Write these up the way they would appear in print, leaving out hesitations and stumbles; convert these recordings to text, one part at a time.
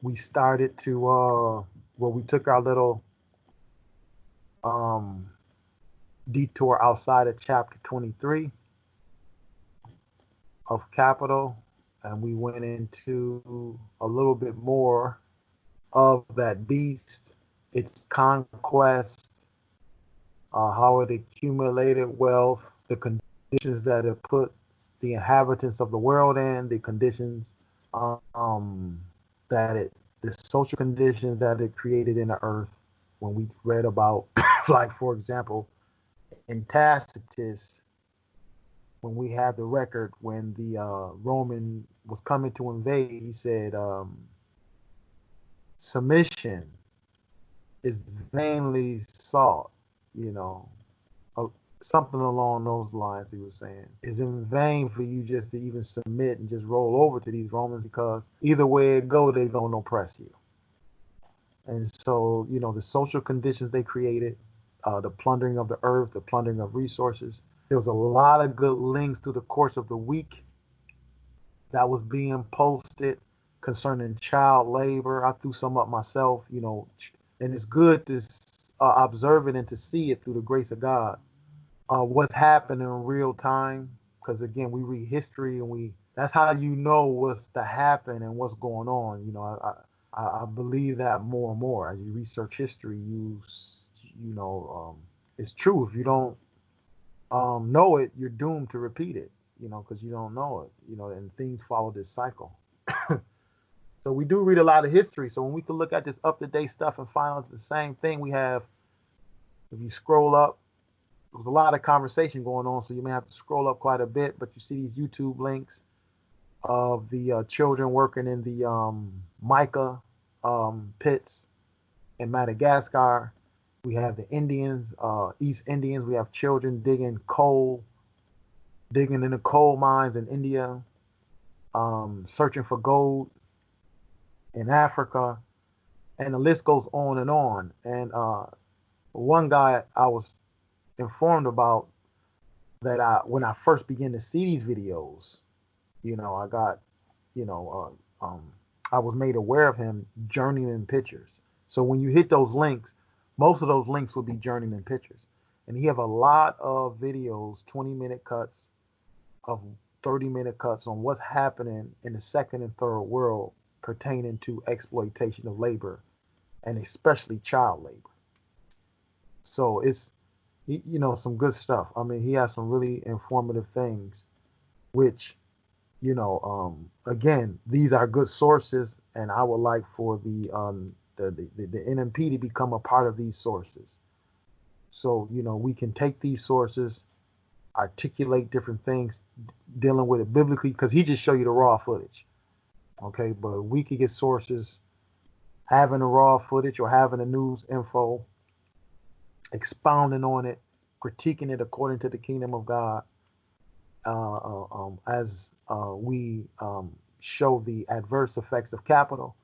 we started to well, we took our little um, detour outside of chapter 23 of Capital, and we went into a little bit more of that beast, its conquest, how it accumulated wealth, the conditions that it put the inhabitants of the world in, the conditions that the social conditions that it created in the earth. When we read about, like for example, in Tacitus, when we have the record when the Roman was coming to invade, he said, submission is vainly sought, you know, uh, something along those lines. He was saying it's in vain for you just to even submit and just roll over to these Romans, because either way it go, they gonna oppress you. And so, you know, the social conditions they created, the plundering of the earth, the plundering of resources. There was a lot of good links through the course of the week that was being posted concerning child labor. I threw some up myself, you know, and it's good to observe it and to see it through the grace of God. What's happening in real time, because again, we read history and that's how you know what's to happen and what's going on. You know, I believe that more and more as you research history. You know, it's true. If you don't know it, you're doomed to repeat it. You know, because you don't know it. You know, and things follow this cycle. So we do read a lot of history. So when we can look at this up to date stuff and find out the same thing, we have. If you scroll up, there was a lot of conversation going on, so you may have to scroll up quite a bit. But you see these YouTube links of the children working in the mica pits in Madagascar. We have the Indians, East Indians. We have children digging in the coal mines in India, searching for gold in Africa, and the list goes on and on. And one guy I was informed about that when I first began to see these videos, you know, I got, you know, I was made aware of him journeyman pictures. So when you hit those links, most of those links will be journeyman pictures, and he have a lot of videos, 20-minute cuts of 30-minute cuts on what's happening in the second and third world pertaining to exploitation of labor, and especially child labor. So it's, you know, some good stuff. I mean, he has some really informative things, which, you know, again, these are good sources, and I would like for the NMP to become a part of these sources. So, you know, we can take these sources, articulate different things, dealing with it biblically, because he just show you the raw footage. Okay, but we could get sources having the raw footage or having the news info, expounding on it, critiquing it according to the kingdom of God, as we show the adverse effects of capital.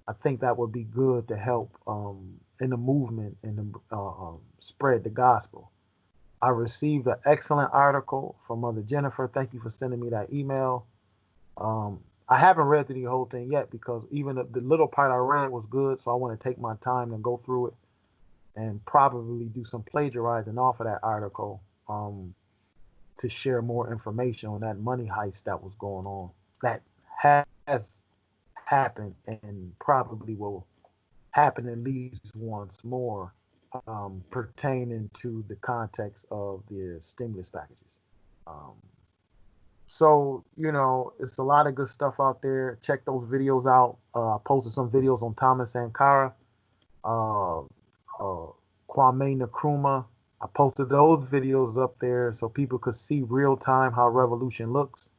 I think that would be good to help in the movement and spread the gospel. I received an excellent article from Mother Jennifer. Thank you for sending me that email. I haven't read through the whole thing yet, because even the little part I read was good, so I want to take my time and go through it and probably do some plagiarizing off of that article to share more information on that money heist that was going on, that has happened and probably will happen at least once more, pertaining to the context of the stimulus packages. Um, so, you know, it's a lot of good stuff out there. Check those videos out. I posted some videos on Thomas Sankara, uh, Kwame Nkrumah. I posted those videos up there so people could see real time how revolution looks,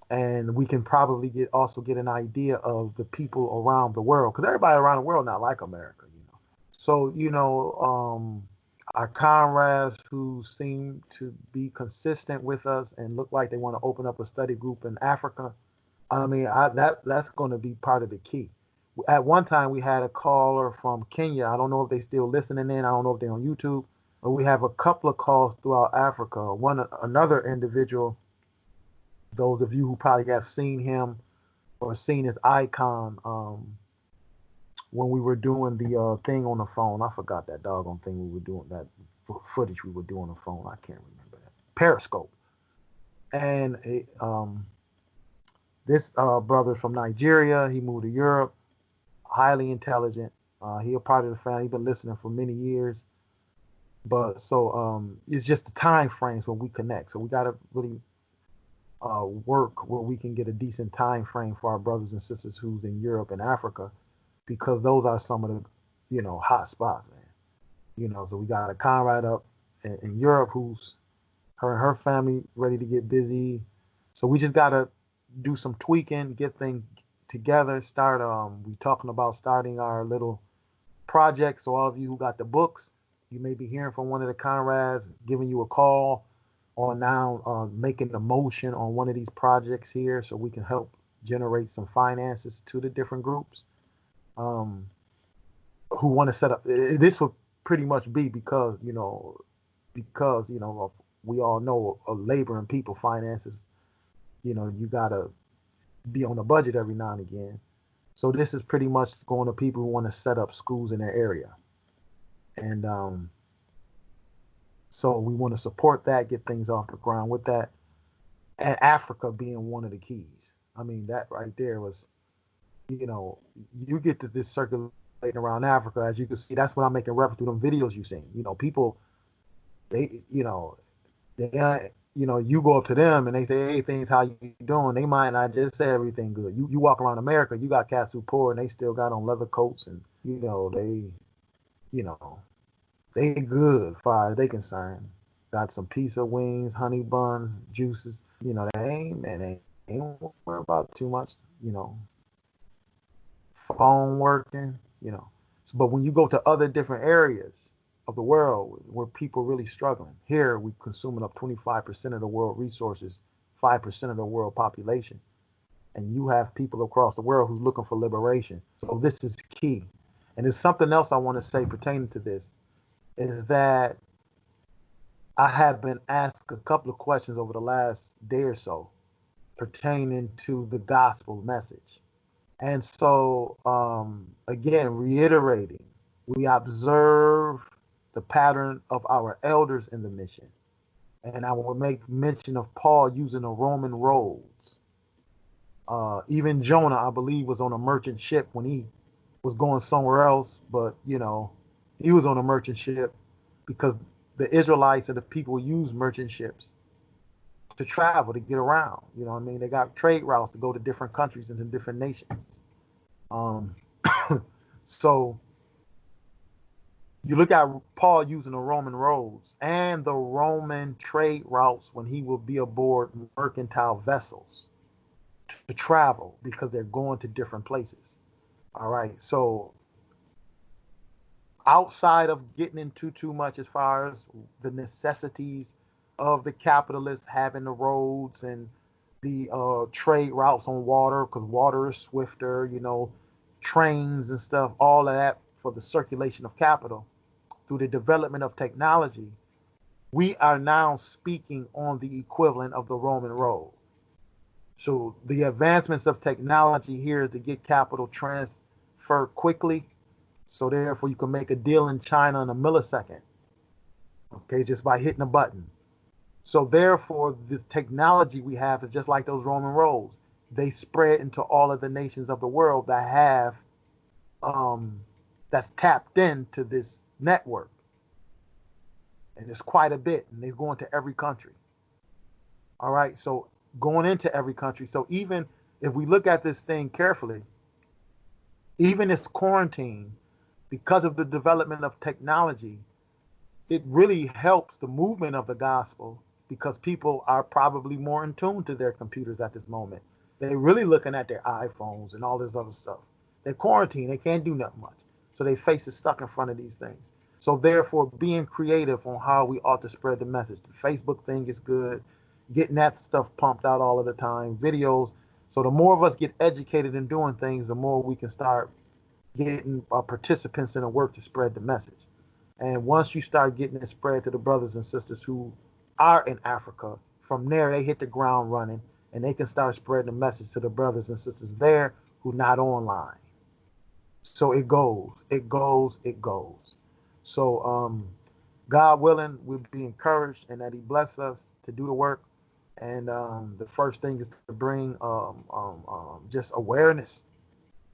and we can probably also get an idea of the people around the world, because everybody around the world not like America, you know. So, you know, our comrades who seem to be consistent with us and look like they want to open up a study group in Africa. I mean, that's going to be part of the key. At one time, we had a caller from Kenya. I don't know if they still listening in. I don't know if they're on YouTube, but we have a couple of calls throughout Africa. Another individual, those of you who probably have seen him or seen his icon when we were doing the thing on the phone. I forgot that doggone thing we were doing, that footage we were doing on the phone. I can't remember that. Periscope. And this brother from Nigeria, he moved to Europe, highly intelligent. He a part of the family. He's been listening for many years. But so it's just the time frames when we connect. So we got to really work where we can get a decent time frame for our brothers and sisters who's in Europe and Africa, because those are some of the, hot spots, man. So we got a Conrad up in Europe who's her and her family ready to get busy. So we just gotta do some tweaking, get things together, start we talking about starting our little project. So all of you who got the books, you may be hearing from one of the Conrads, giving you a call, or now making the motion on one of these projects here, so we can help generate some finances to the different groups who want to set up. This would pretty much be because we all know labor and people finances. You gotta be on a budget every now and again. So this is pretty much going to people who want to set up schools in their area, and so we want to support that, get things off the ground with that, and Africa being one of the keys. I mean, that right there was, you get to this circulating around Africa, as you can see. That's what I'm making reference to them videos you've seen. People, they, you go up to them and they say, "Hey, things, how you doing?" They might not just say everything good. You walk around America, you got cats who poor and they still got on leather coats, and they good as far as they concerned. Got some pizza wings, honey buns, juices. They ain't worried about too much. Phone working. So, but when you go to other different areas of the world where people are really struggling, here we consuming up 25% of the world resources, 5% of the world population, and you have people across the world who's looking for liberation. So this is key. And there's something else I want to say pertaining to this, is that I have been asked a couple of questions over the last day or so pertaining to the gospel message. And so, again, reiterating, we observe the pattern of our elders in the mission. And I will make mention of Paul using the Roman roads. Even Jonah, I believe, was on a merchant ship when he was going somewhere else, but he was on a merchant ship because the Israelites and the people use merchant ships to travel, to get around. They got trade routes to go to different countries and to different nations. So you look at Paul using the Roman roads and the Roman trade routes when he will be aboard mercantile vessels to travel, because they're going to different places. All right. So outside of getting into too much as far as the necessities of the capitalists having the roads and the trade routes on water, because water is swifter, trains and stuff, all of that for the circulation of capital through the development of technology, we are now speaking on the equivalent of the Roman road. So the advancements of technology here is to get capital transferred quickly. So therefore you can make a deal in China in a millisecond. Okay, just by hitting a button. So therefore the technology we have is just like those Roman roads. They spread into all of the nations of the world that have that's tapped into this network. And it's quite a bit, and they're going to every country. All right, so going into every country. So even if we look at this thing carefully, even this quarantine, because of the development of technology, it really helps the movement of the gospel, because people are probably more in tune to their computers at this moment. They're really looking at their iPhones and all this other stuff. They're quarantined. They can't do nothing much. So their face is stuck in front of these things. So therefore, being creative on how we ought to spread the message. The Facebook thing is good. Getting that stuff pumped out all of the time. Videos. So the more of us get educated in doing things, the more we can start getting participants in the work to spread the message. And once you start getting it spread to the brothers and sisters who are in Africa, from there they hit the ground running, and they can start spreading the message to the brothers and sisters there who not online. So it goes, it goes, it goes. So God willing, we'll be encouraged and that He bless us to do the work. And the first thing is to bring just awareness.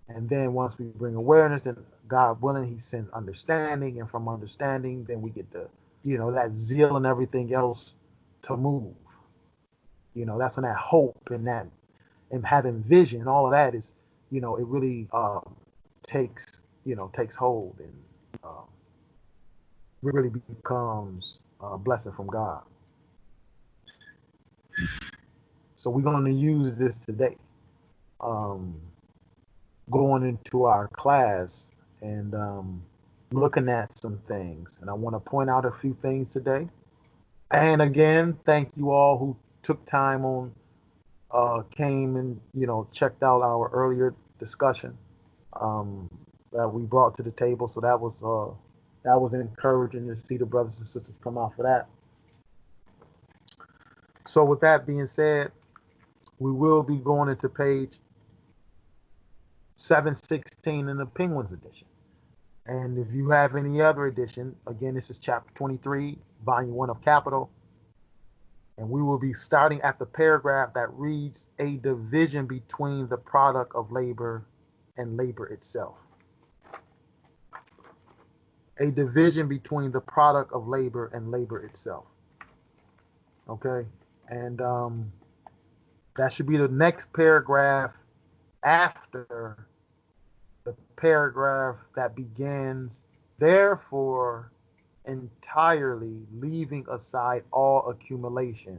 And then once we bring awareness, then God willing, He sends understanding. And from understanding, then we get the, that zeal and everything else to move. That's when that hope and that and having vision, all of that is, it really takes hold and really becomes a blessing from God. So we're going to use this today, going into our class and looking at some things. And I want to point out a few things today. And again, thank you all who took time on, came and, checked out our earlier discussion that we brought to the table. So that was encouraging to see the brothers and sisters come out for that. So with that being said, we will be going into page 716 in the Penguins edition. And if you have any other edition, again, this is chapter 23, volume 1 of Capital. And we will be starting at the paragraph that reads, a division between the product of labor and labor itself. A division between the product of labor and labor itself. Okay? And that should be the next paragraph after the paragraph that begins, therefore, entirely leaving aside all accumulation,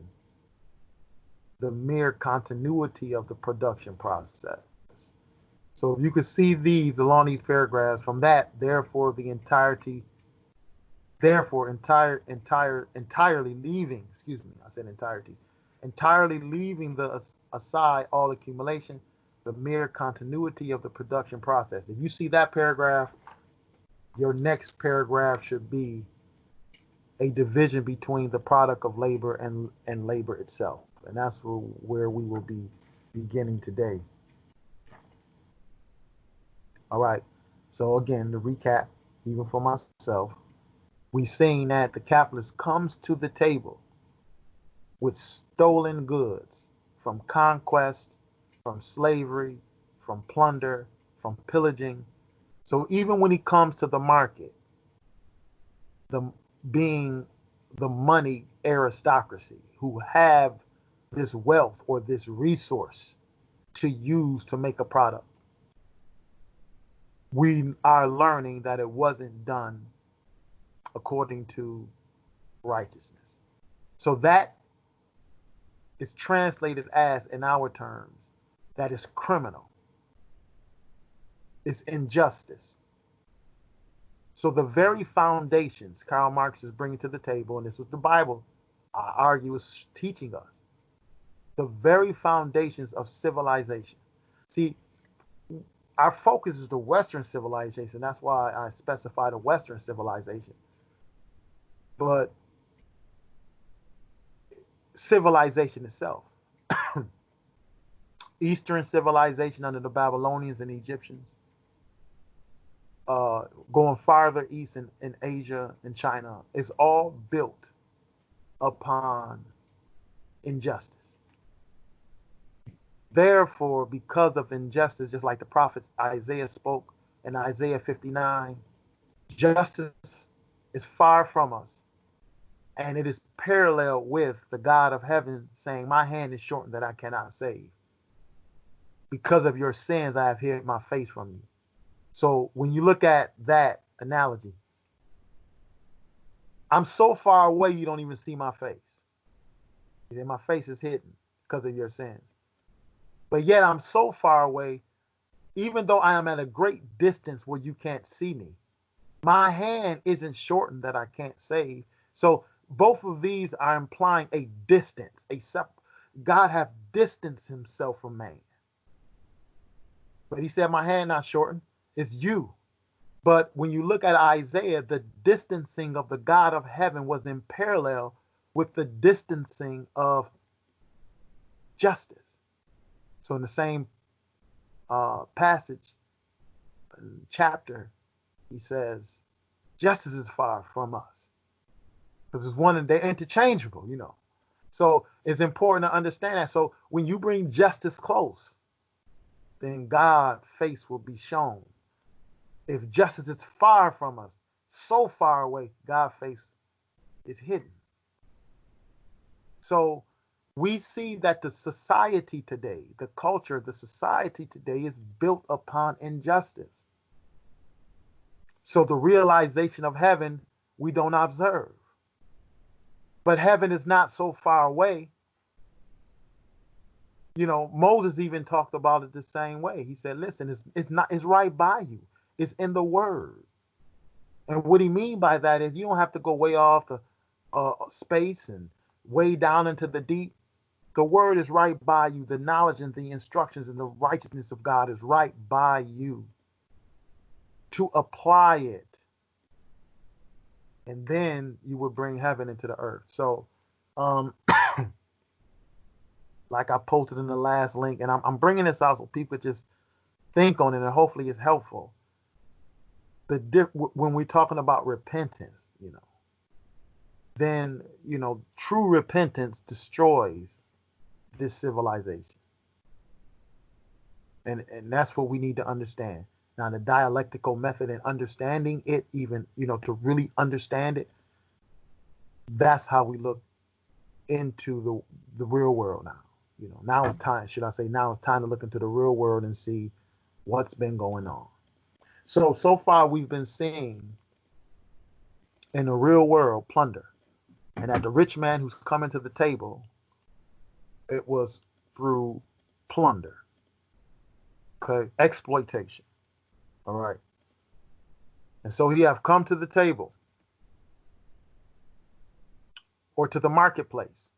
the mere continuity of the production process. So if you could see these along these paragraphs, from that, therefore, entirely leaving, entirely leaving aside all accumulation, the mere continuity of the production process. If you see that paragraph, your next paragraph should be a division between the product of labor and labor itself. And that's where we will be beginning today. All right. So again, to recap, even for myself, we seen that the capitalist comes to the table with stolen goods from conquest, from slavery, from plunder, from pillaging. So even when he comes to the market, being the money aristocracy who have this wealth or this resource to use to make a product, we are learning that it wasn't done according to righteousness. So that is translated as, in our terms, that is criminal. It's injustice. So the very foundations Karl Marx is bringing to the table, and this is what the Bible, I argue, is teaching us, the very foundations of civilization. See, our focus is the Western civilization. That's why I specify the Western civilization. But civilization itself, Eastern civilization under the Babylonians and Egyptians, going farther east in Asia and China, is all built upon injustice. Therefore, because of injustice, just like the prophet Isaiah spoke in Isaiah 59, justice is far from us. And it is parallel with the God of heaven saying, my hand is shortened that I cannot save. Because of your sins, I have hid my face from you. So when you look at that analogy, I'm so far away you don't even see my face. And my face is hidden because of your sins. But yet I'm so far away, even though I am at a great distance where you can't see me, my hand isn't shortened that I can't save. So both of these are implying a distance, God have distanced himself from man. But he said, my hand not shortened, it's you. But when you look at Isaiah, the distancing of the God of heaven was in parallel with the distancing of justice. So in the same passage, chapter, he says, justice is far from us. Because it's one and they're interchangeable, you know. So it's important to understand that. So when you bring justice close, then God's face will be shown. If justice is far from us, so far away, God's face is hidden. So we see that the society today, the culture, the society today is built upon injustice. So the realization of heaven, we don't observe. But heaven is not so far away. You know, Moses even talked about it the same way. He said, listen, it's right by you. It's in the word. And what he mean by that is you don't have to go way off the space and way down into the deep. The word is right by you. The knowledge and the instructions and the righteousness of God is right by you to apply it. And then you would bring heaven into the earth. So, like I posted in the last link, and I'm bringing this out so people just think on it, and hopefully it's helpful. When we're talking about repentance, you know, then, you know, true repentance destroys this civilization. And that's what we need to understand. Now, the dialectical method and understanding it, even, you know, to really understand it, that's how we look into the real world now. You know, now it's time, should I say, now it's time to look into the real world and see what's been going on. So far we've been seeing in the real world plunder. And that the rich man who's coming to the table, it was through plunder. Okay, exploitation. All right. And so he have come to the table or to the marketplace.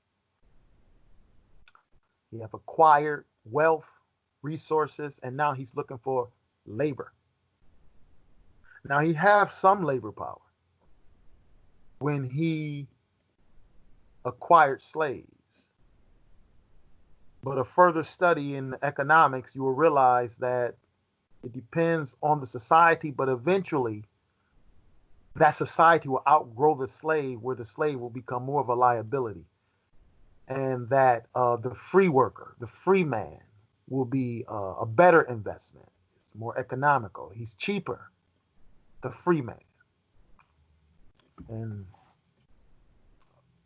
He have acquired wealth, resources, and now he's looking for labor. Now he have some labor power when he acquired slaves. But a further study in economics, you will realize that it depends on the society, but eventually that society will outgrow the slave, where the slave will become more of a liability. And that the free worker, the free man, will be a better investment. It's more economical. He's cheaper, the free man. And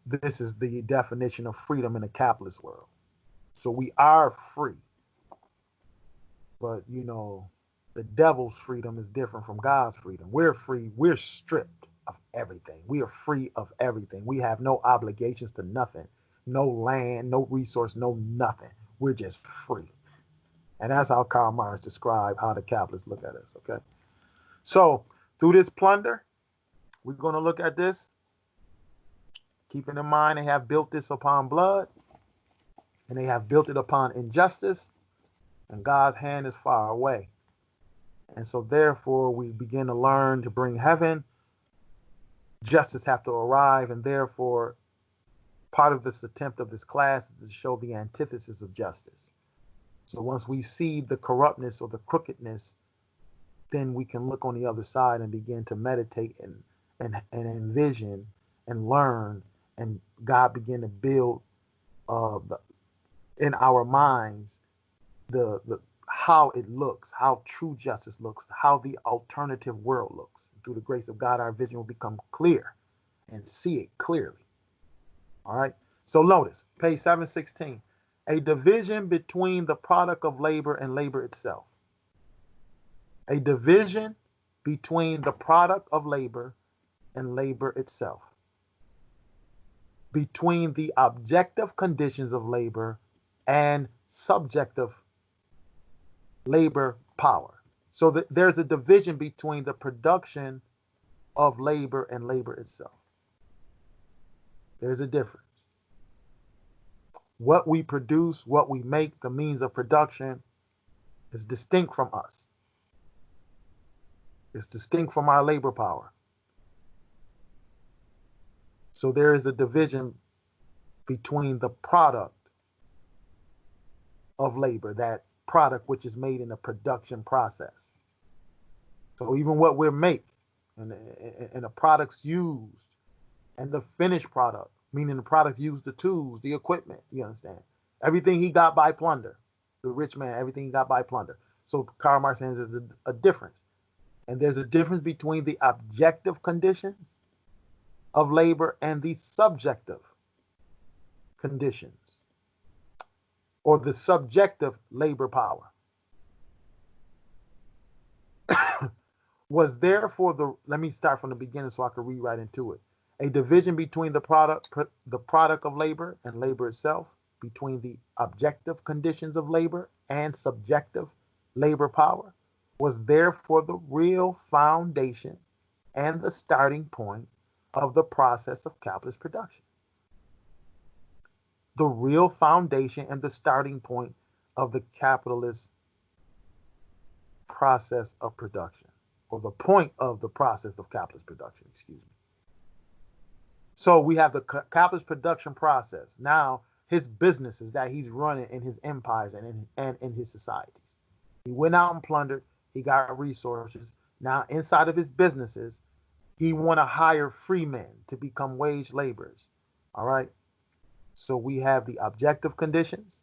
this is the definition of freedom in a capitalist world. So we are free. But, you know, the devil's freedom is different from God's freedom. We're free. We're stripped of everything. We are free of everything. We have no obligations to nothing. No land, no resource, no nothing. We're just free. And that's how Karl Marx described how the capitalists look at us, okay? So through this plunder, we're going to look at this. Keeping in mind they have built this upon blood, and they have built it upon injustice, and God's hand is far away. And so therefore we begin to learn to bring heaven. Justice have to arrive, and therefore part of this attempt of this class is to show the antithesis of justice. So once we see the corruptness or the crookedness, then we can look on the other side and begin to meditate and envision and learn, and God begin to build in our minds the how it looks, how true justice looks, how the alternative world looks. Through the grace of God, our vision will become clear and see it clearly. All right. So notice page 716, a division between the product of labor and labor itself. A division between the product of labor and labor itself. Between the objective conditions of labor and subjective labor power. So there's a division between the production of labor and labor itself. There's a difference. What we produce, what we make, the means of production is distinct from us. It's distinct from our labor power. So there is a division between the product of labor, that product which is made in a production process. So even what we make and the products used and the finished product, meaning the product used, the tools, the equipment, you understand? Everything he got by plunder. The rich man, everything he got by plunder. So Karl Marx says there's a difference. And there's a difference between the objective conditions of labor and the subjective conditions or the subjective labor power. Was there for the, let me start from the beginning so I can read right into it. A division between the product of labor and labor itself, between the objective conditions of labor and subjective labor power, was therefore the real foundation and the starting point of the process of capitalist production. The real foundation and the starting point of the capitalist process of production, or the point of the process of capitalist production, excuse me. So we have the capitalist production process. Now, his businesses that he's running in his empires and in his societies. He went out and plundered. He got resources. Now, inside of his businesses, he want to hire free men to become wage laborers. All right. So we have the objective conditions,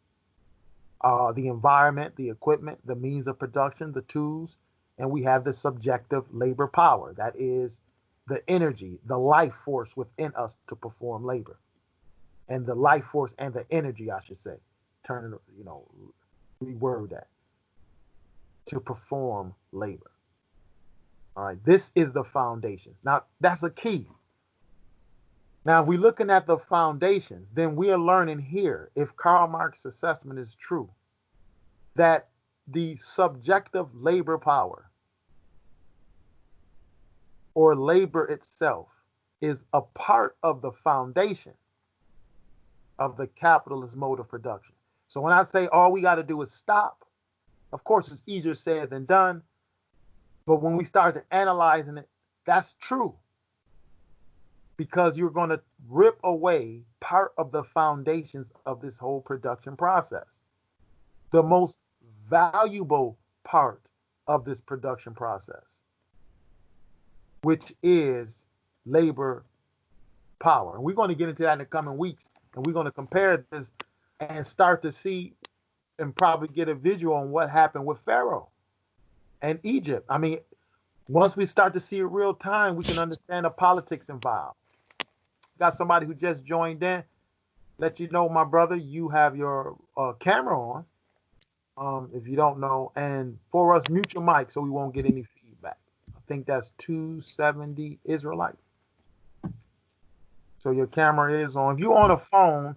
the environment, the equipment, the means of production, the tools, and we have the subjective labor power. That is the energy, the life force within us to perform labor. And the life force and the energy, I should say, reword that, to perform labor. All right, this is the foundation. Now, that's a key. Now, if we're looking at the foundations, then we are learning here, if Karl Marx's assessment is true, that the subjective labor power or labor itself is a part of the foundation of the capitalist mode of production. So when I say all we got to do is stop, of course, it's easier said than done. But when we start to analyzing it, that's true. Because you're going to rip away part of the foundations of this whole production process. The most valuable part of this production process, which is labor power. And we're going to get into that in the coming weeks. And we're going to compare this and start to see and probably get a visual on what happened with Pharaoh and Egypt. I mean, once we start to see it real time, we can understand the politics involved. Got somebody who just joined in. Let you know, my brother, you have your camera on. If you don't know, and for us, mute your mic so we won't get any feedback. I think that's 270 Israelite. So your camera is on. If you're on a phone,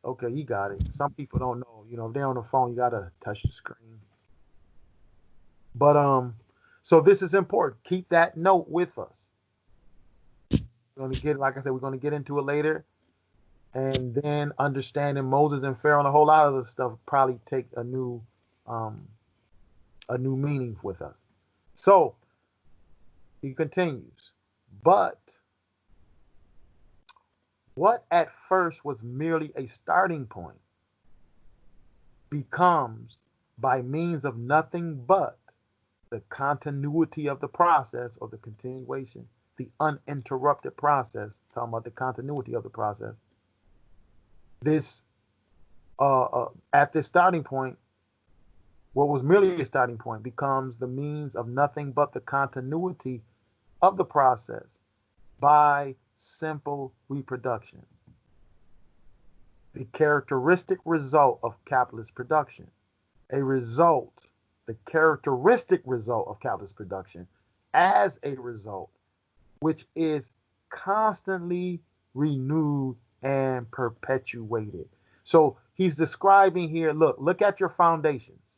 okay, you got it. Some people don't know. If they're on the phone, you gotta touch the screen. But so this is important. Keep that note with us. We're gonna get, like I said, we're gonna get into it later, and then understanding Moses and Pharaoh and a whole lot of this stuff probably take a new meaning with us. So he continues, but what at first was merely a starting point becomes, by means of nothing but the continuity of the process, or the continuation, the uninterrupted process, talking about the continuity of the process. This, at this starting point, what was merely a starting point becomes the means of nothing but the continuity of the process by simple reproduction. The characteristic result of capitalist production. The characteristic result of capitalist production as a result, which is constantly renewed and perpetuated. So he's describing here, look at your foundations.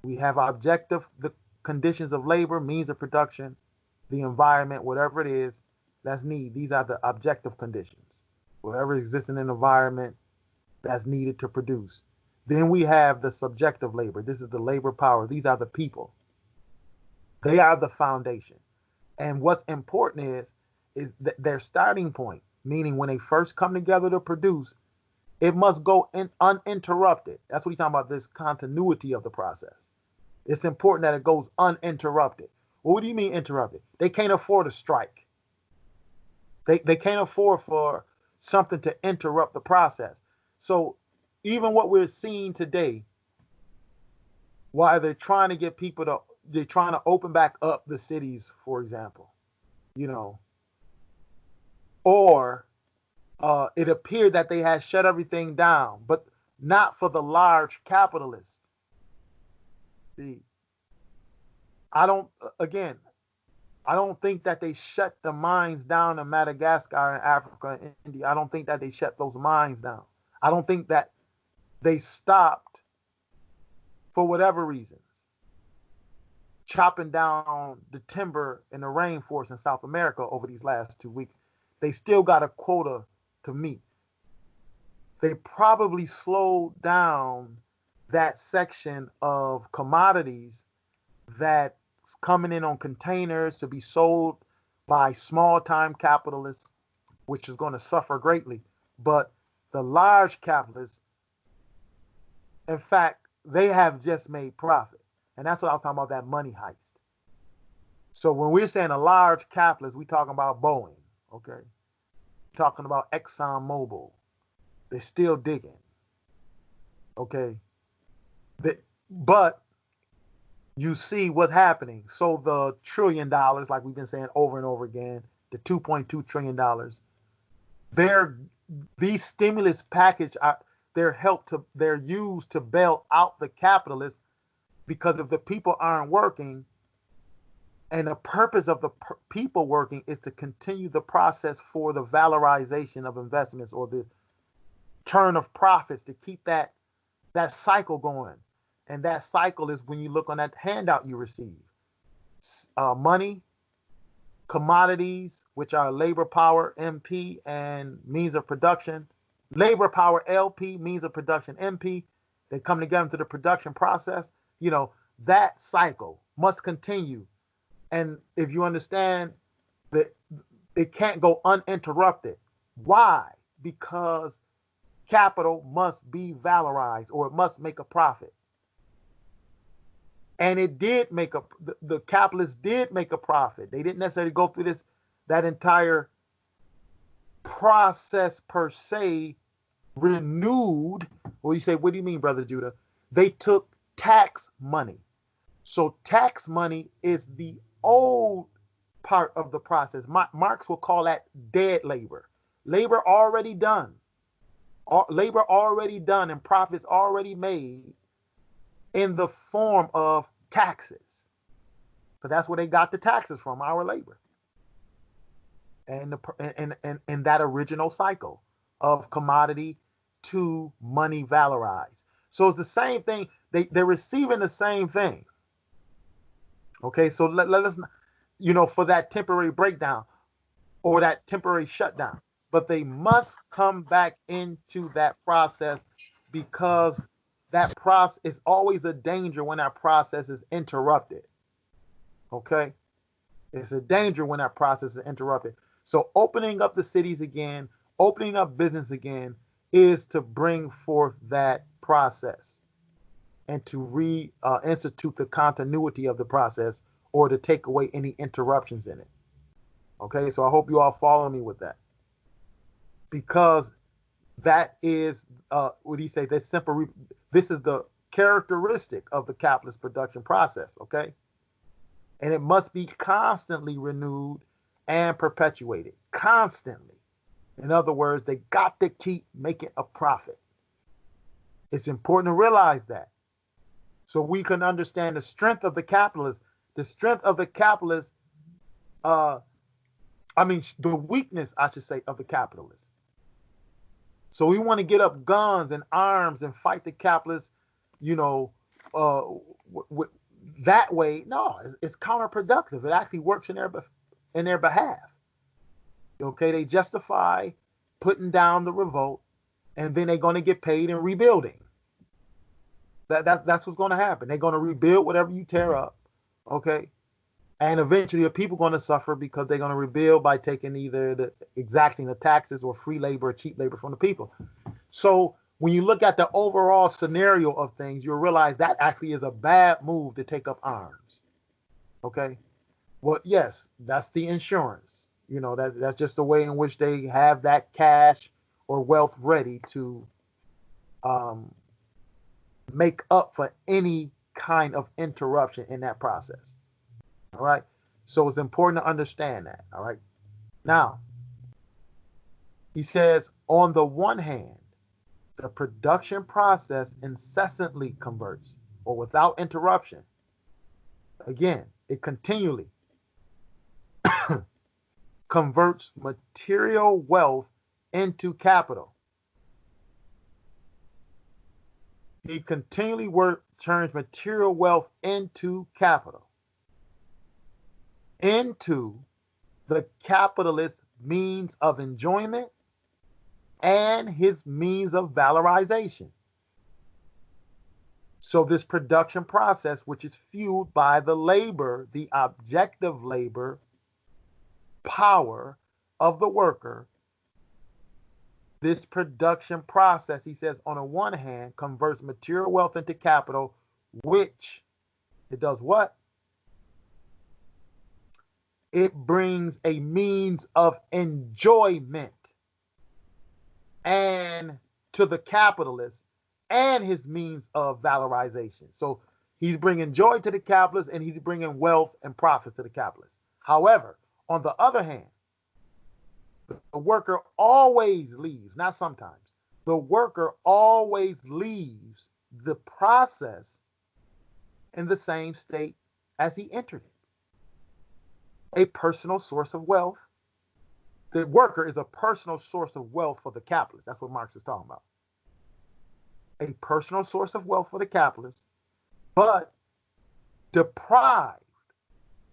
We have objective, the conditions of labor, means of production, the environment, whatever it is, that's need. These are the objective conditions. Whatever exists in an environment that's needed to produce. Then we have the subjective labor. This is the labor power. These are the people. They are the foundation. And what's important is their starting point, meaning when they first come together to produce, it must go in uninterrupted. That's what he's talking about, this continuity of the process. It's important that it goes uninterrupted. Well, what do you mean interrupted? They can't afford a strike. They can't afford for something to interrupt the process. So even what we're seeing today, while they're trying to get people to, they're trying to open back up the cities, for example, you know, or it appeared that they had shut everything down, but not for the large capitalists. See, I don't, again, I don't think that they shut the mines down in Madagascar and Africa and India. I don't think that they shut those mines down. I don't think that they stopped for whatever reasons chopping down the timber in the rainforest in South America over these last 2 weeks. They still got a quota to meet. They probably slowed down that section of commodities that's coming in on containers to be sold by small-time capitalists, which is going to suffer greatly. But the large capitalists, in fact, they have just made profit. And that's what I was talking about, that money heist. So when we're saying a large capitalist, we're talking about Boeing, okay? We're talking about ExxonMobil. They're still digging, okay? But you see what's happening. So the $1 trillion, like we've been saying over and over again, the $2.2 trillion, these stimulus package, they're used to bail out the capitalists, because if the people aren't working, and the purpose of the people working is to continue the process for the valorization of investments or the turn of profits, to keep that cycle going. And that cycle is when you look on that handout you receive. Money, commodities, which are labor power, MP, and means of production. Labor power, LP, means of production, MP. They come together into the production process. You know, that cycle must continue. And if you understand that it can't go uninterrupted. Why? Because capital must be valorized, or it must make a profit. And it did the capitalists did make a profit. They didn't necessarily go through that entire process per se renewed. Well, you say, what do you mean, Brother Judah? They took tax money. So tax money is the old part of the process. Marx will call that dead labor. Labor already done. Labor already done and profits already made in the form of taxes. So that's where they got the taxes from, our labor. And that original cycle of commodity to money valorized. So it's the same thing. They're receiving the same thing. Okay, so let us, for that temporary breakdown or that temporary shutdown. But they must come back into that process, because that process is always a danger when that process is interrupted. Okay? It's a danger when that process is interrupted. So opening up the cities again, opening up business again, is to bring forth that process and to reinstitute the continuity of the process, or to take away any interruptions in it. Okay, so I hope you all follow me with that. Because that is, what do you say? This is the characteristic of the capitalist production process, okay? And it must be constantly renewed and perpetuated, constantly. In other words, they got to keep making a profit. It's important to realize that, so we can understand the strength of the capitalist, the weakness, I should say, of the capitalist. So we want to get up guns and arms and fight the capitalists, that way. No, it's counterproductive. It actually works in their behalf. Okay, they justify putting down the revolt, and then they're going to get paid in rebuilding. That's what's going to happen. They're going to rebuild whatever you tear up. Okay, and eventually the people are going to suffer, because they're going to rebuild by taking exacting the taxes or free labor or cheap labor from the people. So when you look at the overall scenario of things, you'll realize that actually is a bad move to take up arms. Okay. Well, yes, that's the insurance. You know, that's just the way in which they have that cash or wealth ready to um, make up for any kind of interruption in that process. All right. So it's important to understand that. All right. Now, he says, on the one hand, the production process incessantly converts or without interruption. Again, it continually converts material wealth into capital. He continually turns material wealth into capital, into the capitalist means of enjoyment and his means of valorization. So this production process, which is fueled by the labor, the objective labor power of the worker, this production process, he says, on the one hand, converts material wealth into capital, which it does what? It brings a means of enjoyment and to the capitalist and his means of valorization. So he's bringing joy to the capitalist and he's bringing wealth and profits to the capitalist. However, on the other hand, the worker always leaves, not sometimes. The worker always leaves the process in the same state as he entered it. A personal source of wealth. The worker is a personal source of wealth for the capitalist. That's what Marx is talking about. A personal source of wealth for the capitalist, but deprived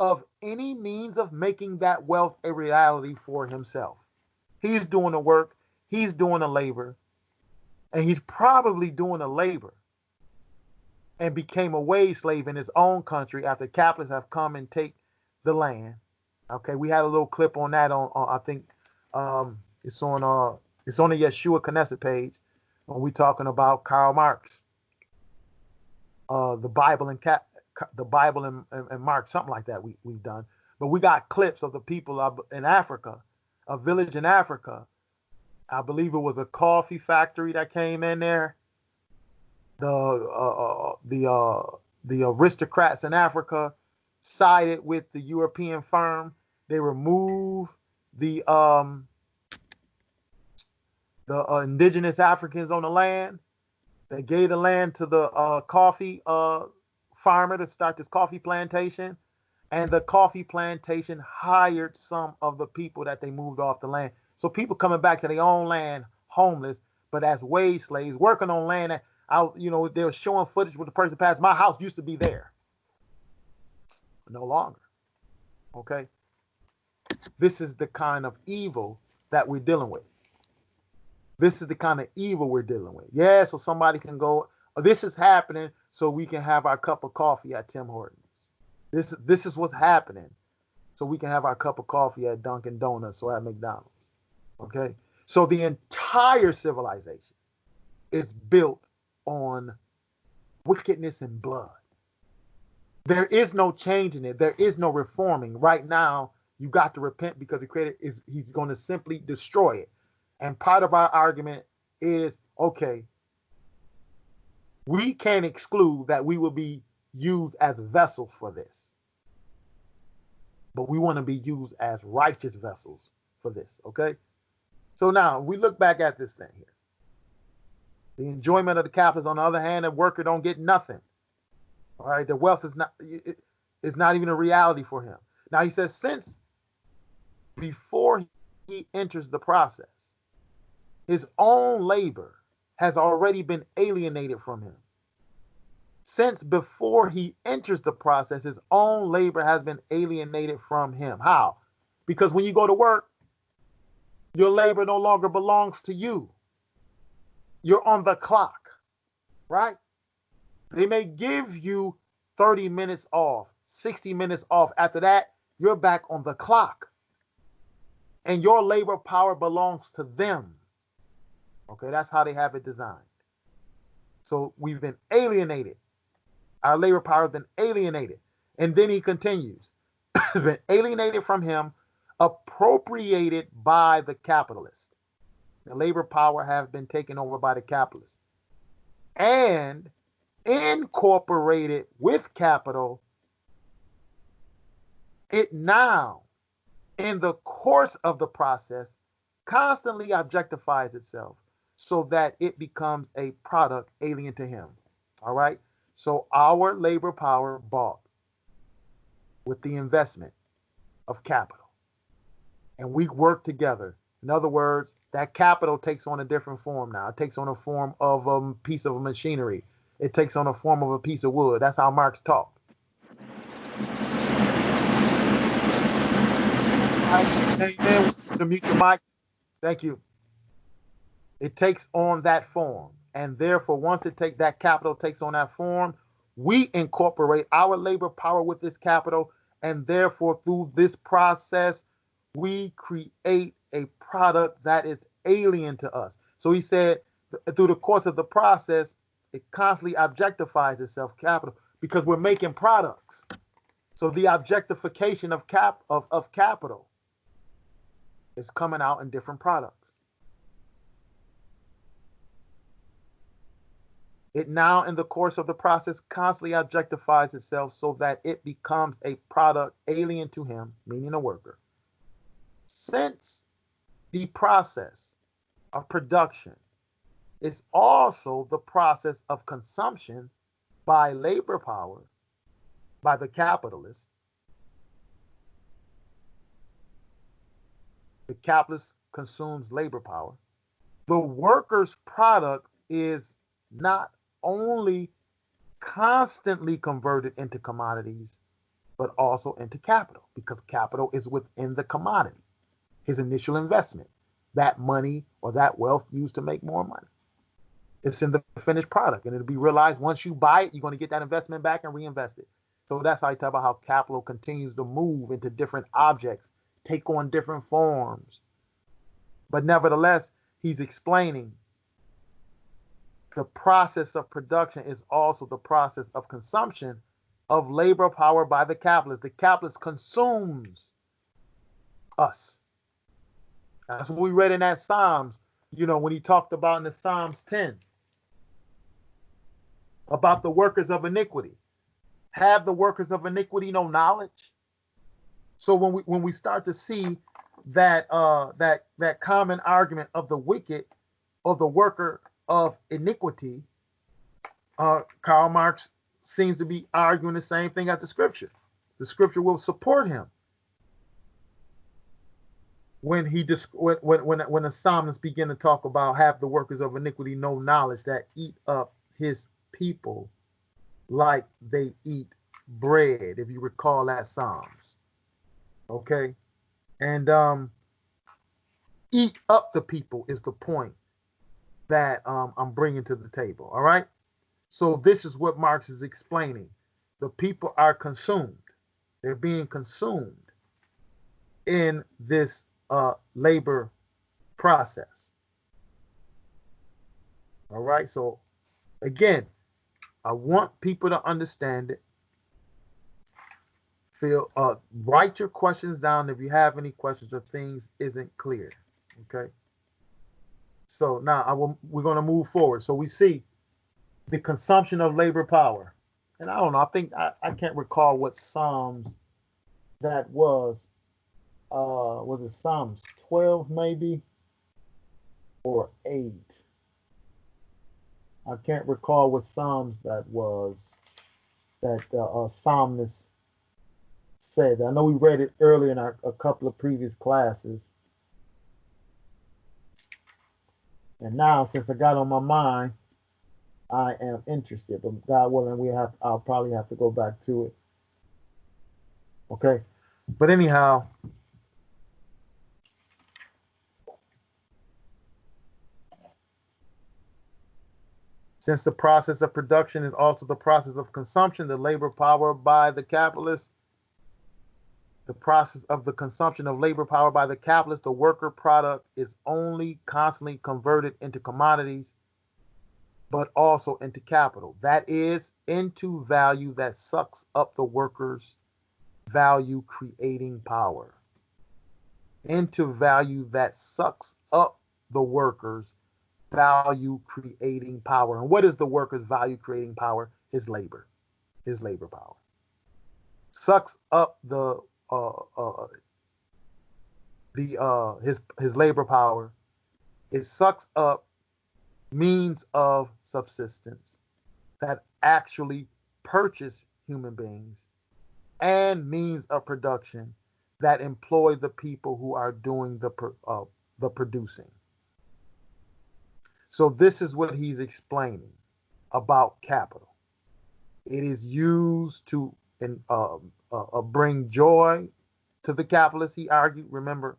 of any means of making that wealth a reality for himself. He's doing the work, he's doing the labor, and he's probably doing the labor and became a wage slave in his own country after capitalists have come and take the land. Okay, we had a little clip on that on I think it's on the Yeshua Knesset page when we talking about Karl Marx, the Bible and Marx, something like that we've done. But we got clips of the people in Africa, a village in Africa. I believe it was a coffee factory that came in there. The aristocrats in Africa sided with the European firm. They removed the indigenous Africans on the land. They gave the land to the coffee farmer to start this coffee plantation. And the coffee plantation hired some of the people that they moved off the land. So people coming back to their own land, homeless, but as wage slaves, working on land that, they were showing footage with the person passed. My house used to be there. No longer. Okay? This is the kind of evil that we're dealing with. This is the kind of evil we're dealing with. Yeah, so somebody can go, this is happening so we can have our cup of coffee at Tim Hortons. This is what's happening so we can have our cup of coffee at Dunkin' Donuts or at McDonald's. Okay? So the entire civilization is built on wickedness and blood. There is no changing it. There is no reforming. Right now, you got to repent because the Creator he's going to simply destroy it. And part of our argument is, okay, we can't exclude that we will be used as vessels for this. But we want to be used as righteous vessels for this, okay? So now, we look back at this thing here. The enjoyment of the capitalist, on the other hand, the worker don't get nothing. All right, the wealth is not even a reality for him. Now, he says, since before he enters the process, his own labor has already been alienated from him. Since before he enters the process, his own labor has been alienated from him. How? Because when you go to work, your labor no longer belongs to you. You're on the clock, right? They may give you 30 minutes off, 60 minutes off. After that, you're back on the clock. And your labor power belongs to them. Okay, that's how they have it designed. So we've been alienated. Our labor power has been alienated. And then he continues, has been alienated from him, appropriated by the capitalist. The labor power has been taken over by the capitalist and incorporated with capital. It now, in the course of the process, constantly objectifies itself so that it becomes a product alien to him. All right. So our labor power bought with the investment of capital, and we work together. In other words, that capital takes on a different form now. It takes on a form of a piece of machinery. It takes on a form of a piece of wood. That's how Marx talked. Amen. To mute your mic. Thank you. It takes on that form, and therefore, once that capital takes on that form, we incorporate our labor power with this capital, and therefore, through this process, we create a product that is alien to us. So he said, through the course of the process, it constantly objectifies itself, capital, because we're making products. So the objectification of capital is coming out in different products. It now, in the course of the process, constantly objectifies itself so that it becomes a product alien to him, meaning a worker. Since the process of production is also the process of consumption by labor power, by the capitalist, the capitalist consumes labor power. The worker's product is not only constantly converted into commodities, but also into capital, because capital is within the commodity, his initial investment, that money or that wealth used to make more money. It's in the finished product, and it'll be realized once you buy it, you're going to get that investment back and reinvest it. So that's how I talk about how capital continues to move into different objects, take on different forms. But nevertheless, he's explaining the process of production is also the process of consumption of labor power by the capitalist. The capitalist consumes us. That's what we read in that Psalms, when he talked about in the Psalms 10 about the workers of iniquity. Have the workers of iniquity no knowledge? So when we start to see that common argument of the wicked or the worker of iniquity, Karl Marx seems to be arguing the same thing as the scripture. The scripture will support him when when the psalmists begin to talk about have the workers of iniquity no knowledge that eat up his people like they eat bread, if you recall that Psalms. Okay, and eat up the people is the point that I'm bringing to the table. All right. So this is what Marx is explaining. The people are consumed. They're being consumed in this labor process. All right. So again, I want people to understand it. Write your questions down if you have any questions or things isn't clear. Okay. So now we're going to move forward. So we see the consumption of labor power. And I don't know, I think I can't recall what Psalms that was. Was it Psalms 12 maybe? Or 8? I can't recall what Psalms that was that psalmist said. I know we read it earlier in a couple of previous classes. And now, since I got on my mind, I am interested. But God willing, I'll probably have to go back to it. Okay. But anyhow, since the process of production is also the process of consumption, the labor power by the capitalist, The process of the consumption of labor power by the capitalist, the worker product is only constantly converted into commodities, but also into capital. That is, into value that sucks up the worker's value creating power. Into value that sucks up the worker's value creating power. And what is the worker's value creating power? His labor power. Sucks up his labor power. It sucks up means of subsistence that actually purchase human beings and means of production that employ the people who are doing the producing. So this is what he's explaining about capital. It is used to bring joy to the capitalists, he argued, remember.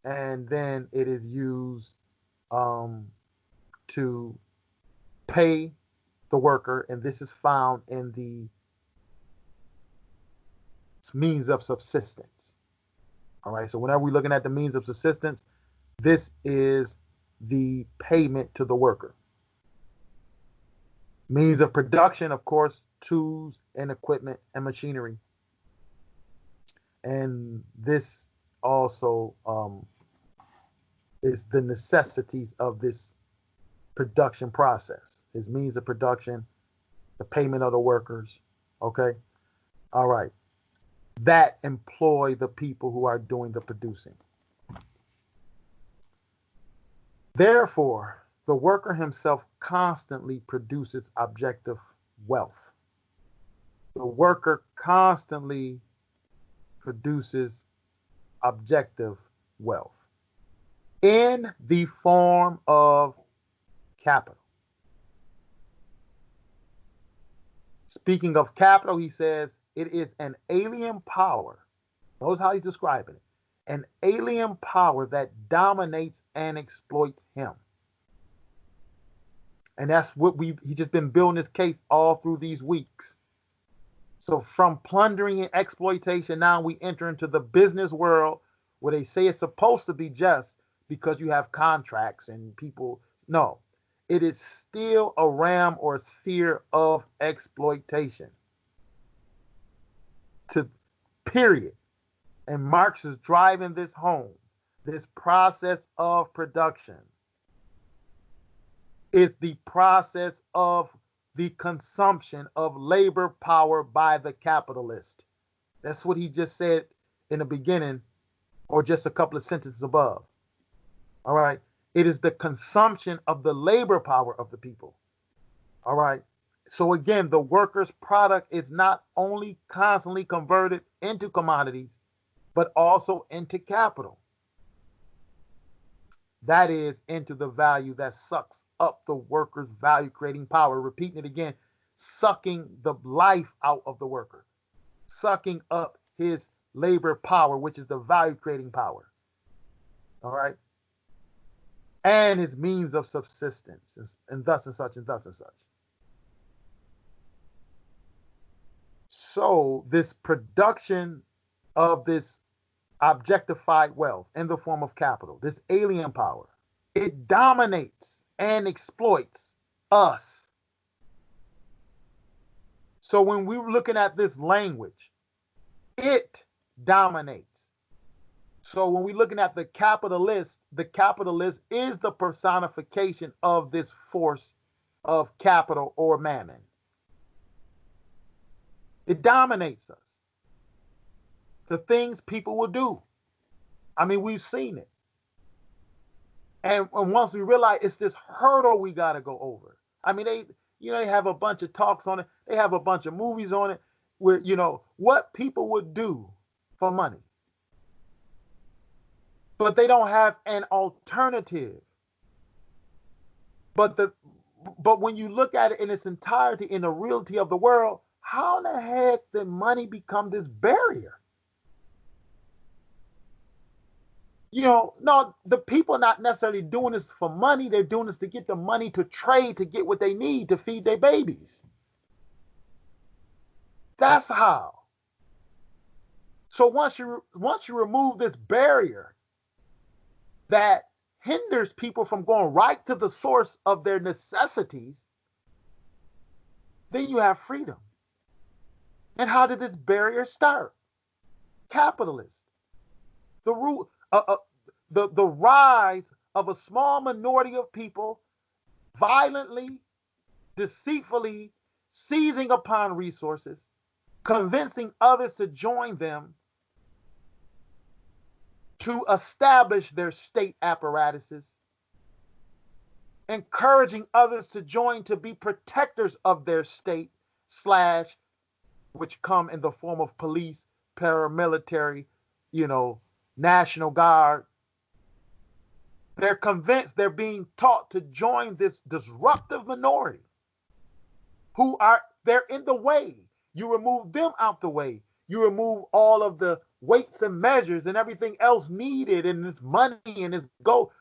And then it is used to pay the worker, and this is found in the means of subsistence. All right, so whenever we're looking at the means of subsistence, this is the payment to the worker. Means of production, of course, tools and equipment and machinery. And this also is the necessities of this production process. His means of production, the payment of the workers. Okay. All right. That employ the people who are doing the producing. Therefore, the worker himself constantly produces objective wealth. The worker constantly produces objective wealth in the form of capital. Speaking of capital, he says it is an alien power. Notice how he's describing it. An alien power that dominates and exploits him. And that's what he's just been building this case all through these weeks. So from plundering and exploitation, now we enter into the business world where they say it's supposed to be just because you have contracts and people. No, it is still a realm or a sphere of exploitation. Period. And Marx is driving this home. This process of production is the process of the consumption of labor power by the capitalist. That's what he just said in the beginning, or just a couple of sentences above. All right. It is the consumption of the labor power of the people. All right. So again, the worker's product is not only constantly converted into commodities, but also into capital. That is, into the value that sucks up the worker's value creating power. Repeating it again, sucking the life out of the worker, sucking up his labor power, which is the value creating power. All right. And his means of subsistence, and thus and such and thus and such. So this production of this objectified wealth in the form of capital, this alien power, it dominates and exploits us. So when we're looking at this language, it dominates. So when we're looking at the capitalist is the personification of this force of capital or mammon. It dominates us. The things people will do. I mean, we've seen it. And once we realize it's this hurdle we got to go over. I mean, they have a bunch of talks on it. They have a bunch of movies on it where, what people would do for money. But they don't have an alternative. But when you look at it in its entirety, in the reality of the world, how in the heck did money become this barrier? No, the people are not necessarily doing this for money. They're doing this to get the money to trade, to get what they need to feed their babies. That's how. So once you remove this barrier that hinders people from going right to the source of their necessities, then you have freedom. And how did this barrier start? Capitalist. The root, the rise of a small minority of people violently, deceitfully seizing upon resources, convincing others to join them to establish their state apparatuses, encouraging others to join to be protectors of their state, slash, which come in the form of police, paramilitary, National Guard. They're convinced, they're being taught to join this disruptive minority they're in the way. You remove them out the way. You remove all of the weights and measures and everything else needed, and this money and this gold.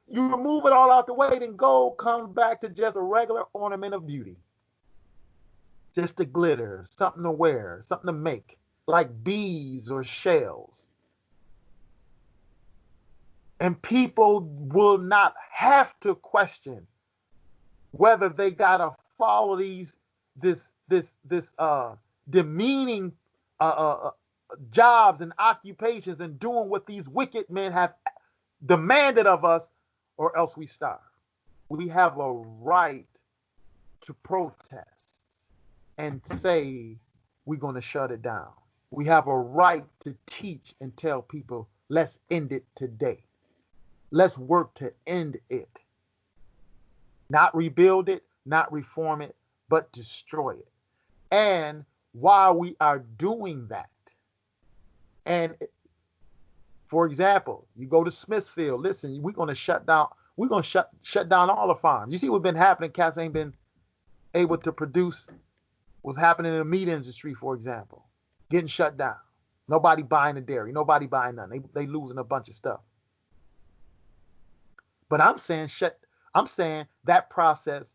You remove it all out the way, then gold comes back to just a regular ornament of beauty. Just a glitter, something to wear, something to make, like beads or shells. And people will not have to question whether they gotta follow this demeaning jobs and occupations and doing what these wicked men have demanded of us, or else we starve. We have a right to protest and say we're going to shut it down. We have a right to teach and tell people, let's end it today. Let's work to end it. Not rebuild it, not reform it, but destroy it. And while we are doing that, and for example, you go to Smithfield, listen, we're going to shut down all the farms. You see what's been happening, cats ain't been able to produce what's happening in the meat industry, for example, getting shut down. Nobody buying the dairy, nobody buying nothing. They losing a bunch of stuff. But I'm saying that process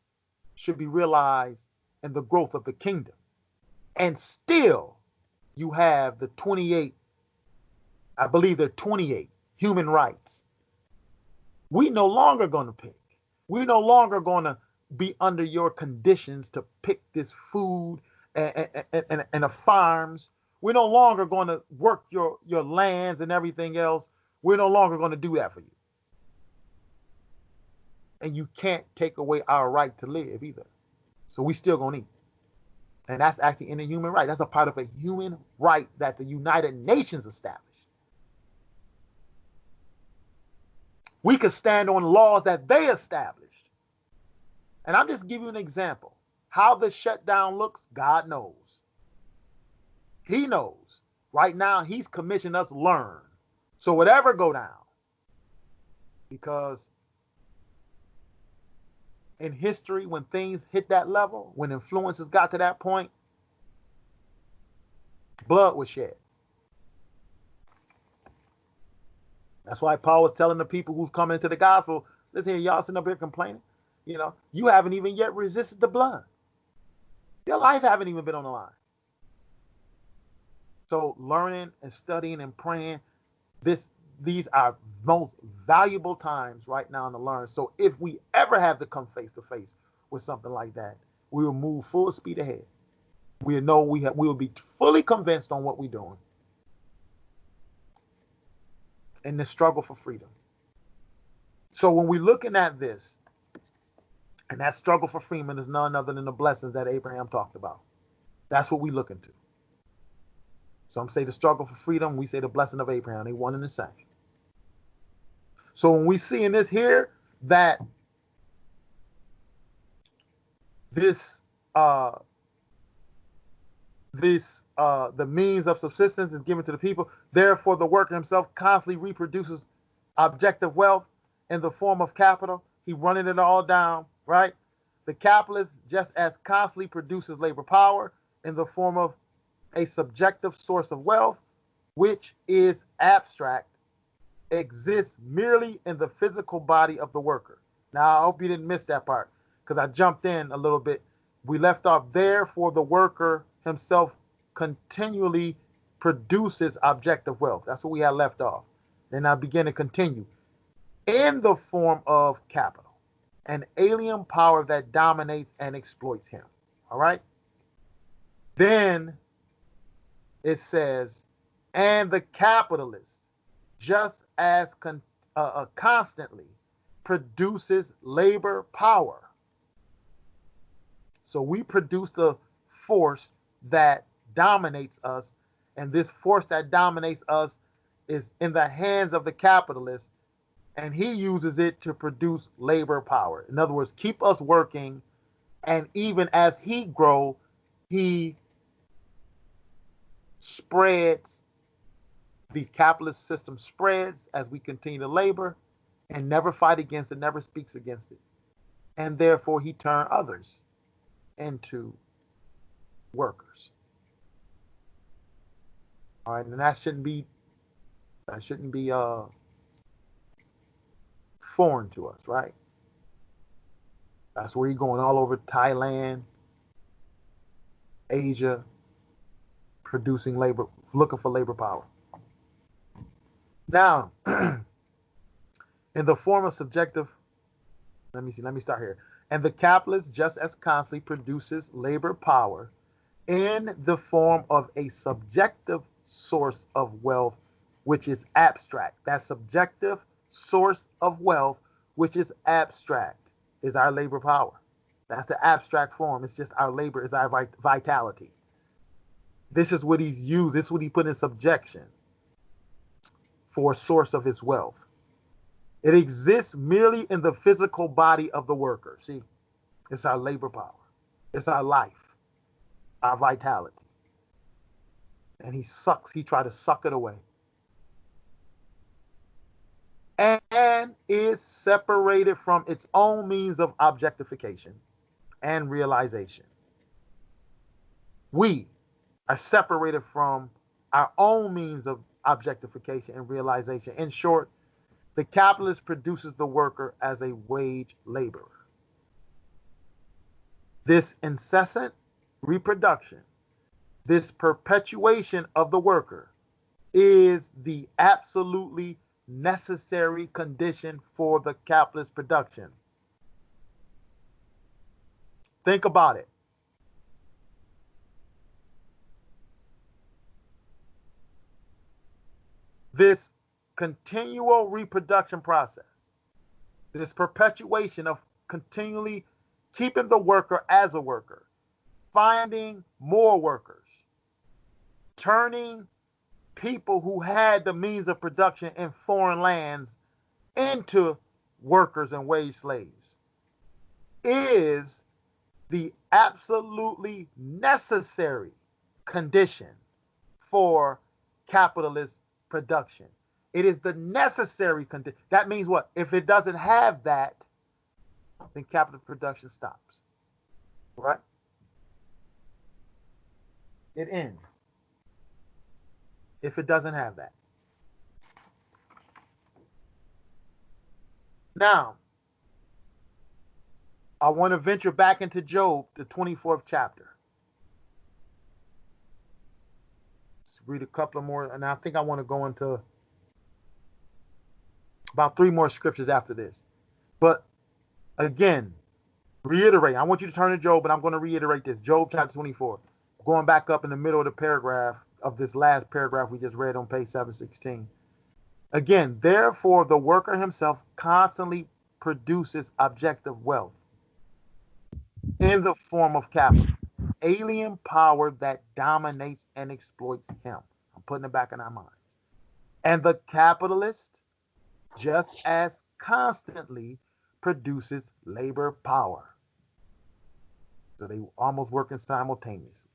should be realized in the growth of the kingdom. And still you have the 28, I believe they're 28 human rights. We no longer going to pick. We're no longer going to be under your conditions to pick this food and the farms. We're no longer going to work your lands and everything else. We're no longer going to do that for you. And you can't take away our right to live either. So we still going to eat. And that's actually in a human right. That's a part of a human right that the United Nations established. We could stand on laws that they established. And I'm just giving you an example. How the shutdown looks, God knows. He knows. Right now, he's commissioned us to learn. So whatever go down. Because in history, when things hit that level, when influences got to that point, blood was shed. That's why Paul was telling the people who's coming into the gospel, listen here, y'all sitting up here complaining. You haven't even yet resisted the blood. Your life haven't even been on the line. So learning and studying and praying, these are most valuable times right now to learn. So if we ever have to come face to face with something like that, we will move full speed ahead. We know we will be fully convinced on what we're doing in the struggle for freedom. So when we're looking at this, and that struggle for freedom is none other than the blessings that Abraham talked about. That's what we look into. Some say the struggle for freedom, we say the blessing of Abraham. They one and the same. So when we see in this here that the means of subsistence is given to the people, therefore the worker himself constantly reproduces objective wealth in the form of capital. He running it all down, right? The capitalist just as constantly produces labor power in the form of a subjective source of wealth, which is abstract, exists merely in the physical body of the worker. Now, I hope you didn't miss that part because I jumped in a little bit. We left off, therefore the worker himself continually produces objective wealth. That's what we had left off. Then I begin to continue. In the form of capital, an alien power that dominates and exploits him. All right? Then it says, and the capitalist, just as constantly produces labor power. So we produce the force that dominates us, and this force that dominates us is in the hands of the capitalist, and he uses it to produce labor power. In other words, keep us working, and even as he grows, he spreads, the capitalist system spreads as we continue to labor and never fight against it, never speaks against it. And therefore he turns others into workers. All right, and that shouldn't be foreign to us, right? That's where you're going all over Thailand, Asia, producing labor, looking for labor power. Now, in the form of subjective, let me start here. And the capitalist just as constantly produces labor power in the form of a subjective source of wealth, which is abstract. That subjective source of wealth, which is abstract, is our labor power. That's the abstract form. It's just our labor, is our vitality. This is what he's used. This is what he put in subjection for a source of his wealth. It exists merely in the physical body of the worker. See, it's our labor power. It's our life, our vitality. And he tried to suck it away. And is separated from its own means of objectification and realization. We are separated from our own means of objectification and realization. In short, the capitalist produces the worker as a wage laborer. This incessant reproduction, this perpetuation of the worker, is the absolutely necessary condition for the capitalist production. Think about it. This continual reproduction process, this perpetuation of continually keeping the worker as a worker, finding more workers, turning people who had the means of production in foreign lands into workers and wage slaves, is the absolutely necessary condition for capitalist production. It is the necessary condition. That means what? If it doesn't have that, then capital production stops. Right? It ends. If it doesn't have that. Now, I want to venture back into Job, the 24th chapter. Let's read a couple of more, and I think I want to go into about 3 more scriptures after this. But again, reiterate. I want you to turn to Job, but I'm going to reiterate this. Job chapter 24. Going back up in the middle of the paragraph of this last paragraph we just read on page 716. Again, therefore the worker himself constantly produces objective wealth in the form of capital, alien power that dominates and exploits him. I'm putting it back in our minds. And the capitalist just as constantly produces labor power. So they almost working simultaneously.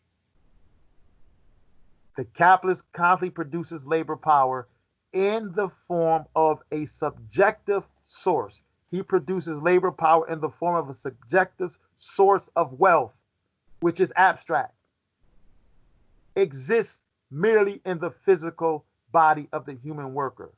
The capitalist constantly produces labor power in the form of a subjective source. He produces labor power in the form of a subjective source of wealth, which is abstract, exists merely in the physical body of the human worker.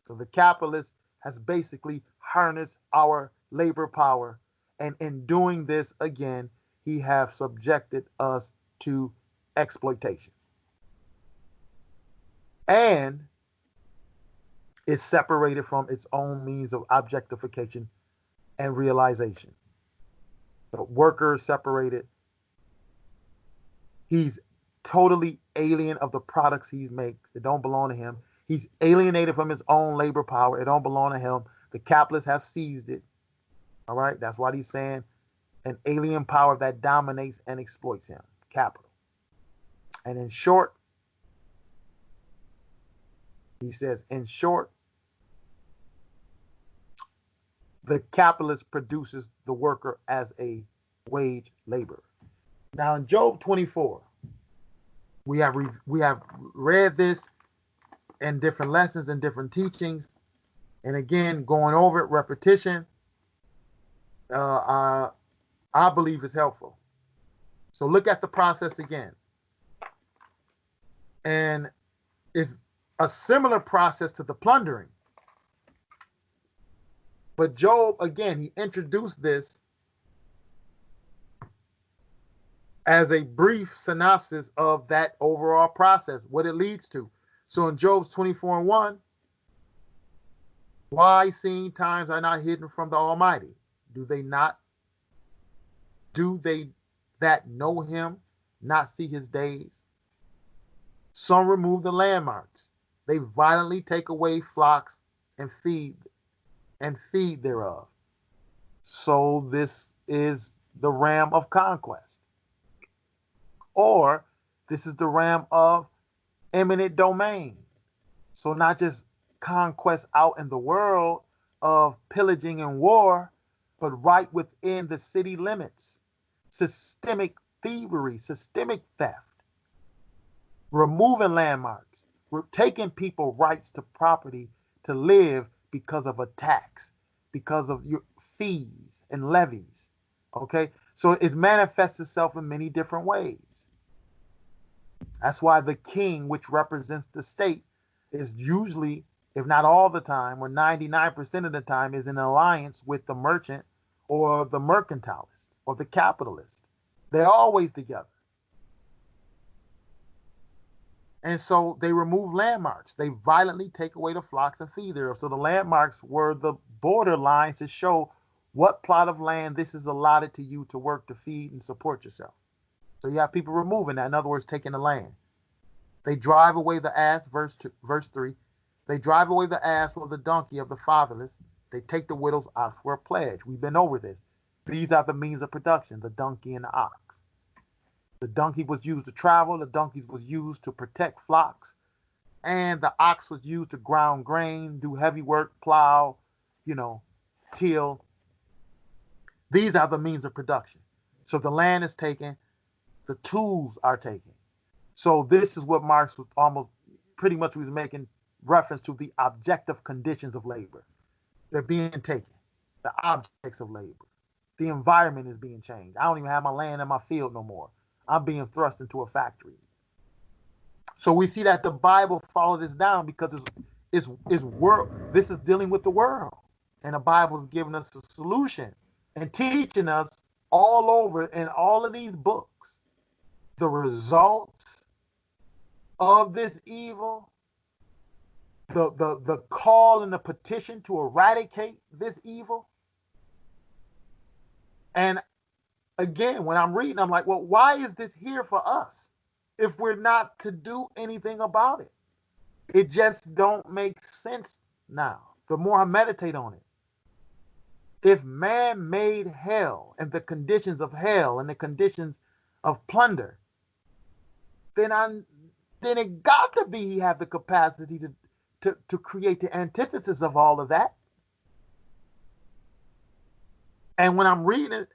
So the capitalist has basically harnessed our labor power, and in doing this, again, he has subjected us to exploitation. and is separated from its own means of objectification and realization. The worker is separated. He's totally alien of the products he makes. It don't belong to him. He's alienated from his own labor power. It don't belong to him. The capitalists have seized it. All right. That's why he's saying an alien power that dominates and exploits him. Capital. And in short, he says, in short, the capitalist produces the worker as a wage laborer. Now in Job 24, we have read this in different lessons and different teachings, and again going over it, repetition. I believe is helpful. So look at the process again, and it's a similar process to the plundering. But Job, again, he introduced this as a brief synopsis of that overall process, what it leads to. So in Job's 24:1, why seeing times are not hidden from the Almighty? Do they that know him not see his days? Some remove the landmarks. They violently take away flocks and feed thereof. So this is the ram of conquest. Or this is the ram of eminent domain. So not just conquest out in the world of pillaging and war, but right within the city limits. Systemic thievery, systemic theft, removing landmarks, we're taking people rights to property to live because of a tax, because of your fees and levies. Okay, so it manifests itself in many different ways. That's why the king, which represents the state, is usually, if not all the time, or 99% of the time, is in alliance with the merchant or the mercantilist or the capitalist. They're always together. And so they remove landmarks. They violently take away the flocks and feed thereof. So the landmarks were the border lines to show what plot of land this is allotted to you to work, to feed, and support yourself. So you have people removing that. In other words, taking the land. They drive away the ass, verse 3. They drive away the ass or the donkey of the fatherless. They take the widow's ox for a pledge. We've been over this. These are the means of production, the donkey and the ox. The donkey was used to travel. The donkey was used to protect flocks. And the ox was used to ground grain, do heavy work, plow, till. These are the means of production. So the land is taken. The tools are taken. So this is what Marx was almost pretty much was making reference to, the objective conditions of labor. They're being taken. The objects of labor. The environment is being changed. I don't even have my land in my field no more. I'm being thrust into a factory. So we see that the Bible followed this down because it's world. This is dealing with the world. And the Bible is giving us a solution and teaching us all over in all of these books the results of this evil, the call and the petition to eradicate this evil. And again, when I'm reading, I'm like, well, why is this here for us if we're not to do anything about it? It just don't make sense now. The more I meditate on it, if man made hell and the conditions of hell and the conditions of plunder, then it got to be he have the capacity to create the antithesis of all of that. And when I'm reading it,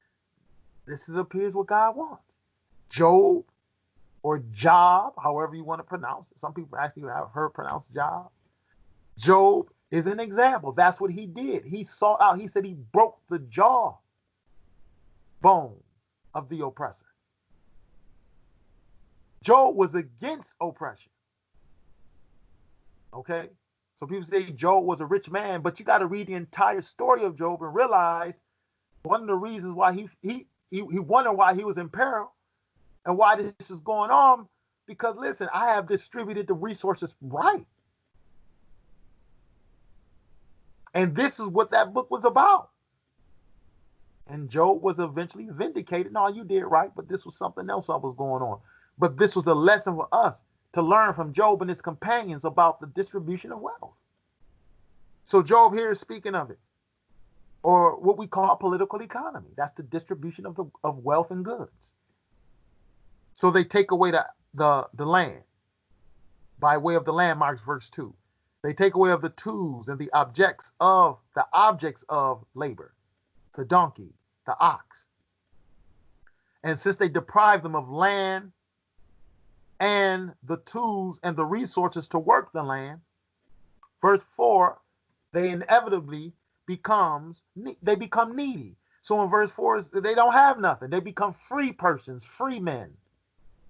this appears what God wants. Job, or Job, however you want to pronounce it. Some people actually have heard pronounced Job. Job is an example. That's what he did. He sought out, he said he broke the jaw bone of the oppressor. Job was against oppression. Okay? So people say Job was a rich man, but you got to read the entire story of Job and realize one of the reasons why he wondered why he was in peril and why this is going on Because listen, I have distributed the resources right. And this is what that book was about. And Job was eventually vindicated. No, you did right, but this was something else that was going on. But this was a lesson for us to learn from Job and his companions about the distribution of wealth. So Job here is speaking of it, or what we call political economy. That's the distribution of wealth and goods. So they take away the land by way of the landmarks, verse 2. They take away of the tools and the objects of labor, the donkey, the ox. And since they deprive them of land and the tools and the resources to work the land, verse 4, they inevitably become needy. So in verse 4, they don't have nothing. They become free persons, free men.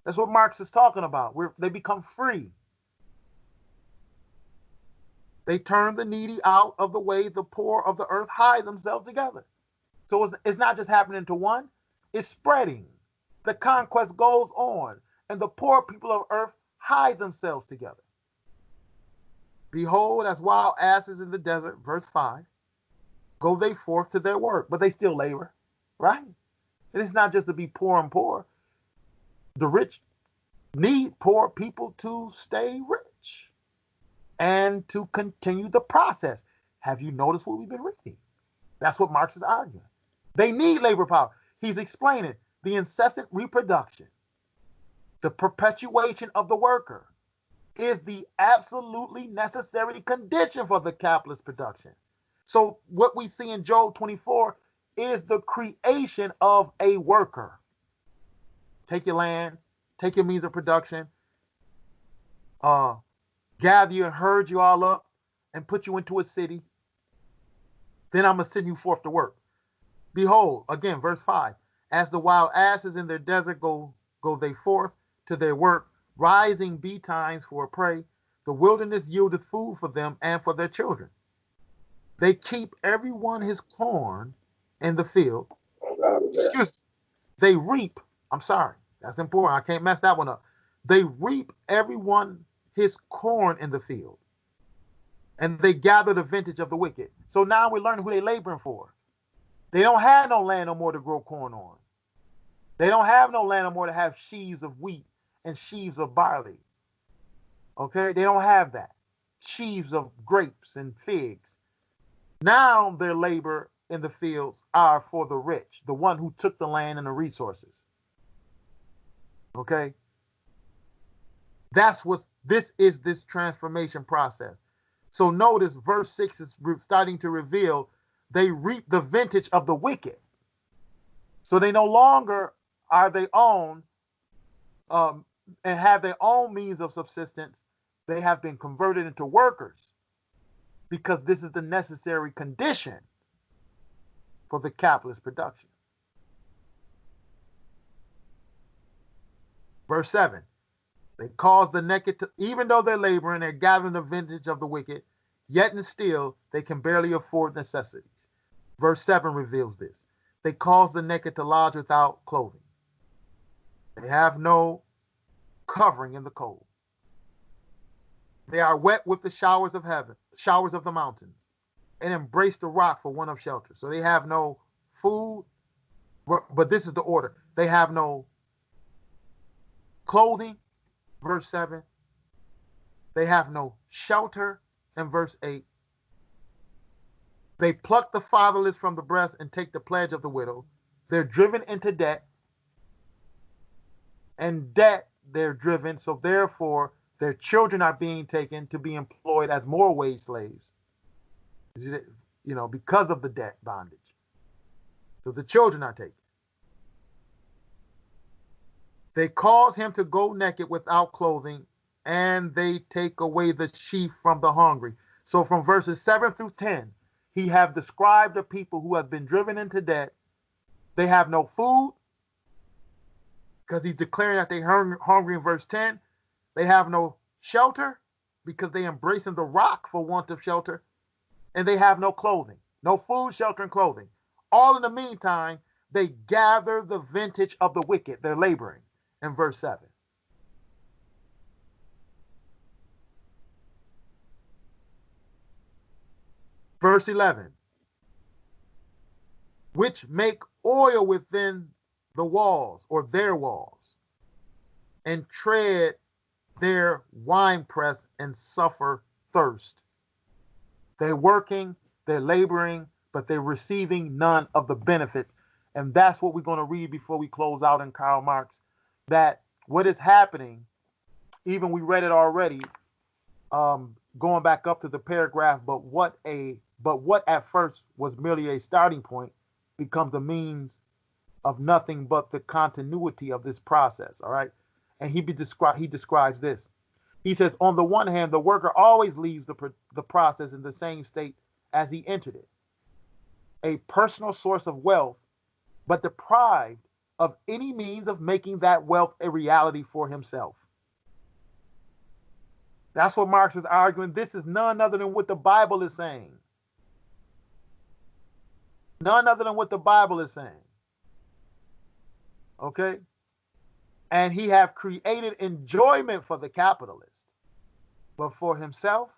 That's what Marx is talking about. They become free. They turn the needy out of the way. The poor of the earth hide themselves together. So it's not just happening to one. It's spreading. The conquest goes on. And the poor people of earth hide themselves together. Behold, as wild asses in the desert, verse 5, go they forth to their work. But they still labor, right? And it's not just to be poor and poor. The rich need poor people to stay rich and to continue the process. Have you noticed what we've been reading? That's what Marx is arguing. They need labor power. He's explaining the incessant reproduction, the perpetuation of the worker is the absolutely necessary condition for the capitalist production. So what we see in Job 24 is the creation of a worker. Take your land, take your means of production, gather you and herd you all up and put you into a city. Then I'm going to send you forth to work. Behold, again, verse 5, as the wild asses in their desert go they forth to their work, rising betimes for a prey. The wilderness yieldeth food for them and for their children. They keep everyone his corn in the field. Excuse me. They reap. I'm sorry. That's important. I can't mess that one up. They reap everyone his corn in the field. And they gather the vintage of the wicked. So now we're learning who they're laboring for. They don't have no land no more to grow corn on. They don't have no land no more to have sheaves of wheat and sheaves of barley. Okay? They don't have that. Sheaves of grapes and figs. Now their labor in the fields are for the rich, the one who took the land and the resources. Okay? That's what this is, this transformation process. So notice verse 6 is starting to reveal they reap the vintage of the wicked. So they no longer are they own and have their own means of subsistence. They have been converted into workers because this is the necessary condition for the capitalist production. Verse 7, they cause the naked to, even though they're laboring, they're gathering the vintage of the wicked, yet and still they can barely afford necessities. Verse 7 reveals this. They cause the naked to lodge without clothing. They have no covering in the cold. They are wet with the showers of heaven, showers of the mountains, and embrace the rock for want of shelter. So they have no food, but this is the order. They have no clothing, verse 7. They have no shelter, in verse 8. They pluck the fatherless from the breast and take the pledge of the widow. They're driven into debt. And debt, they're driven. So therefore, their children are being taken to be employed as more wage slaves. Because of the debt bondage. So the children are taken. They cause him to go naked without clothing, and they take away the sheaf from the hungry. So from verses 7 through 10, he have described the people who have been driven into debt. They have no food, because he's declaring that they're hungry in verse 10. They have no shelter, because they embracing the rock for want of shelter. And they have no clothing. No food, shelter, and clothing. All in the meantime, they gather the vintage of the wicked. They're laboring in verse 7. Verse 11, which make oil within the walls or their walls, and tread their winepress and suffer thirst. They're working, they're laboring, but they're receiving none of the benefits. And that's what we're going to read before we close out in Karl Marx, that what is happening, even we read it already, going back up to the paragraph, but what at first was merely a starting point becomes a means of nothing but the continuity of this process. All right. And he describes this. He says, on the one hand, the worker always leaves the process in the same state as he entered it, a personal source of wealth, but deprived of any means of making that wealth a reality for himself. That's what Marx is arguing. This is none other than what the Bible is saying. None other than what the Bible is saying. Okay? And he have created enjoyment for the capitalist. But for himself,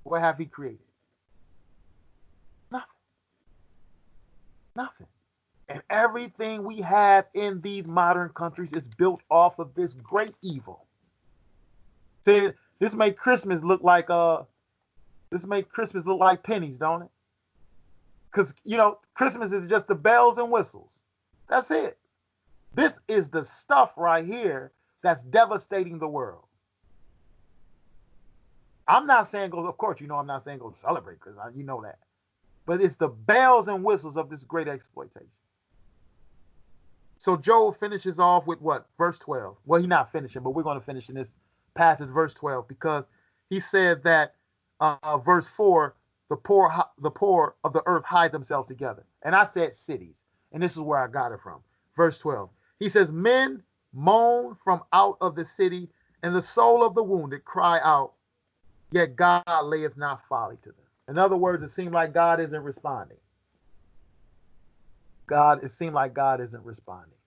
what have he created? Nothing. Nothing. And everything we have in these modern countries is built off of this great evil. See, this make Christmas look like pennies, don't it? Because Christmas is just the bells and whistles. That's it. This is the stuff right here that's devastating the world. I'm not saying go, of course, I'm not saying go celebrate Christmas. You know that. But it's the bells and whistles of this great exploitation. So Job finishes off with what? Verse 12. Well, he's not finishing, but we're going to finish in this passage, verse 12, because he said that verse 4, the poor of the earth hide themselves together. And I said cities, and this is where I got it from. Verse 12. He says, men moan from out of the city, and the soul of the wounded cry out, yet God layeth not folly to them. In other words, it seems like God isn't responding. It seemed like God isn't responding.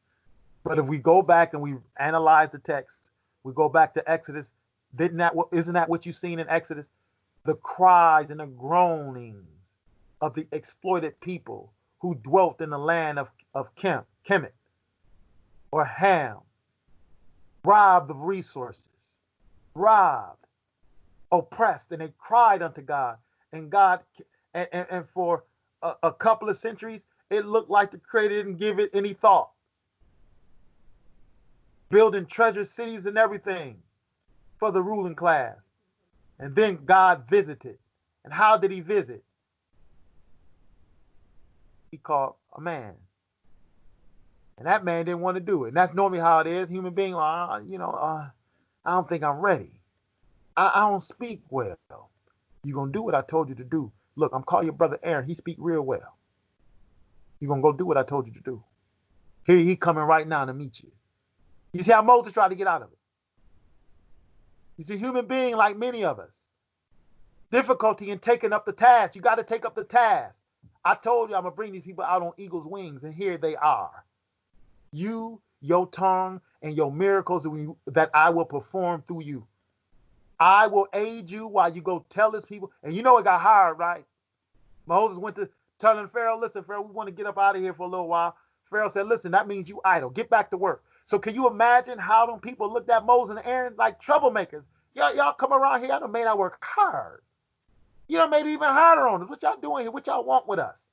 But if we go back and we analyze the text, we go back to Exodus, isn't that what you've seen in Exodus? The cries and the groanings of the exploited people who dwelt in the land of Kemet or Ham, robbed of resources, robbed, oppressed, and they cried unto God. And God, and for a couple of centuries, it looked like the Creator didn't give it any thought. Building treasure cities and everything for the ruling class. And then God visited. And how did he visit? He called a man. And that man didn't want to do it. And that's normally how it is. Human being, I don't think I'm ready. I don't speak well. You're going to do what I told you to do. Look, I'm calling your brother Aaron. He speak real well. You're going to go do what I told you to do. Here he coming right now to meet you. You see how Moses tried to get out of it. He's a human being like many of us. Difficulty in taking up the task. You got to take up the task. I told you I'm going to bring these people out on eagle's wings, and here they are. You, your tongue, and your miracles that I will perform through you. I will aid you while you go tell this people. And it got hard, right? Moses went to telling Pharaoh, listen, Pharaoh, we want to get up out of here for a little while. Pharaoh said, listen, that means you idle. Get back to work. So can you imagine how them people looked at Moses and Aaron like troublemakers? Y'all come around here. I done made our work hard. You done made it even harder on us. What y'all doing here? What y'all want with us?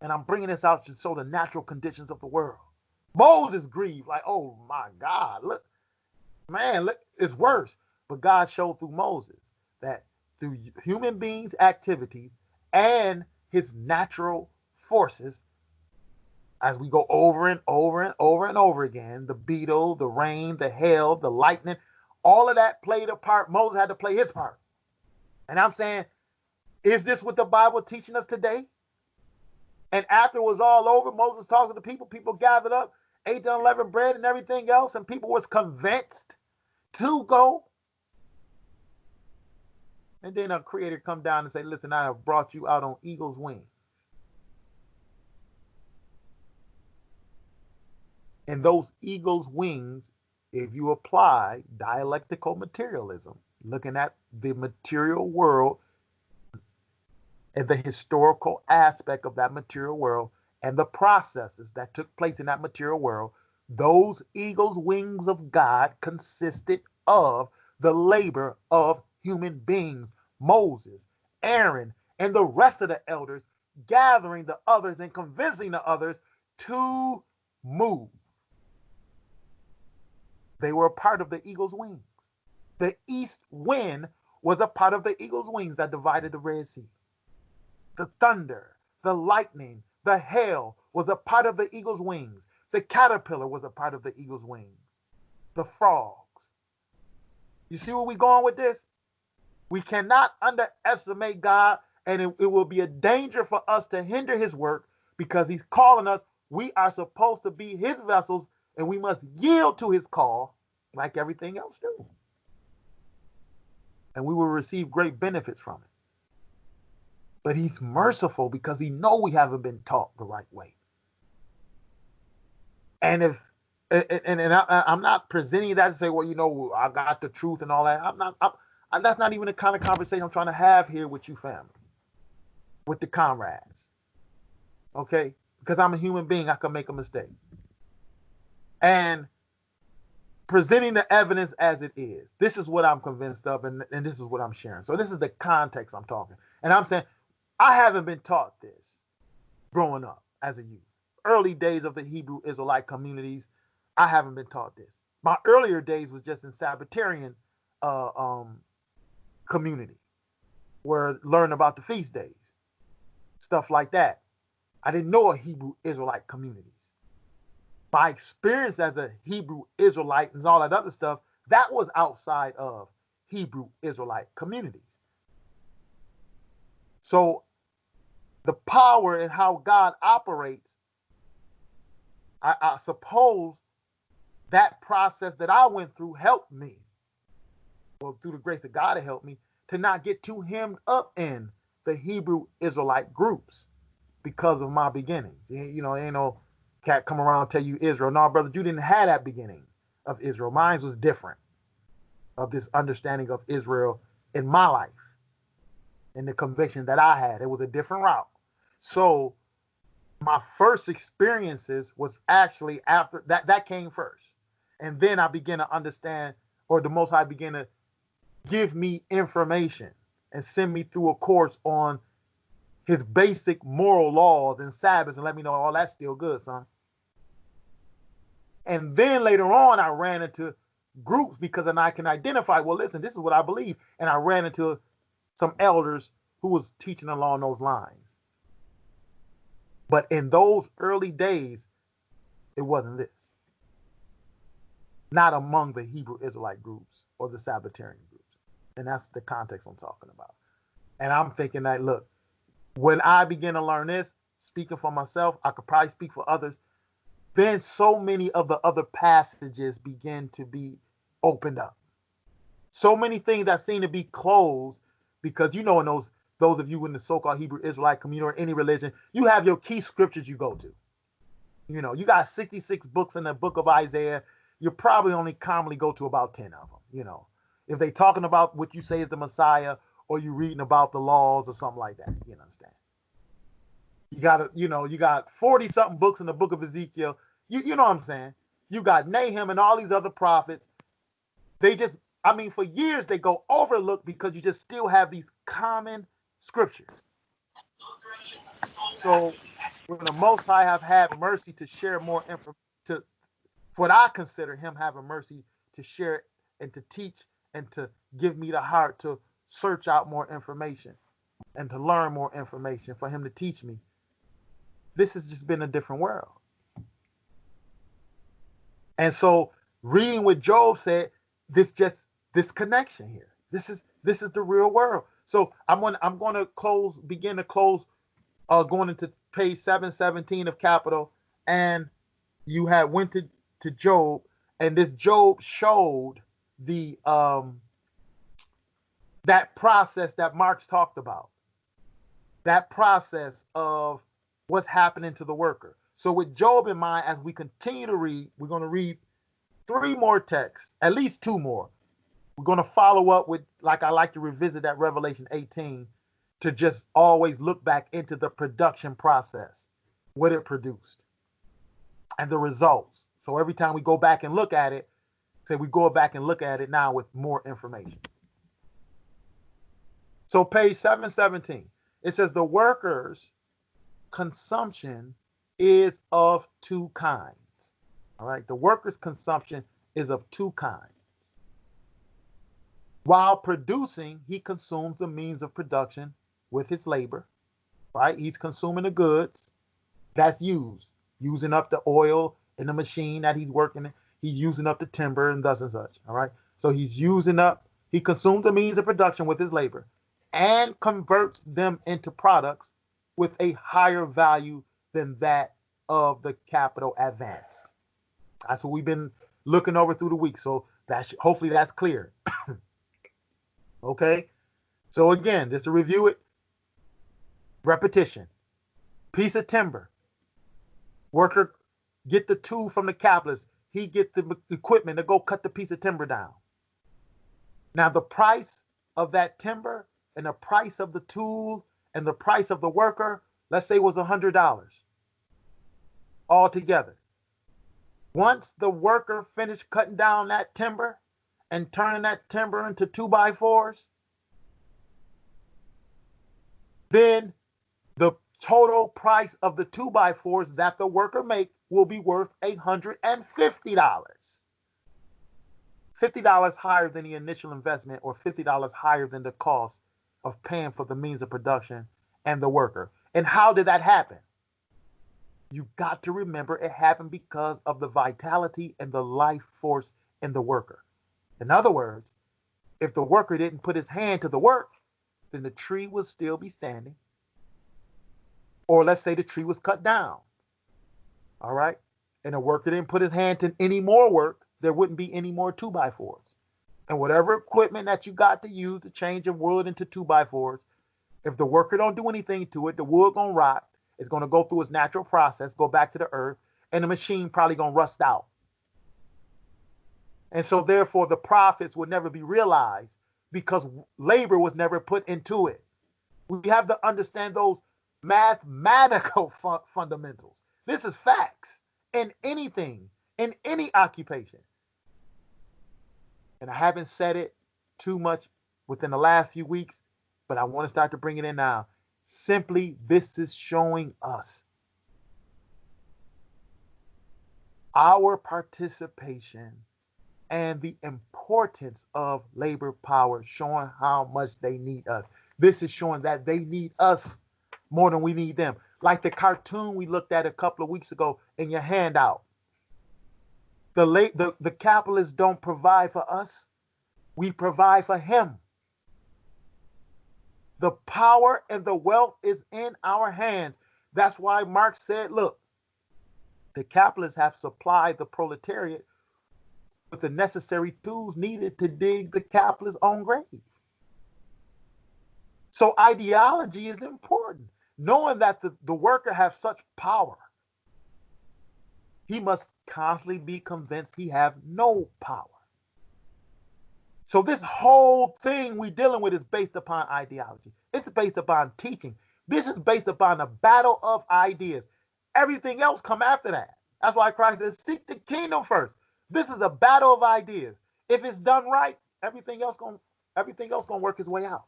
And I'm bringing this out to show the natural conditions of the world. Moses grieved like, oh my God, look, man, look, it's worse. But God showed through Moses that through human beings' activities and his natural forces, as we go over and over and over and over again, the beetle, the rain, the hail, the lightning, all of that played a part. Moses had to play his part. And I'm saying, is this what the Bible teaching us today? And after it was all over, Moses talked to the people. People gathered up, ate the unleavened bread and everything else, and people was convinced to go. And then a creator come down and say, listen, I have brought you out on eagle's wings. And those eagle's wings, if you apply dialectical materialism, looking at the material world and the historical aspect of that material world and the processes that took place in that material world, those eagle's wings of God consisted of the labor of human beings, Moses, Aaron, and the rest of the elders, gathering the others and convincing the others to move. They were a part of the eagle's wings. The east wind was a part of the eagle's wings that divided the Red Sea. The thunder, the lightning, the hail was a part of the eagle's wings. The caterpillar was a part of the eagle's wings. The frogs. You see where we're going with this? We cannot underestimate God, and it will be a danger for us to hinder his work because he's calling us. We are supposed to be his vessels, and we must yield to his call like everything else do. And we will receive great benefits from it. But he's merciful because he knows we haven't been taught the right way. And if I'm not presenting that to say, well, you know, I got the truth and all that. That's not even the kind of conversation I'm trying to have here with you, family, with the comrades. Okay? Because I'm a human being, I can make a mistake. And presenting the evidence as it is. This is what I'm convinced of, and this is what I'm sharing. So this is the context I'm talking. And I'm saying, I haven't been taught this growing up as a youth. Early days of the Hebrew Israelite communities, I haven't been taught this. My earlier days was just in Sabbatarian community, where learn about the feast days, stuff like that. I didn't know a Hebrew Israelite communities. My experience as a Hebrew Israelite and all that other stuff, that was outside of Hebrew Israelite communities. So the power and how God operates, I suppose that process that I went through helped me, well, through the grace of God, it helped me to not get too hemmed up in the Hebrew Israelite groups because of my beginnings. You know, ain't no cat come around and tell you Israel. No, brother, you didn't have that beginning of Israel. Mine was different, of this understanding of Israel in my life and the conviction that I had. It was a different route. So my first experiences was actually after that came first. And then I began to understand, or the Most High began to give me information and send me through a course on his basic moral laws and Sabbaths and let me know, oh, that's still good, son. And then later on, I ran into groups because then I can identify, well, listen, this is what I believe. And I ran into some elders who was teaching along those lines. But in those early days, it wasn't this. Not among the Hebrew Israelite groups or the Sabbatarian groups. And that's the context I'm talking about. And I'm thinking that, look, when I begin to learn this, speaking for myself, I could probably speak for others, then so many of the other passages begin to be opened up. So many things that seem to be closed because, you know, in those of you in the so-called Hebrew Israelite community or any religion, you have your key scriptures you go to. You know, you got 66 books in the book of Isaiah. You probably only commonly go to about 10 of them. You know, if they talking about what you say is the Messiah or you reading about the laws or something like that, you understand. You got 40 something books in the book of Ezekiel. You know what I'm saying? You got Nahum and all these other prophets. They just, I mean, for years they go overlooked because you just still have these common scriptures. So when the Most High have had mercy to share more information, to what I consider him having mercy to share and to teach and to give me the heart to search out more information and to learn more information, for him to teach me, this has just been a different world. And so reading what Job said, this connection here. This is the real world. So I'm going to begin to close going into page 717 of Capital, and you had went to Job, and this Job showed the that process that Marx talked about. That process of what's happening to the worker. So with Job in mind, as we continue to read, we're going to read 3 more texts, at least 2 more. We're going to follow up with, like I like to revisit that Revelation 18 to just always look back into the production process, what it produced, and the results. So every time we go back and look at it, say we go back and look at it now with more information. So page 717, it says the workers' consumption is of two kinds. All right, the workers' consumption is of two kinds. While producing, he consumes the means of production with his labor, right? He's consuming the goods that's used, using up the oil in the machine that he's working in. He's using up the timber and thus and such, all right? So he consumes the means of production with his labor and converts them into products with a higher value than that of the capital advanced. That's what we've been looking over through the week. So hopefully that's clear. Okay. So again, just to review it, repetition. Piece of timber. Worker get the tool from the capitalist. He gets the equipment to go cut the piece of timber down. Now the price of that timber and the price of the tool and the price of the worker, let's say was $100 altogether. Once the worker finished cutting down that timber and turning that timber into 2x4s, then the total price of the 2x4s that the worker make will be worth $150. $50 higher than the initial investment, or $50 higher than the cost of paying for the means of production and the worker. And how did that happen? You got to remember it happened because of the vitality and the life force in the worker. In other words, if the worker didn't put his hand to the work, then the tree would still be standing. Or let's say the tree was cut down. All right. And the worker didn't put his hand to any more work, there wouldn't be any more 2x4s. And whatever equipment that you got to use to change your wood into 2x4s, if the worker don't do anything to it, the wood gonna rot. It's gonna go through its natural process, go back to the earth, and the machine probably gonna rust out. And so therefore the profits would never be realized because labor was never put into it. We have to understand those mathematical fundamentals. This is facts in anything, in any occupation. And I haven't said it too much within the last few weeks, but I want to start to bring it in now. Simply, this is showing us our participation and the importance of labor power, showing how much they need us. This is showing that they need us more than we need them. Like the cartoon we looked at a couple of weeks ago in your handout. The capitalists don't provide for us. We provide for him. The power and the wealth is in our hands. That's why Marx said, look, the capitalists have supplied the proletariat with the necessary tools needed to dig the capitalist's own grave. So ideology is important. Knowing that the worker has such power, he must constantly be convinced he have no power. So this whole thing we dealing with is based upon ideology. It's based upon teaching. This is based upon a battle of ideas. Everything else come after that. That's why Christ says, seek the kingdom first. This is a battle of ideas. If it's done right, everything else gonna work its way out.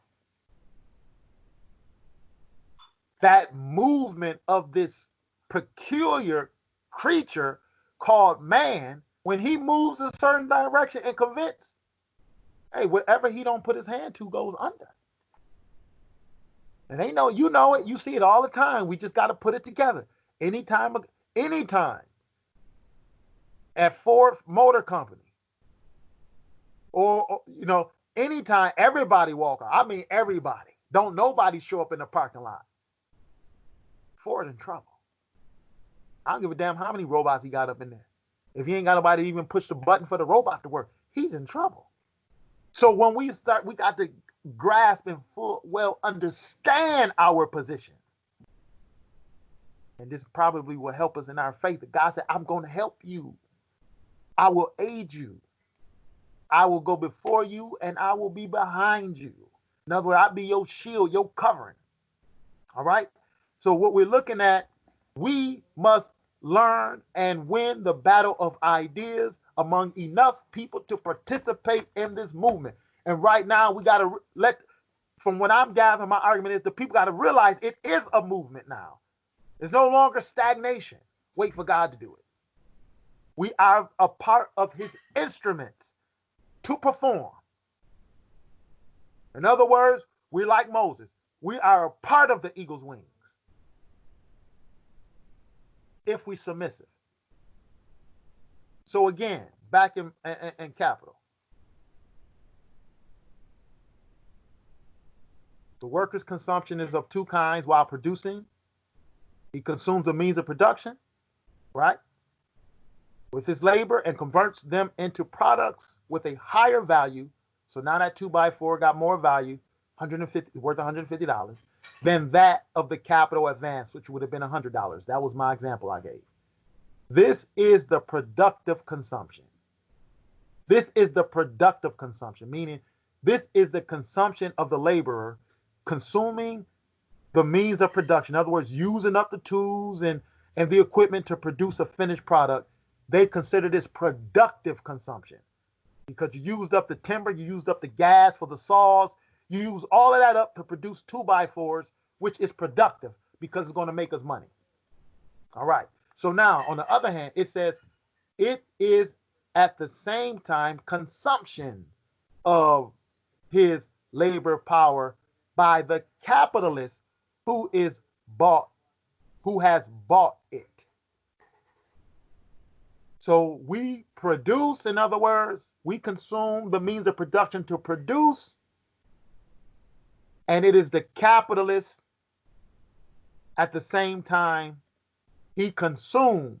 That movement of this peculiar creature called man, when he moves a certain direction and convince, hey, whatever he don't put his hand to goes under. And they know, you know it, you see it all the time. We just got to put it together. Anytime at Ford Motor Company, or anytime everybody walk out. I mean everybody. Don't nobody show up in the parking lot. Ford in trouble. I don't give a damn how many robots he got up in there. If he ain't got nobody to even push the button for the robot to work, he's in trouble. So when we start, we got to grasp and well understand our position. And this probably will help us in our faith. God said, I'm going to help you. I will aid you. I will go before you and I will be behind you. In other words, I'll be your shield, your covering. All right. So what we're looking at, we must learn and win the battle of ideas among enough people to participate in this movement. And right now, we got to let, from what I'm gathering, my argument is the people got to realize it is a movement now. There's no longer stagnation. Wait for God to do it. We are a part of his instruments to perform. In other words, we're like Moses. We are a part of the eagle's wings if we submissive. So again, back in capital. The worker's consumption is of two kinds while producing. He consumes the means of production, right, with his labor and converts them into products with a higher value. So now that 2x4 got more value, worth $150, than that of the capital advance, which would have been $100. That was my example I gave. This is the productive consumption. This is the productive consumption, meaning this is the consumption of the laborer consuming the means of production. In other words, using up the tools and the equipment to produce a finished product. They consider this productive consumption because you used up the timber, you used up the gas for the saws, you use all of that up to produce 2x4s, which is productive because it's going to make us money. All right. So now, on the other hand, it says it is at the same time consumption of his labor power by the capitalist who has bought it. So we produce, in other words, we consume the means of production to produce, and it is the capitalist at the same time he consumes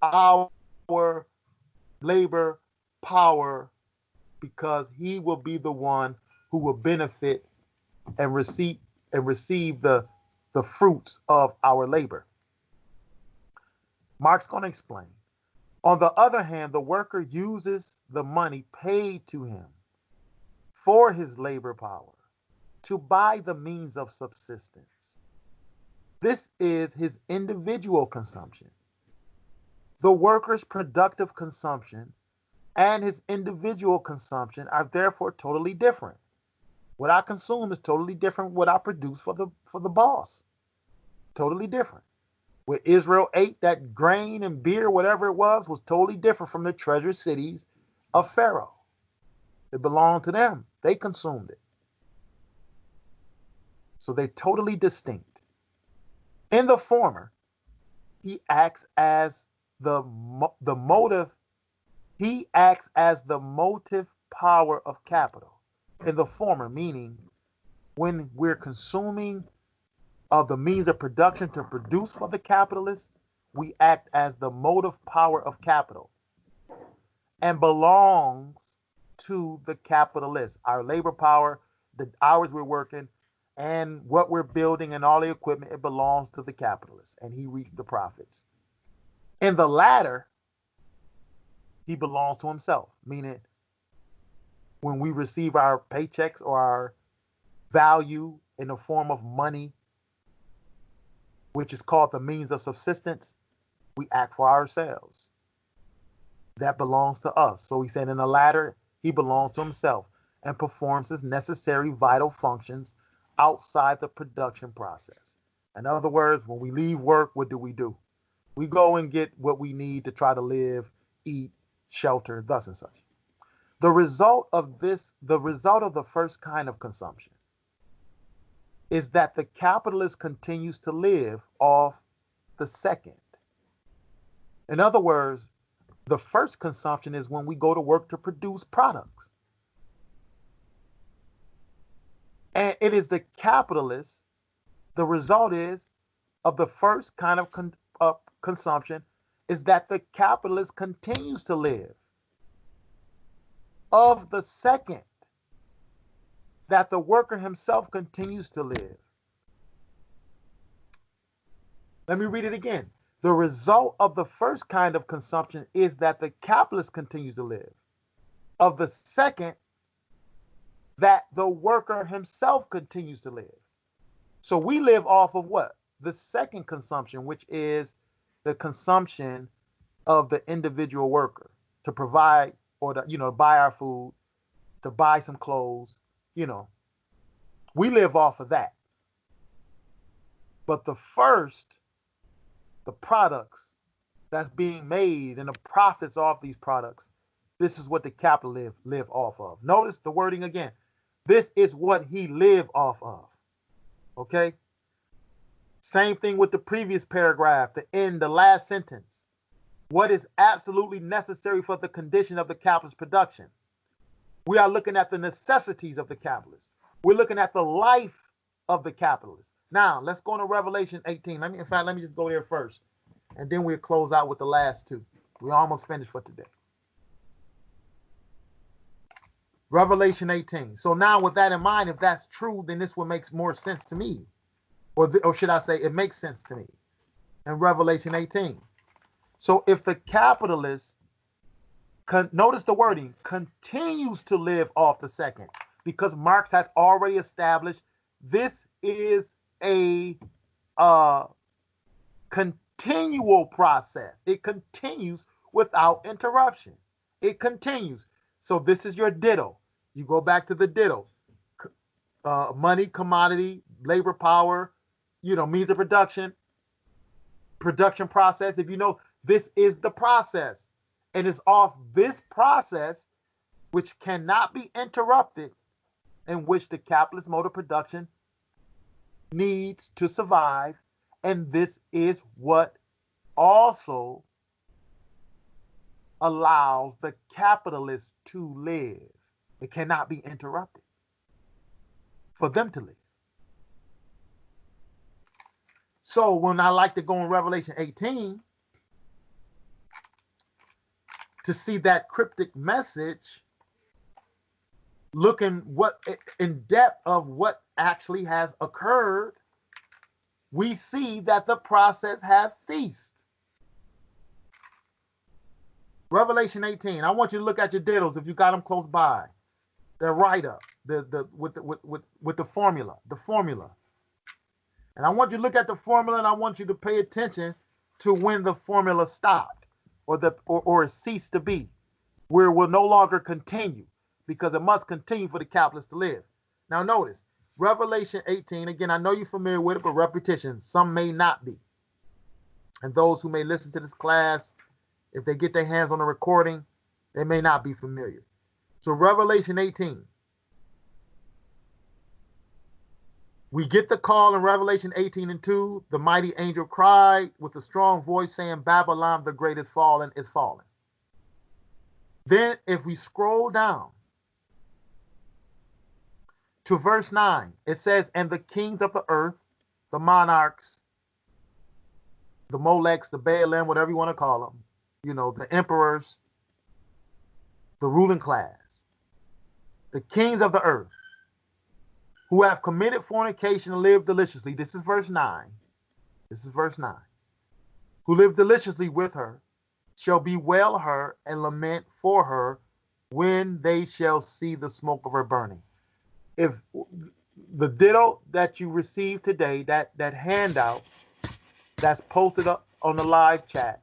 our labor power because he will be the one who will benefit and receive the fruits of our labor. Mark's going to explain. On the other hand, the worker uses the money paid to him for his labor power to buy the means of subsistence. This is his individual consumption. The worker's productive consumption and his individual consumption are therefore totally different. What I consume is totally different from what I produce for the boss. Totally different. What Israel ate, that grain and beer, whatever it was totally different from the treasure cities of Pharaoh. It belonged to them. They consumed it. So they're totally distinct. In the former, he acts as the motive. He acts as the motive power of capital. In the former, meaning when we're consuming of the means of production to produce for the capitalist, we act as the motive power of capital and belongs to the capitalist. Our labor power, the hours we're working, and what we're building and all the equipment, it belongs to the capitalist, and he reaps the profits. In the latter, he belongs to himself, meaning when we receive our paychecks or our value in the form of money, which is called the means of subsistence, we act for ourselves. That belongs to us. So he said in the latter, he belongs to himself and performs his necessary vital functions outside the production process. In other words, when we leave work, what do? We go and get what we need to try to live, eat, shelter, thus and such. The result of the first kind of consumption is that the capitalist continues to live off the second. In other words, the first consumption is when we go to work to produce products. And it is the capitalist, the result is of the first kind of consumption is that the capitalist continues to live. Of the second, that the worker himself continues to live. Let me read it again. The result of the first kind of consumption is that the capitalist continues to live. Of the second, that the worker himself continues to live. So we live off of what? The second consumption, which is the consumption of the individual worker to provide or to, buy our food, to buy some clothes, you know, we live off of that. But the first, the products that's being made and the profits off these products, this is what the capitalists live off of. Notice the wording again. This is what he live off of. Okay? Same thing with the previous paragraph, the end, the last sentence. What is absolutely necessary for the condition of the capitalist production? We are looking at the necessities of the capitalist. We're looking at the life of the capitalist. Now, let's go into Revelation 18. Let me just go there first. And then we'll close out with the last two. We're almost finished for today. Revelation 18. So now with that in mind, if that's true, then this would make more sense to me. Or should I say, it makes sense to me in Revelation 18. So if the capitalist, notice the wording, continues to live off the second, because Marx has already established this is a continual process. It continues without interruption. It continues. So this is your ditto. You go back to the ditto. Money, commodity, labor power, means of production process. If you know, this is the process. And it's off this process, which cannot be interrupted, in which the capitalist mode of production needs to survive. And this is what also allows the capitalist to live. It cannot be interrupted for them to live. So when I like to go in Revelation 18 to see that cryptic message, looking in depth of what actually has occurred, we see that the process has ceased. Revelation 18. I want you to look at your dittos if you got them close by. They're right up with the formula. And I want you to look at the formula, and I want you to pay attention to when the formula stopped or ceased to be, where it will no longer continue, because it must continue for the capitalist to live. Now notice, Revelation 18, again, I know you're familiar with it, but repetition, some may not be. And those who may listen to this class, if they get their hands on the recording, they may not be familiar. So Revelation 18. We get the call in Revelation 18:2. The mighty angel cried with a strong voice saying, Babylon the great is fallen, is fallen. Then if we scroll down to verse 9, it says, and the kings of the earth, the monarchs, the Molechs, the Baalim, whatever you want to call them, the emperors, the ruling class, the kings of the earth, who have committed fornication and lived deliciously. This is verse 9. Who live deliciously with her, shall bewail her and lament for her when they shall see the smoke of her burning. If the ditto that you received today, that handout that's posted up on the live chat,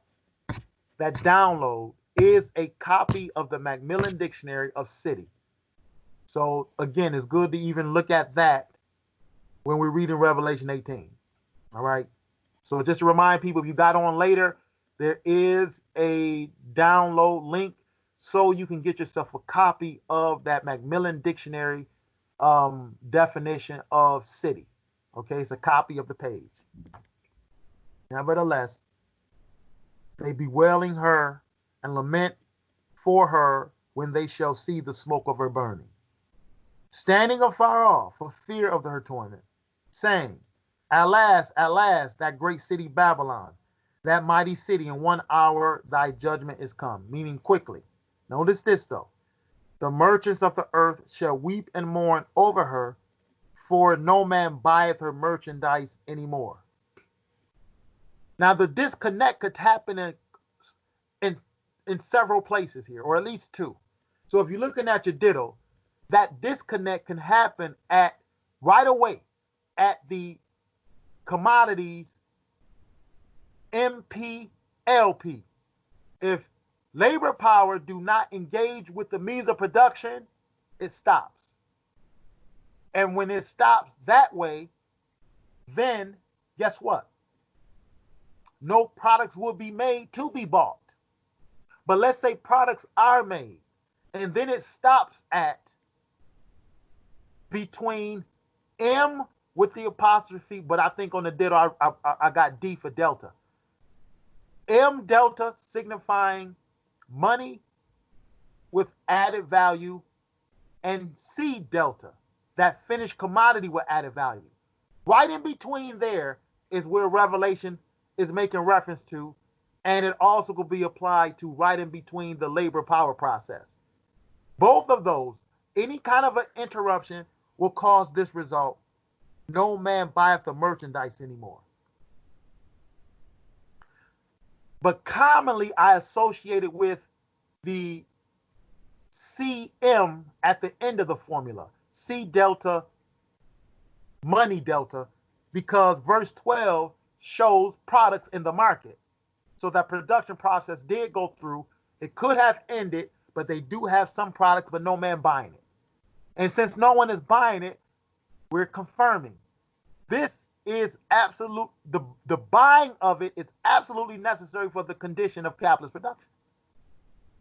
that download is a copy of the Macmillan Dictionary of City. So again, it's good to even look at that when we're reading Revelation 18. All right. So just to remind people, if you got on later, there is a download link so you can get yourself a copy of that Macmillan Dictionary definition of city. Okay, it's a copy of the page. Nevertheless, they bewailing her and lament for her when they shall see the smoke of her burning, standing afar off for fear of her torment, saying, alas, alas, that great city Babylon, that mighty city, in 1 hour thy judgment is come, meaning quickly. Notice this though. The merchants of the earth shall weep and mourn over her, for no man buyeth her merchandise anymore. Now the disconnect could happen in several places here, or at least two. So if you're looking at your ditto, that disconnect can happen right away at the commodities, MPLP. If labor power do not engage with the means of production, it stops. And when it stops that way, then guess what? No products will be made to be bought. But let's say products are made, and then it stops at between M with the apostrophe, but I think on the ditto I got D for delta. M delta signifying money with added value, and C delta, that finished commodity with added value. Right in between there is where Revelation is making reference to, and it also could be applied to right in between the labor power process. Both of those, any kind of an interruption will cause this result. No man buyeth the merchandise anymore. But commonly I associate it with the CM at the end of the formula. C delta, money delta, because verse 12 shows products in the market. So that production process did go through. It could have ended, but they do have some products, but no man buying it. And since no one is buying it, we're confirming this is absolute. The buying of it is absolutely necessary for the condition of capitalist production.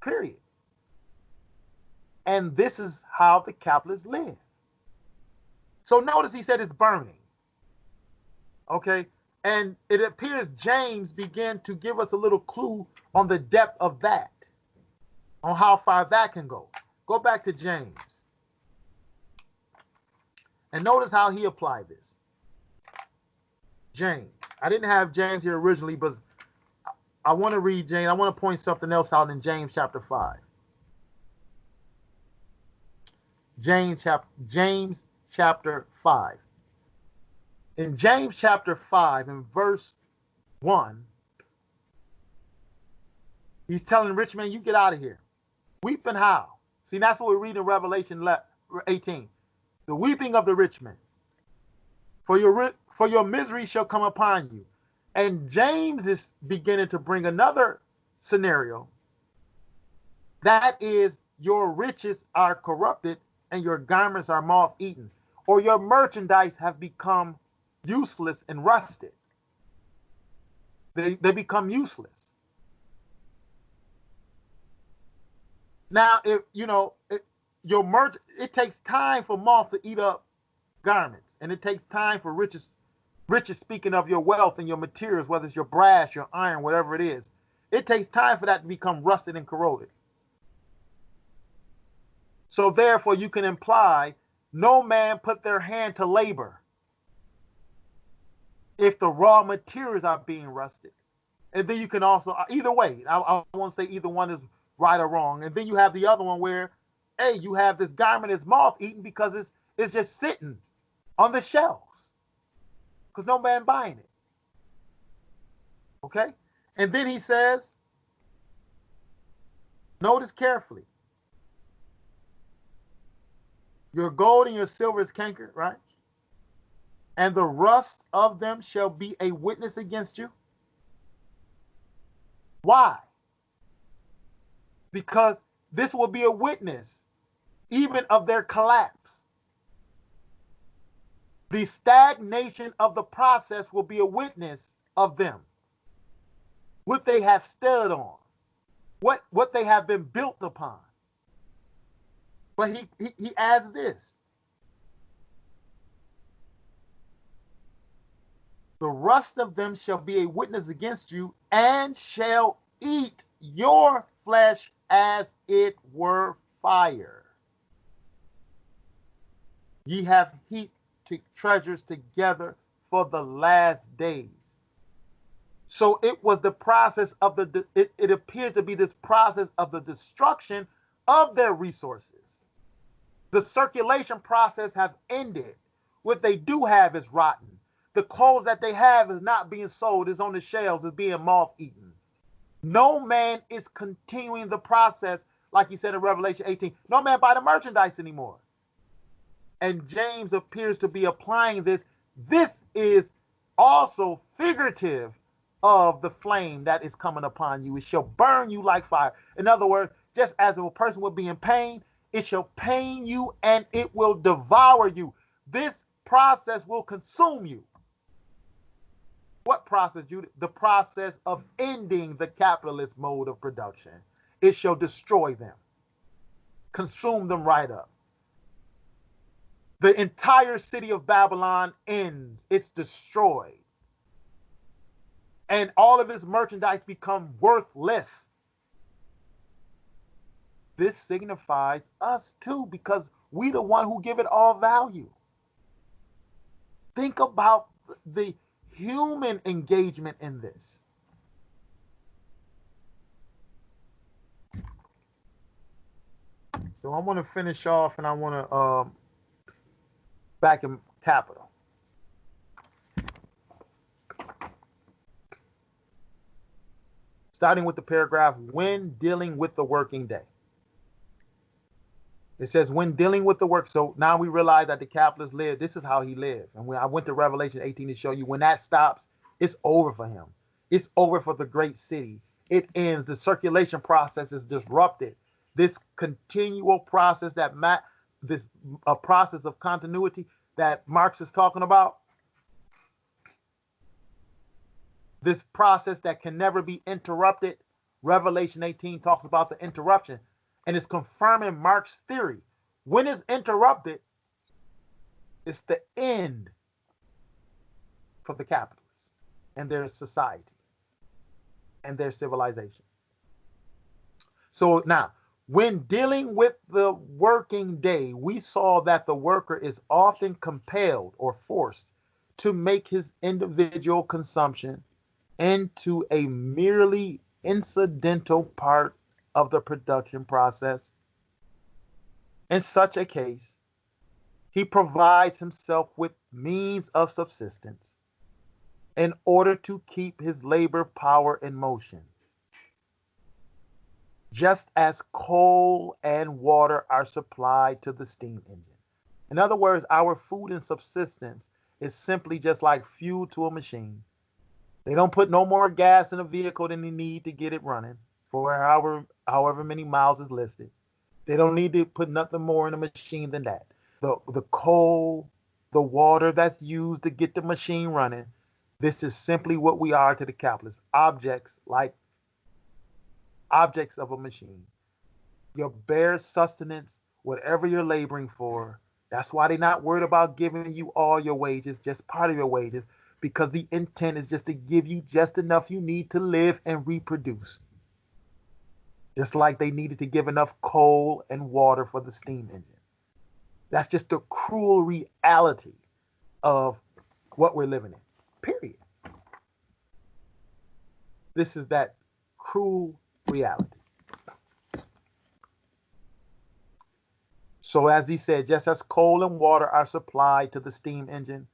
Period. And this is how the capitalists live. So notice he said it's burning. Okay. And it appears James began to give us a little clue on the depth of that, on how far that can go. Go back to James. And notice how he applied this. James. I didn't have James here originally, but I want to read James. I want to point something else out in James chapter 5. James chapter 5. In James chapter 5, in verse 1, he's telling the rich man, you get out of here. Weep and howl. See, that's what we read in Revelation 18. The weeping of the rich man. For your misery shall come upon you. And James is beginning to bring another scenario. That is, your riches are corrupted and your garments are moth-eaten, or your merchandise have become useless and rusted. They become useless. Now, if you know it takes time for moth to eat up garments, and it takes time for riches, speaking of your wealth and your materials, whether it's your brass, your iron, whatever it is, it takes time for that to become rusted and corroded. So therefore, you can imply no man put their hand to labor if the raw materials are being rusted. And then you can also, either way, I won't say either one is right or wrong. And then you have the other one where, hey, you have this garment that's moth-eaten because it's just sitting on the shelves because no man buying it. Okay? And then he says, notice carefully, your gold and your silver is cankered, right? And the rust of them shall be a witness against you. Why? Because this will be a witness even of their collapse. The stagnation of the process will be a witness of them. What they have stood on, what they have been built upon. But he adds this. The rust of them shall be a witness against you, and shall eat your flesh as it were fire. Ye have heaped treasures together for the last days. So it was the process of it appears to be this process of the destruction of their resources. The circulation process have ended. What they do have is rotten. The clothes that they have is not being sold, is on the shelves, is being moth-eaten. No man is continuing the process, like he said in Revelation 18. No man buy the merchandise anymore. And James appears to be applying this. This is also figurative of the flame that is coming upon you. It shall burn you like fire. In other words, just as a person would be in pain, it shall pain you and it will devour you. This process will consume you. What process, Judah? The process of ending the capitalist mode of production. It shall destroy them, consume them right up. The entire city of Babylon ends. It's destroyed. And all of its merchandise become worthless. This signifies us too, because we the one who give it all value. Think about the human engagement in this. So I want to finish off, and I want to back in capital. Starting with the paragraph, when dealing with the working day. It says, when dealing with the work. So now we realize that the capitalist lived. This is how he lived. And when I went to Revelation 18 to show you, when that stops, it's over for him. It's over for the great city. It ends. The circulation process is disrupted. This continual process this process of continuity that Marx is talking about, this process that can never be interrupted. Revelation 18 talks about the interruption, and it's confirming Marx's theory. When it's interrupted, it's the end for the capitalists and their society and their civilization. So now, when dealing with the working day, we saw that the worker is often compelled or forced to make his individual consumption into a merely incidental part of the production process. In such a case, he provides himself with means of subsistence in order to keep his labor power in motion, just as coal and water are supplied to the steam engine. In other words, our food and subsistence is simply just like fuel to a machine. They don't put no more gas in a vehicle than they need to get it running for however many miles is listed. They don't need to put nothing more in a machine than that. The coal, the water that's used to get the machine running, this is simply what we are to the capitalists. Objects of a machine. Your bare sustenance, whatever you're laboring for. That's why they're not worried about giving you all your wages, just part of your wages, because the intent is just to give you just enough you need to live and reproduce. Just like they needed to give enough coal and water for the steam engine. That's just the cruel reality of what we're living in, period. This is that cruel reality. So as he said, just as coal and water are supplied to the steam engine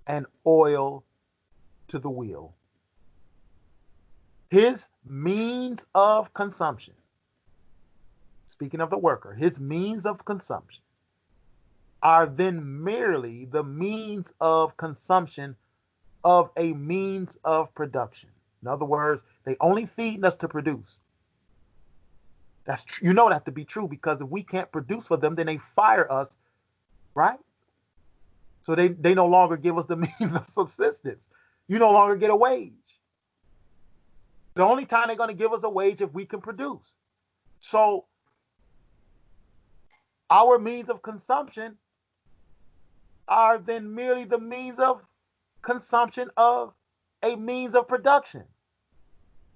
and oil to the wheel, his means of consumption, speaking of the worker, his means of consumption are then merely the means of consumption of a means of production. In other words, they only feeding us to produce. That's you know that to be true, because if we can't produce for them, then they fire us, right? So they no longer give us the means of subsistence. You no longer get a wage. The only time they're going to give us a wage if we can produce. So our means of consumption are then merely the means of consumption of a means of production.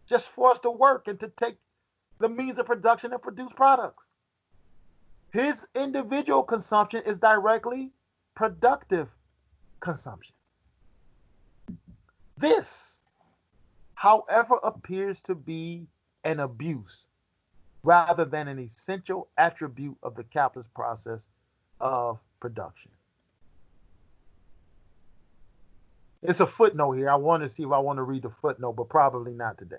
Just for us to work and to take the means of production and produce products. His individual consumption is directly productive consumption. This, however, appears to be an abuse rather than an essential attribute of the capitalist process of production. It's a footnote here. I want to see if I want to read the footnote, but probably not today.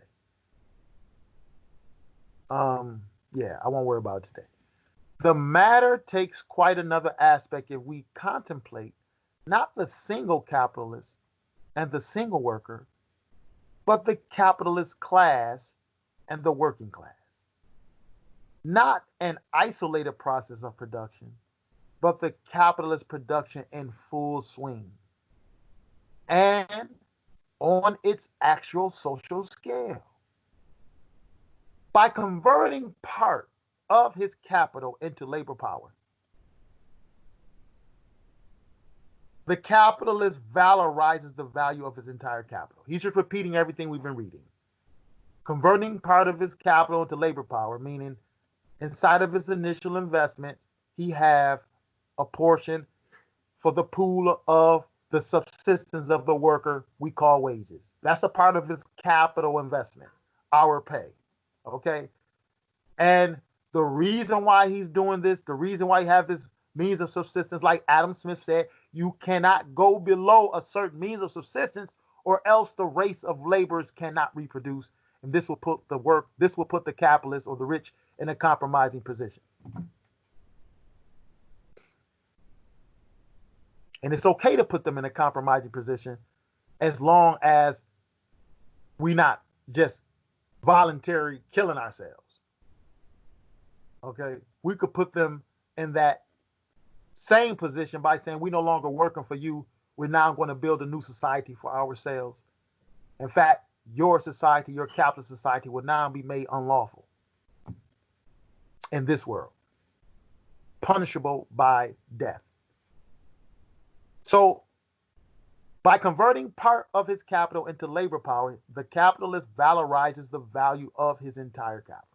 Yeah, I won't worry about it today. The matter takes quite another aspect if we contemplate not the single capitalist, and the single worker, but the capitalist class and the working class. Not an isolated process of production, but the capitalist production in full swing and on its actual social scale. By converting part of his capital into labor power, the capitalist valorizes the value of his entire capital. He's just repeating everything we've been reading. Converting part of his capital into labor power, meaning inside of his initial investment, he have a portion for the pool of the subsistence of the worker we call wages. That's a part of his capital investment, our pay. Okay? And the reason why he's doing this, the reason why he have this means of subsistence, like Adam Smith said, you cannot go below a certain means of subsistence or else the race of laborers cannot reproduce. And this will put the capitalist or the rich in a compromising position. And it's okay to put them in a compromising position as long as we not just voluntarily killing ourselves. Okay? We could put them in that same position by saying we're no longer working for you. We're now going to build a new society for ourselves. In fact, your society, your capitalist society, will now be made unlawful in this world, punishable by death. So, by converting part of his capital into labor power, the capitalist valorizes the value of his entire capital.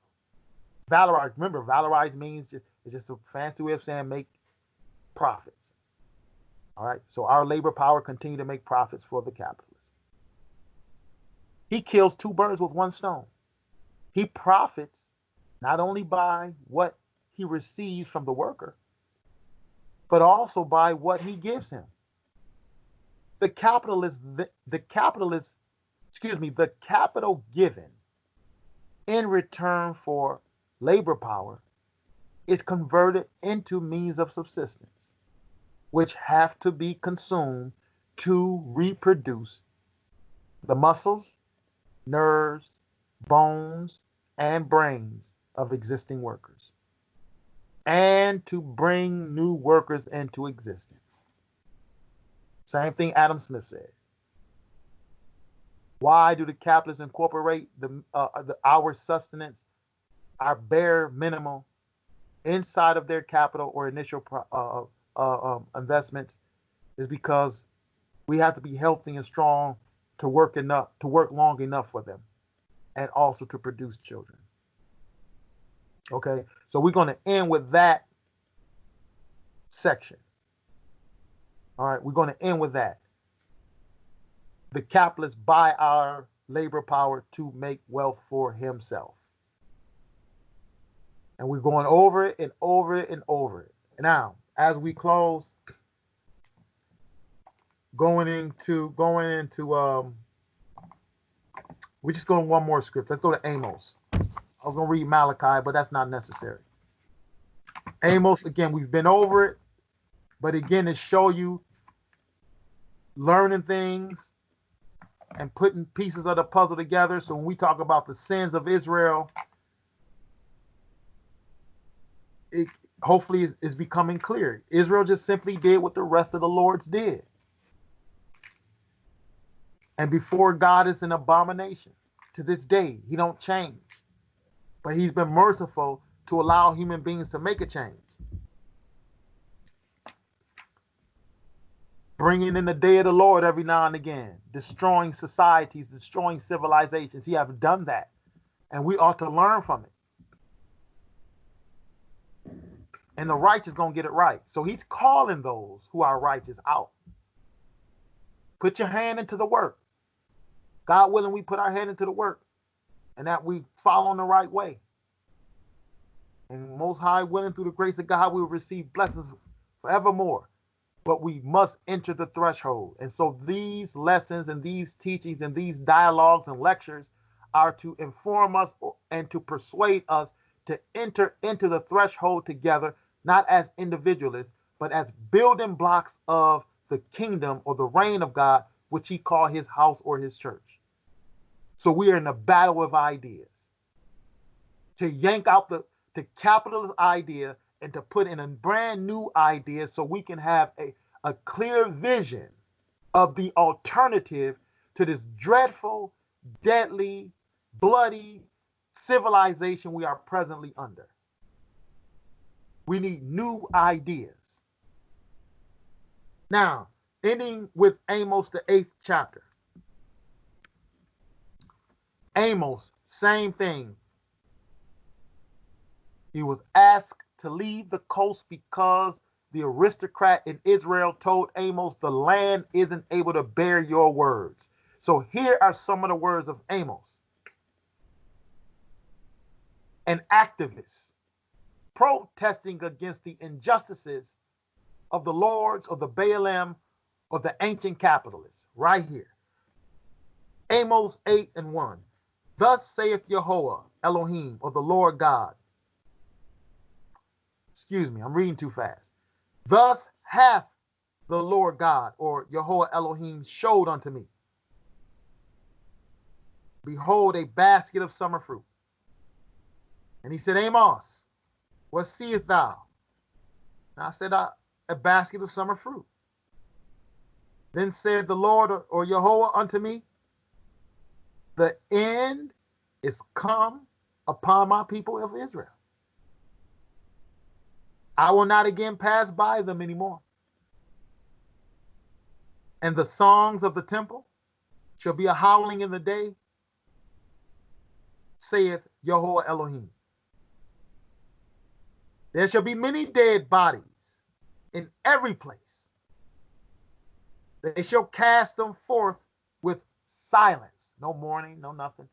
Valorize, remember, valorize means it's just a fancy way of saying make profits. All right, so our labor power continue to make profits for the capitalist. He kills two birds with one stone. He profits not only by what he receives from the worker, but also by what he gives him. The capital given in return for labor power is converted into means of subsistence, which have to be consumed to reproduce the muscles, nerves, bones, and brains of existing workers, and to bring new workers into existence. Same thing Adam Smith said. Why do the capitalists incorporate our sustenance, our bare minimum, inside of their capital or initial investments? Is because we have to be healthy and strong to work long enough for them, and also to produce children. Okay, so we're going to end with that section. All right, we're going to end with that. The capitalists buy our labor power to make wealth for himself. And we're going over it and over it and over it. Now, as we close, going into we're just going one more script. Let's go to Amos. I was going to read Malachi, but that's not necessary. Amos, again, we've been over it, but again, to show you learning things and putting pieces of the puzzle together. So when we talk about the sins of Israel, it hopefully is becoming clear. Israel just simply did what the rest of the lords did. And before God is an abomination. To this day, he don't change. But he's been merciful to allow human beings to make a change. Bringing in the day of the Lord every now and again. Destroying societies, destroying civilizations. He have done that. And we ought to learn from it. And the righteous going to get it right. So he's calling those who are righteous out. Put your hand into the work. God willing, we put our hand into the work. And that we follow in the right way. And Most High willing, through the grace of God, we will receive blessings forevermore. But we must enter the threshold. And so these lessons and these teachings and these dialogues and lectures are to inform us and to persuade us to enter into the threshold together, not as individualists, but as building blocks of the kingdom or the reign of God which he called his house or his church. So we are in a battle of ideas to yank out the capitalist idea and to put in a brand new idea so we can have a clear vision of the alternative to this dreadful, deadly, bloody civilization we are presently under. We need new ideas. Now, ending with Amos, the 8th chapter. Amos, same thing. He was asked to leave the coast because the aristocrat in Israel told Amos, the land isn't able to bear your words. So here are some of the words of Amos. An activist protesting against the injustices of the lords of the Baalim or the ancient capitalists. Right here. Amos 8:1. Thus saith Jehovah Elohim, or the Lord God. Excuse me, I'm reading too fast. Thus hath the Lord God, or Jehovah Elohim, showed unto me. Behold, a basket of summer fruit. And he said, Amos, what seest thou? And I said, a basket of summer fruit. Then said the Lord, or Jehovah, unto me, the end is come upon my people of Israel. I will not again pass by them anymore. And the songs of the temple shall be a howling in the day, saith Jehovah Elohim. There shall be many dead bodies in every place. They shall cast them forth with silence. No mourning, no nothing.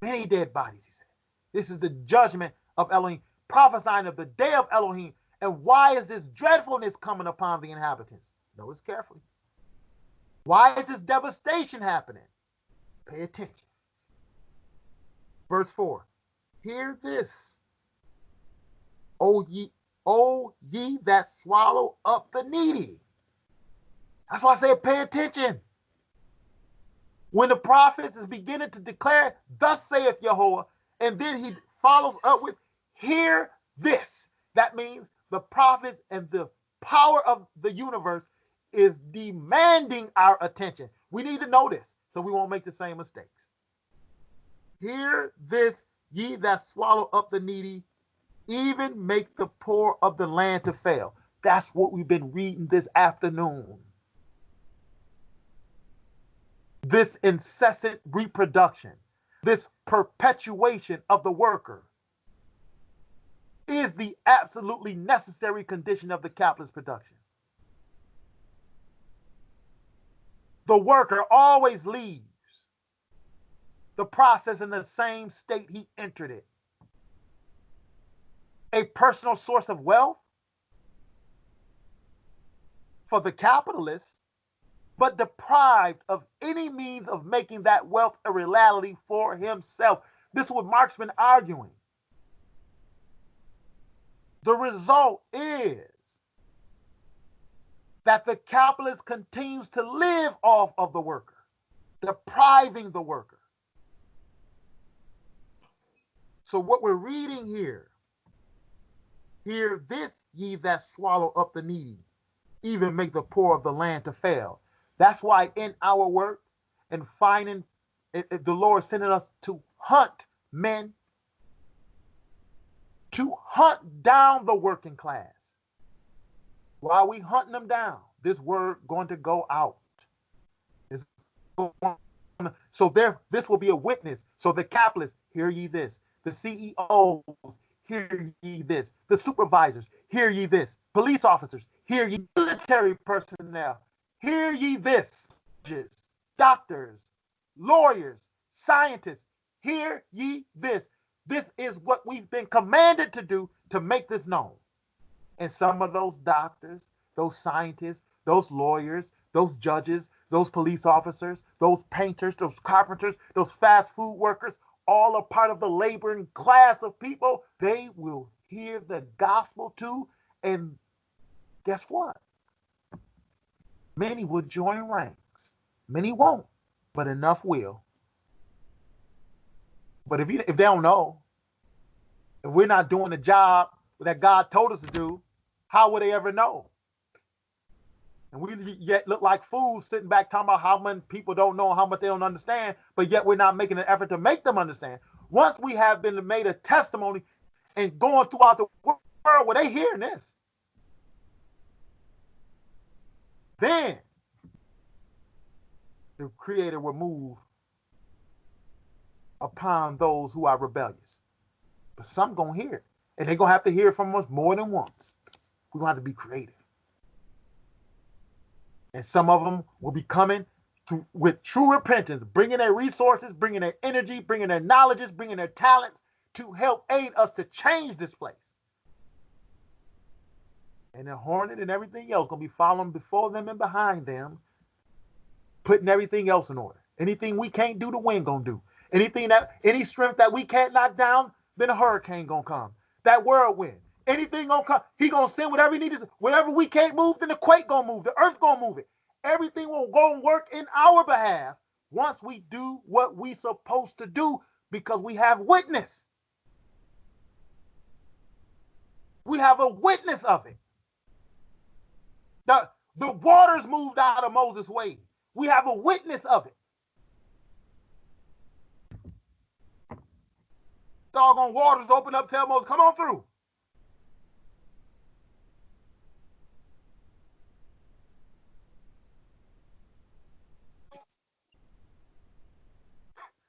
Many dead bodies, he said. This is the judgment of Elohim, prophesying of the day of Elohim. And why is this dreadfulness coming upon the inhabitants? Notice carefully. Why is this devastation happening? Pay attention. Verse 4. Hear this, O ye that swallow up the needy. That's why I say pay attention. When the prophets is beginning to declare, thus saith Jehovah, and then he follows up with, hear this. That means the prophets and the power of the universe is demanding our attention. We need to know this so we won't make the same mistakes. Hear this, ye that swallow up the needy, even make the poor of the land to fail. That's what we've been reading this afternoon. This incessant reproduction, this perpetuation of the worker is the absolutely necessary condition of the capitalist production. The worker always leaves the process in the same state he entered it. A personal source of wealth for the capitalist, but deprived of any means of making that wealth a reality for himself. This is what Marx been arguing. The result is that the capitalist continues to live off of the worker, depriving the worker. So what we're reading here, hear this, ye that swallow up the needy, even make the poor of the land to fail. That's why in our work and finding, the Lord is sending us to hunt men, to hunt down the working class. While we hunting them down, this word going to go out. So this will be a witness. So the capitalists, hear ye this. The CEOs, hear ye this. The supervisors, hear ye this. Police officers, hear ye. Military personnel, hear ye this. Judges, doctors, lawyers, scientists, hear ye this. This is what we've been commanded to do to make this known. And some of those doctors, those scientists, those lawyers, those judges, those police officers, those painters, those carpenters, those fast food workers, all are part of the laboring class of people. They will hear the gospel too. And guess what? Many will join ranks. Many won't, but enough will. But if they don't know, if we're not doing the job that God told us to do, how would they ever know? And we yet look like fools sitting back talking about how many people don't know, how much they don't understand, but yet we're not making an effort to make them understand. Once we have been made a testimony and going throughout the world where they hearing this, then the Creator will move upon those who are rebellious. But some gonna hear it, and they're gonna have to hear it from us more than once. We're gonna have to be creative. And some of them will be coming with true repentance, bringing their resources, bringing their energy, bringing their knowledges, bringing their talents to help aid us to change this place. And the hornet and everything else going to be following before them and behind them, putting everything else in order. Anything we can't do, the wind going to do. Any strength that we can't knock down, then a hurricane going to come. That whirlwind. Anything going to come. He going to send whatever he needs. Whatever we can't move, then the quake going to move. The earth going to move it. Everything will go and work in our behalf once we do what we supposed to do, because we have witness. We have a witness of it. The waters moved out of Moses' way. We have a witness of it. Doggone waters open up, tell Moses, come on through.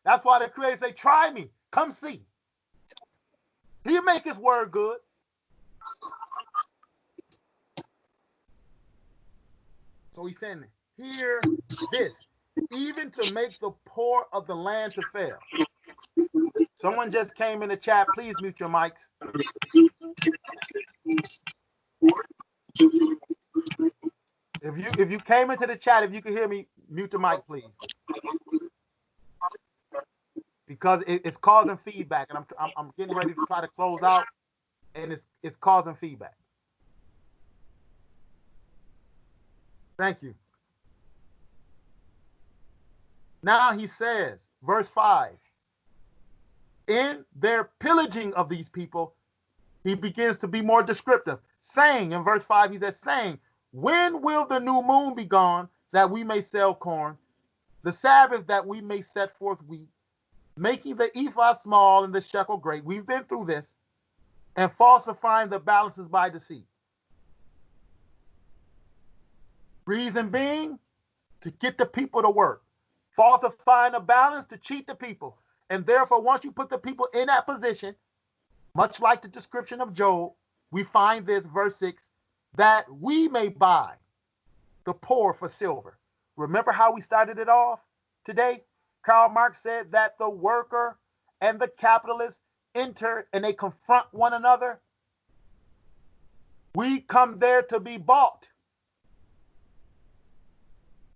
That's why the Creator say, try me, come see. He'll make his word good. So he's saying, hear this, even to make the poor of the land to fail. Someone just came in the chat. Please mute your mics. If you came into the chat, if you can hear me, mute the mic, please. Because it's causing feedback, and I'm getting ready to try to close out, and it's causing feedback. Thank you. Now he says, verse 5, in their pillaging of these people, he begins to be more descriptive, saying, in verse 5, he says, saying, when will the new moon be gone, that we may sell corn, the Sabbath that we may set forth wheat, making the ephah small and the shekel great? We've been through this. And falsifying the balances by deceit. Reason being, to get the people to work. Falsifying the balance to cheat the people. And therefore, once you put the people in that position, much like the description of Job, we find this, verse 6, that we may buy the poor for silver. Remember how we started it off today? Karl Marx said that the worker and the capitalist enter and they confront one another. We come there to be bought.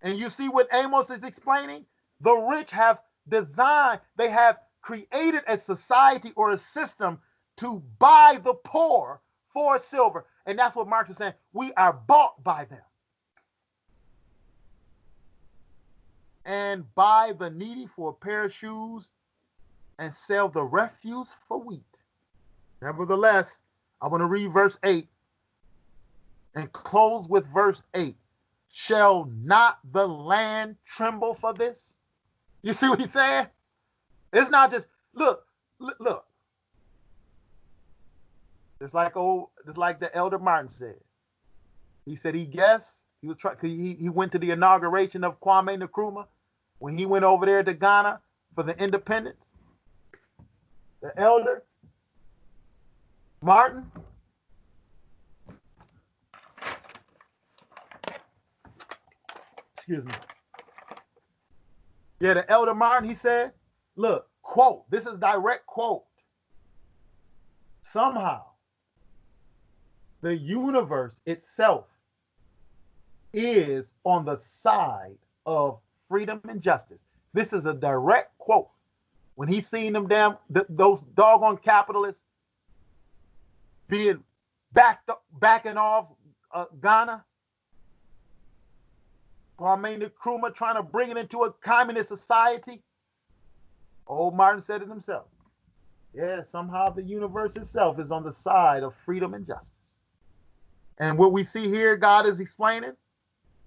And you see what Amos is explaining? The rich have designed, they have created a society or a system to buy the poor for silver. And that's what Marx is saying. We are bought by them. And buy the needy for a pair of shoes and sell the refuse for wheat. Nevertheless, I want to read verse 8 and close with verse 8. Shall not the land tremble for this? You see what he's saying? It's not just, look. It's like the Elder Martin said. He said he guessed. He was trying. He went to the inauguration of Kwame Nkrumah when he went over there to Ghana for the independence. The Elder Martin. Excuse me. Yeah, the Elder Martin, he said, look, quote, this is a direct quote. Somehow, the universe itself is on the side of freedom and justice. This is a direct quote. When he seen those doggone capitalists backing off Ghana, Kwame Nkrumah trying to bring it into a communist society. Old Martin said it himself. Yeah, somehow the universe itself is on the side of freedom and justice. And what we see here, God is explaining,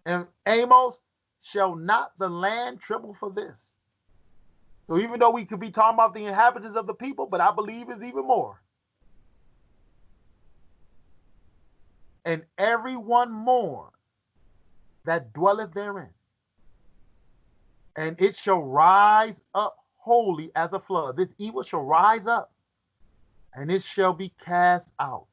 and Amos, shall not the land tremble for this? So even though we could be talking about the inhabitants of the people, but I believe it's even more. And everyone mourn that dwelleth therein. And it shall rise up wholly as a flood. This evil shall rise up, and it shall be cast out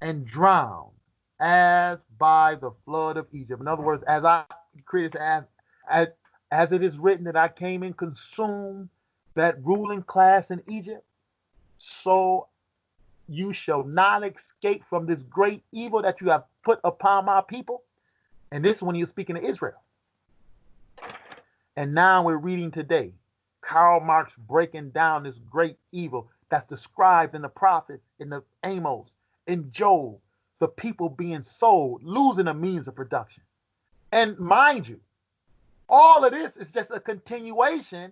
and drowned as by the flood of Egypt. In other words, as I created, as it is written that I came and consumed that ruling class in Egypt, so you shall not escape from this great evil that you have put upon my people. And this is when you're speaking to Israel. And now we're reading today, Karl Marx breaking down this great evil that's described in the prophets, in the Amos, in Job, the people being sold, losing a means of production. And mind you, all of this is just a continuation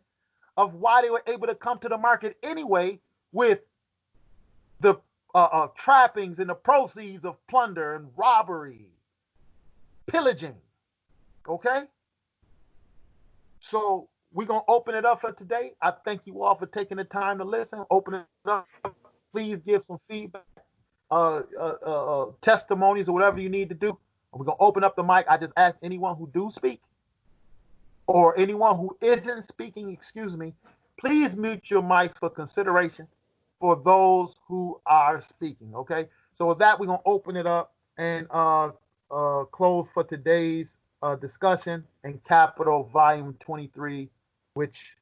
of why they were able to come to the market anyway with the trappings and the proceeds of plunder and robbery, pillaging. Okay? So we're going to open it up for today. I thank you all for taking the time to listen. Open it up. Please give some feedback, testimonies, or whatever you need to do. We're going to open up the mic. I just ask anyone who do speak or anyone who isn't speaking, excuse me, please mute your mics for consideration for those who are speaking, okay? So with that, we're going to open it up and close for today's discussion in Capital Volume 23, which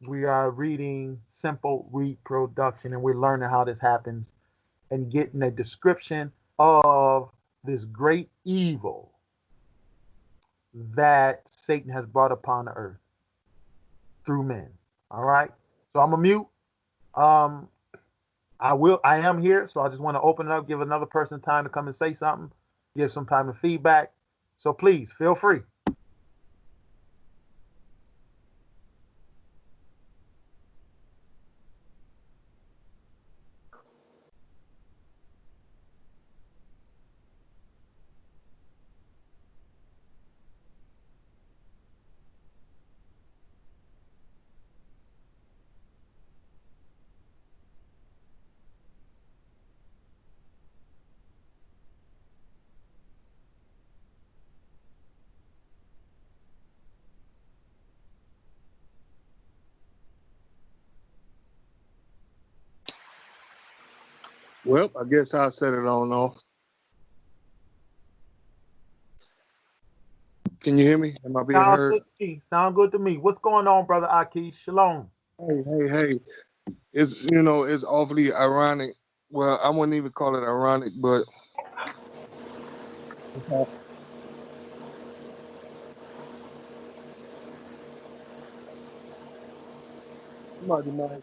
we are reading Simple Reproduction, and we're learning how this happens and getting a description of this great evil that Satan has brought upon the earth through men. All right. So I'm a mute. I am here, so I just want to open it up, give another person time to come and say something, give some time to feedback. So please feel free. Well, I guess I'll set it on off. Can you hear me? Am I being heard? Good to me. Sound good to me. What's going on, brother Aki? Shalom. Hey. It's awfully ironic. Well, I wouldn't even call it ironic, but somebody might.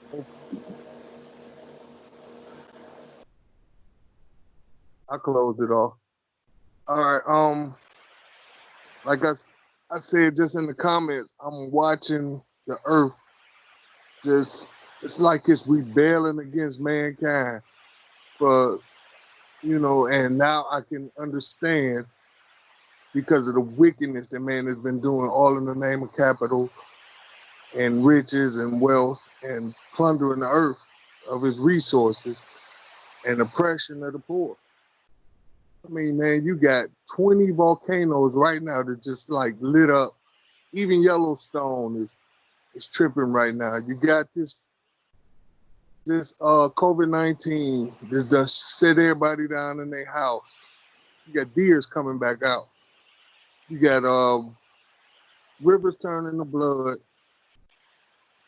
I closed it off. All right. Like I said just in the comments, I'm watching the earth just. It's like it's rebelling against mankind and now I can understand because of the wickedness that man has been doing, all in the name of capital and riches and wealth and plundering the earth of its resources and oppression of the poor. I mean, man, you got 20 volcanoes right now that just like lit up. Even Yellowstone is tripping right now. You got this COVID-19 that's done set everybody down in their house. You got deers coming back out. You got rivers turning to blood.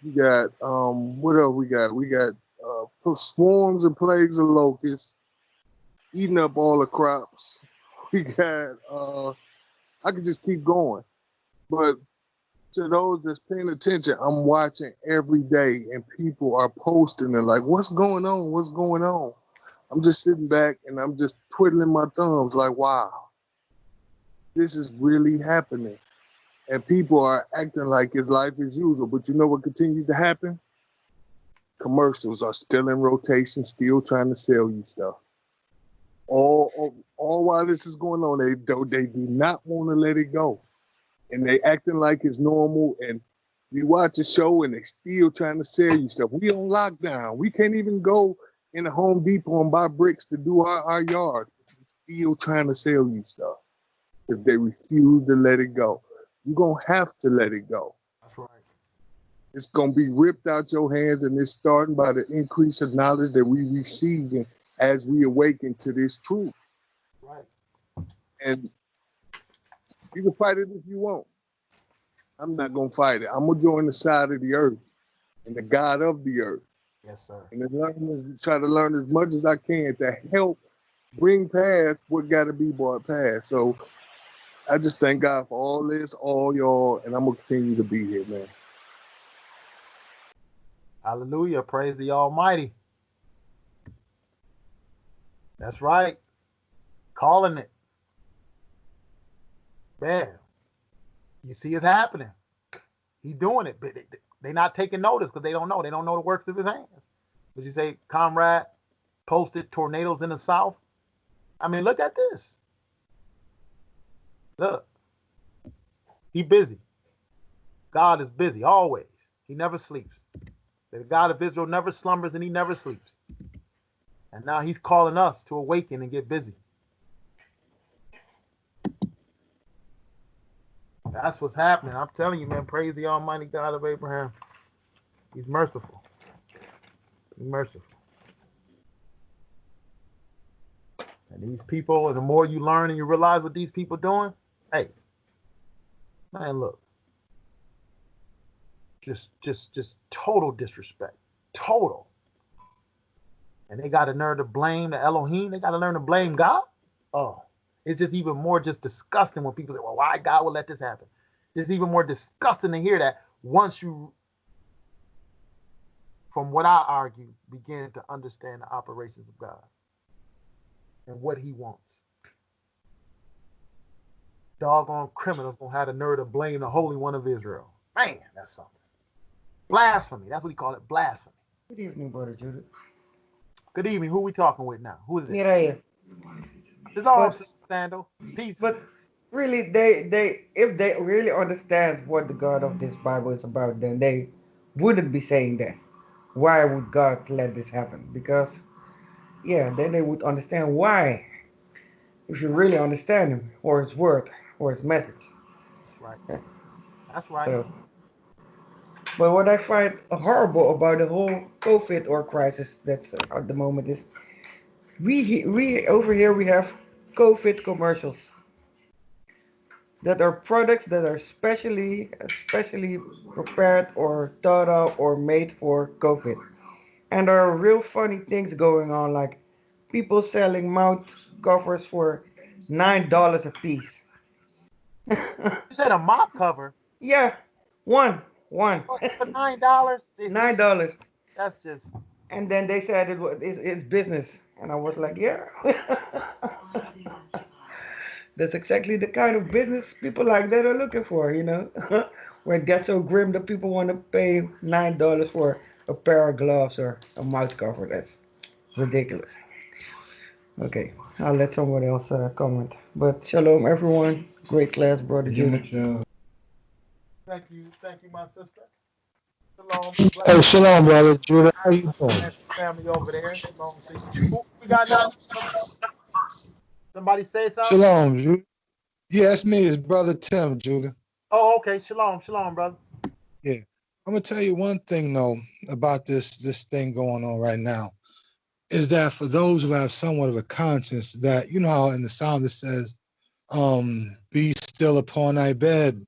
You got what else we got? We got swarms and plagues of locusts eating up all the crops. We got I could just keep going. But to those that's paying attention, I'm watching every day and people are posting and like, what's going on? What's going on? I'm just sitting back and I'm just twiddling my thumbs like, wow. This is really happening. And people are acting like it's life as usual. But you know what continues to happen? Commercials are still in rotation, still trying to sell you stuff. All while this is going on, they do not want to let it go. And they acting like it's normal. And you watch a show and they still trying to sell you stuff. We on lockdown. We can't even go in the Home Depot and buy bricks to do our yard. Still trying to sell you stuff. If they refuse to let it go, you're going to have to let it go. That's right. It's going to be ripped out your hands, and it's starting by the increase of knowledge that we receive as we awaken to this truth. Right. And you can fight it if you want. I'm not going to fight it. I'm going to join the side of the earth and the God of the earth. Yes, sir. And then try to learn as much as I can to help bring past what got to be brought past. So I just thank God for all this, all y'all, and I'm going to continue to be here, man. Hallelujah. Praise the Almighty. That's right. Calling it. Man, you see it happening. He's doing it, but they're not taking notice because they don't know. They don't know the works of his hands. Would you say, comrade, posted tornadoes in the South? I mean, look at this. Look. He busy. God is busy always. He never sleeps. The God of Israel never slumbers and he never sleeps. And now he's calling us to awaken and get busy. That's what's happening. I'm telling you, man, praise the Almighty God of Abraham. He's merciful. He's merciful. And these people, and the more you learn and you realize what these people doing, hey, man, look. Just total disrespect. Total. And they got to learn to blame the Elohim. They got to learn to blame God. Oh, it's just even more just disgusting when people say, well, why God would let this happen? It's even more disgusting to hear that once you, from what I argue, begin to understand the operations of God and what he wants. Doggone criminals gonna have the nerve to blame the Holy One of Israel. Man, that's something. Blasphemy. That's what he called it, blasphemy. Good evening, Brother Judith. Good evening. Who we talking with now? Who is it? Miraya. Shalom, Sandal. Peace. But really, they if they really understand what the God of this Bible is about, then they wouldn't be saying that. Why would God let this happen? Because, yeah, then they would understand why. If you really understand him, or his word, or his message. That's right. That's right. So, but what I find horrible about the whole COVID or crisis that's at the moment is we over here we have COVID commercials that are products that are specially prepared or thought of or made for COVID. And there are real funny things going on, like people selling mouth covers for $9 a piece. You said a mop cover? Yeah, one. Oh, for $9? $9. That's just. And then they said it's business, and I was like, yeah. That's exactly the kind of business people like that are looking for, you know. Where it gets so grim that people want to pay $9 for a pair of gloves or a mouth cover. That's ridiculous. Okay, I'll let someone else comment. But shalom, everyone. Great class, Brother Judith. Thank you, my sister. Shalom. Hey, shalom, brother Judah. How you doing? Family over there. Shalom to you. Who we got now? Somebody say something? Shalom, Judah. Yeah, it's me. It's brother Tim, Judah. Oh, okay. Shalom, brother. Yeah, I'm gonna tell you one thing though about this thing going on right now is that for those who have somewhat of a conscience, that you know how in the Psalm it says, "Be still upon thy bed,"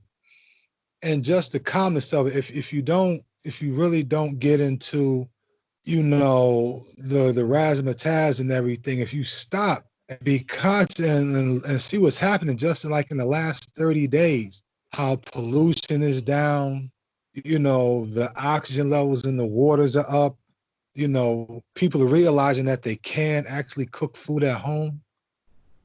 and just the calmness of it. If you really don't get into the razzmatazz and everything, if you stop and be conscious and see what's happening just in the last 30 days, how pollution is down, the oxygen levels in the waters are up, people are realizing that they can actually cook food at home.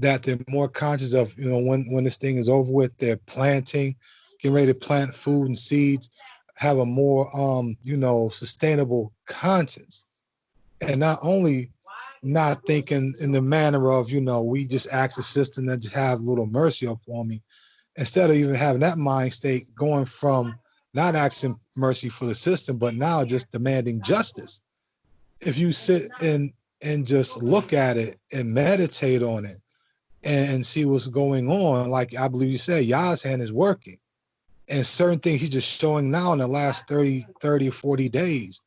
that they're more conscious of, when this thing is over with, they're planting, getting ready to plant food and seeds, have a more, sustainable conscience. And not only not thinking in the manner of, we just ask the system to just have a little mercy upon me, instead of even having that mind state, going from not asking mercy for the system, but now just demanding justice. If you sit and just look at it and meditate on it and see what's going on, like I believe you said, Yah's hand is working. And certain things he's just showing now in the last 30, 40 days,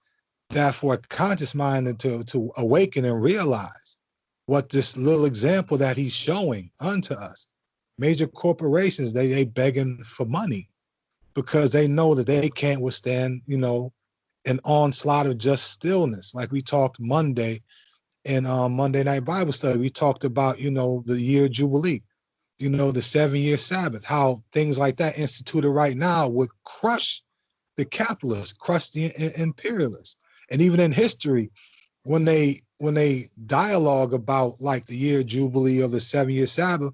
that for a conscious mind to awaken and realize what this little example that he's showing unto us. Major corporations, they begging for money because they know that they can't withstand, an onslaught of just stillness. Like we talked Monday in Monday Night Bible Study, we talked about, the year Jubilee, the 7-year Sabbath, how things like that instituted right now would crush the capitalists, crush the imperialists. And even in history, when they dialogue about like the year Jubilee of the 7-year Sabbath,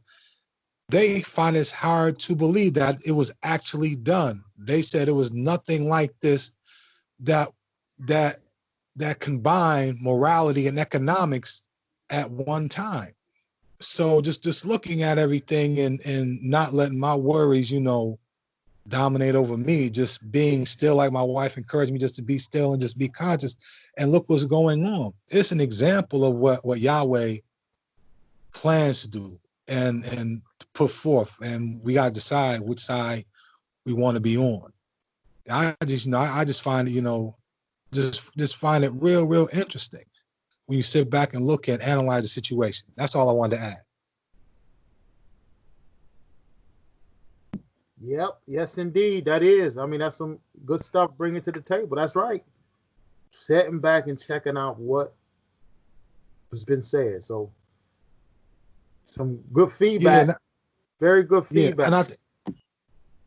they find it hard to believe that it was actually done. They said it was nothing like this that combined morality and economics at one time. So just looking at everything and not letting my worries, dominate over me, just being still, like my wife encouraged me just to be still and just be conscious and look what's going on. It's an example of what Yahweh plans to do and put forth, and we got to decide which side we want to be on. I just find it, just find it real interesting when you sit back and look and analyze the situation. That's all I wanted to add. Yep. Yes, indeed. That is. I mean, that's some good stuff bringing to the table. That's right. Sitting back and checking out what has been said. So some good feedback. Yeah, very good feedback. Yeah, and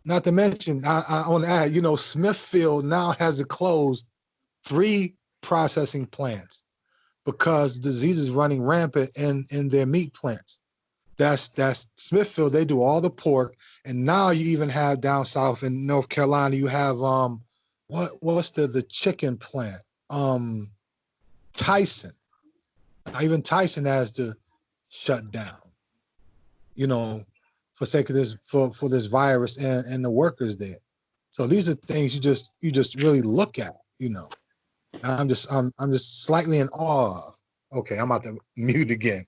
not to mention, I want to add, Smithfield now has to close 3 processing plants because disease is running rampant in their meat plants. That's Smithfield. They do all the pork, and now you even have down south in North Carolina, you have what's the chicken plant? Tyson. Even Tyson has to shut down, for sake of this for this virus and the workers there. So these are things you just really look at, I'm just slightly in awe of. Okay, I'm about to mute again.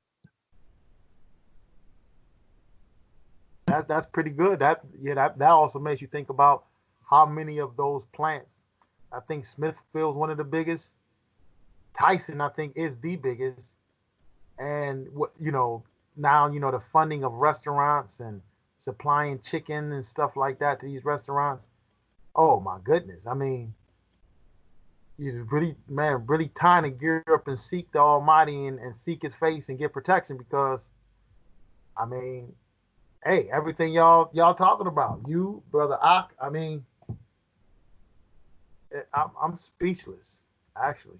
That's pretty good. That also makes you think about how many of those plants. I think Smithfield's one of the biggest. Tyson, I think, is the biggest. And now the funding of restaurants and supplying chicken and stuff like that to these restaurants. Oh my goodness! I mean, it's really time to gear up and seek the Almighty and seek His face and get protection, because, I mean, hey, everything y'all talking about, you, Brother Ak, I mean, I'm speechless, actually.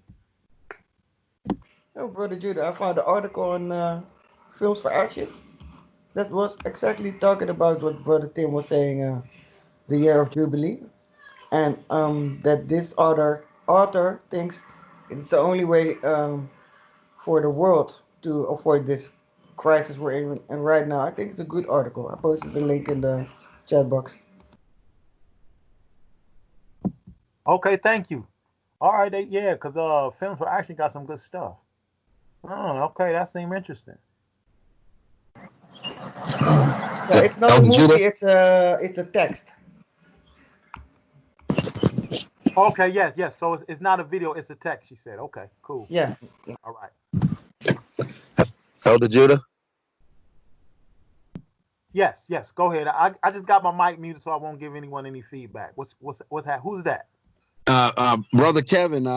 Oh, Brother Judah, I found an article on Films for Action that was exactly talking about what Brother Tim was saying, the year of Jubilee, and that this author thinks it's the only way for the world to avoid this crisis we're in right now. I think it's a good article. I posted the link in the chat box. Okay, thank you. All right, because Films for Action got some good stuff. Oh, okay, that seemed interesting. Yeah, it's not a movie. It's a text. Okay, yes. So it's not a video. It's a text. She said. Okay, cool. Yeah. All right. Elder Judah. Yes. Go ahead. I just got my mic muted so I won't give anyone any feedback. What's that? Who's that? Brother Kevin,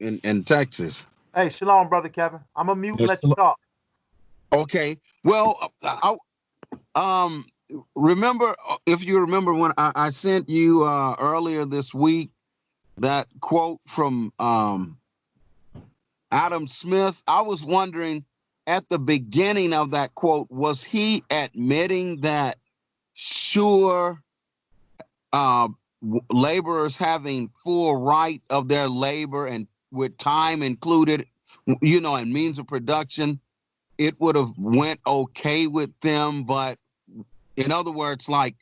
in Texas. Hey, shalom, Brother Kevin. I'm gonna mute and let you talk. Okay. Well, remember, if you remember when I sent you earlier this week that quote from Adam Smith, I was wondering at the beginning of that quote, was he admitting that sure laborers having full right of their labor and with time included, and means of production, it would have went okay with them? But in other words, like,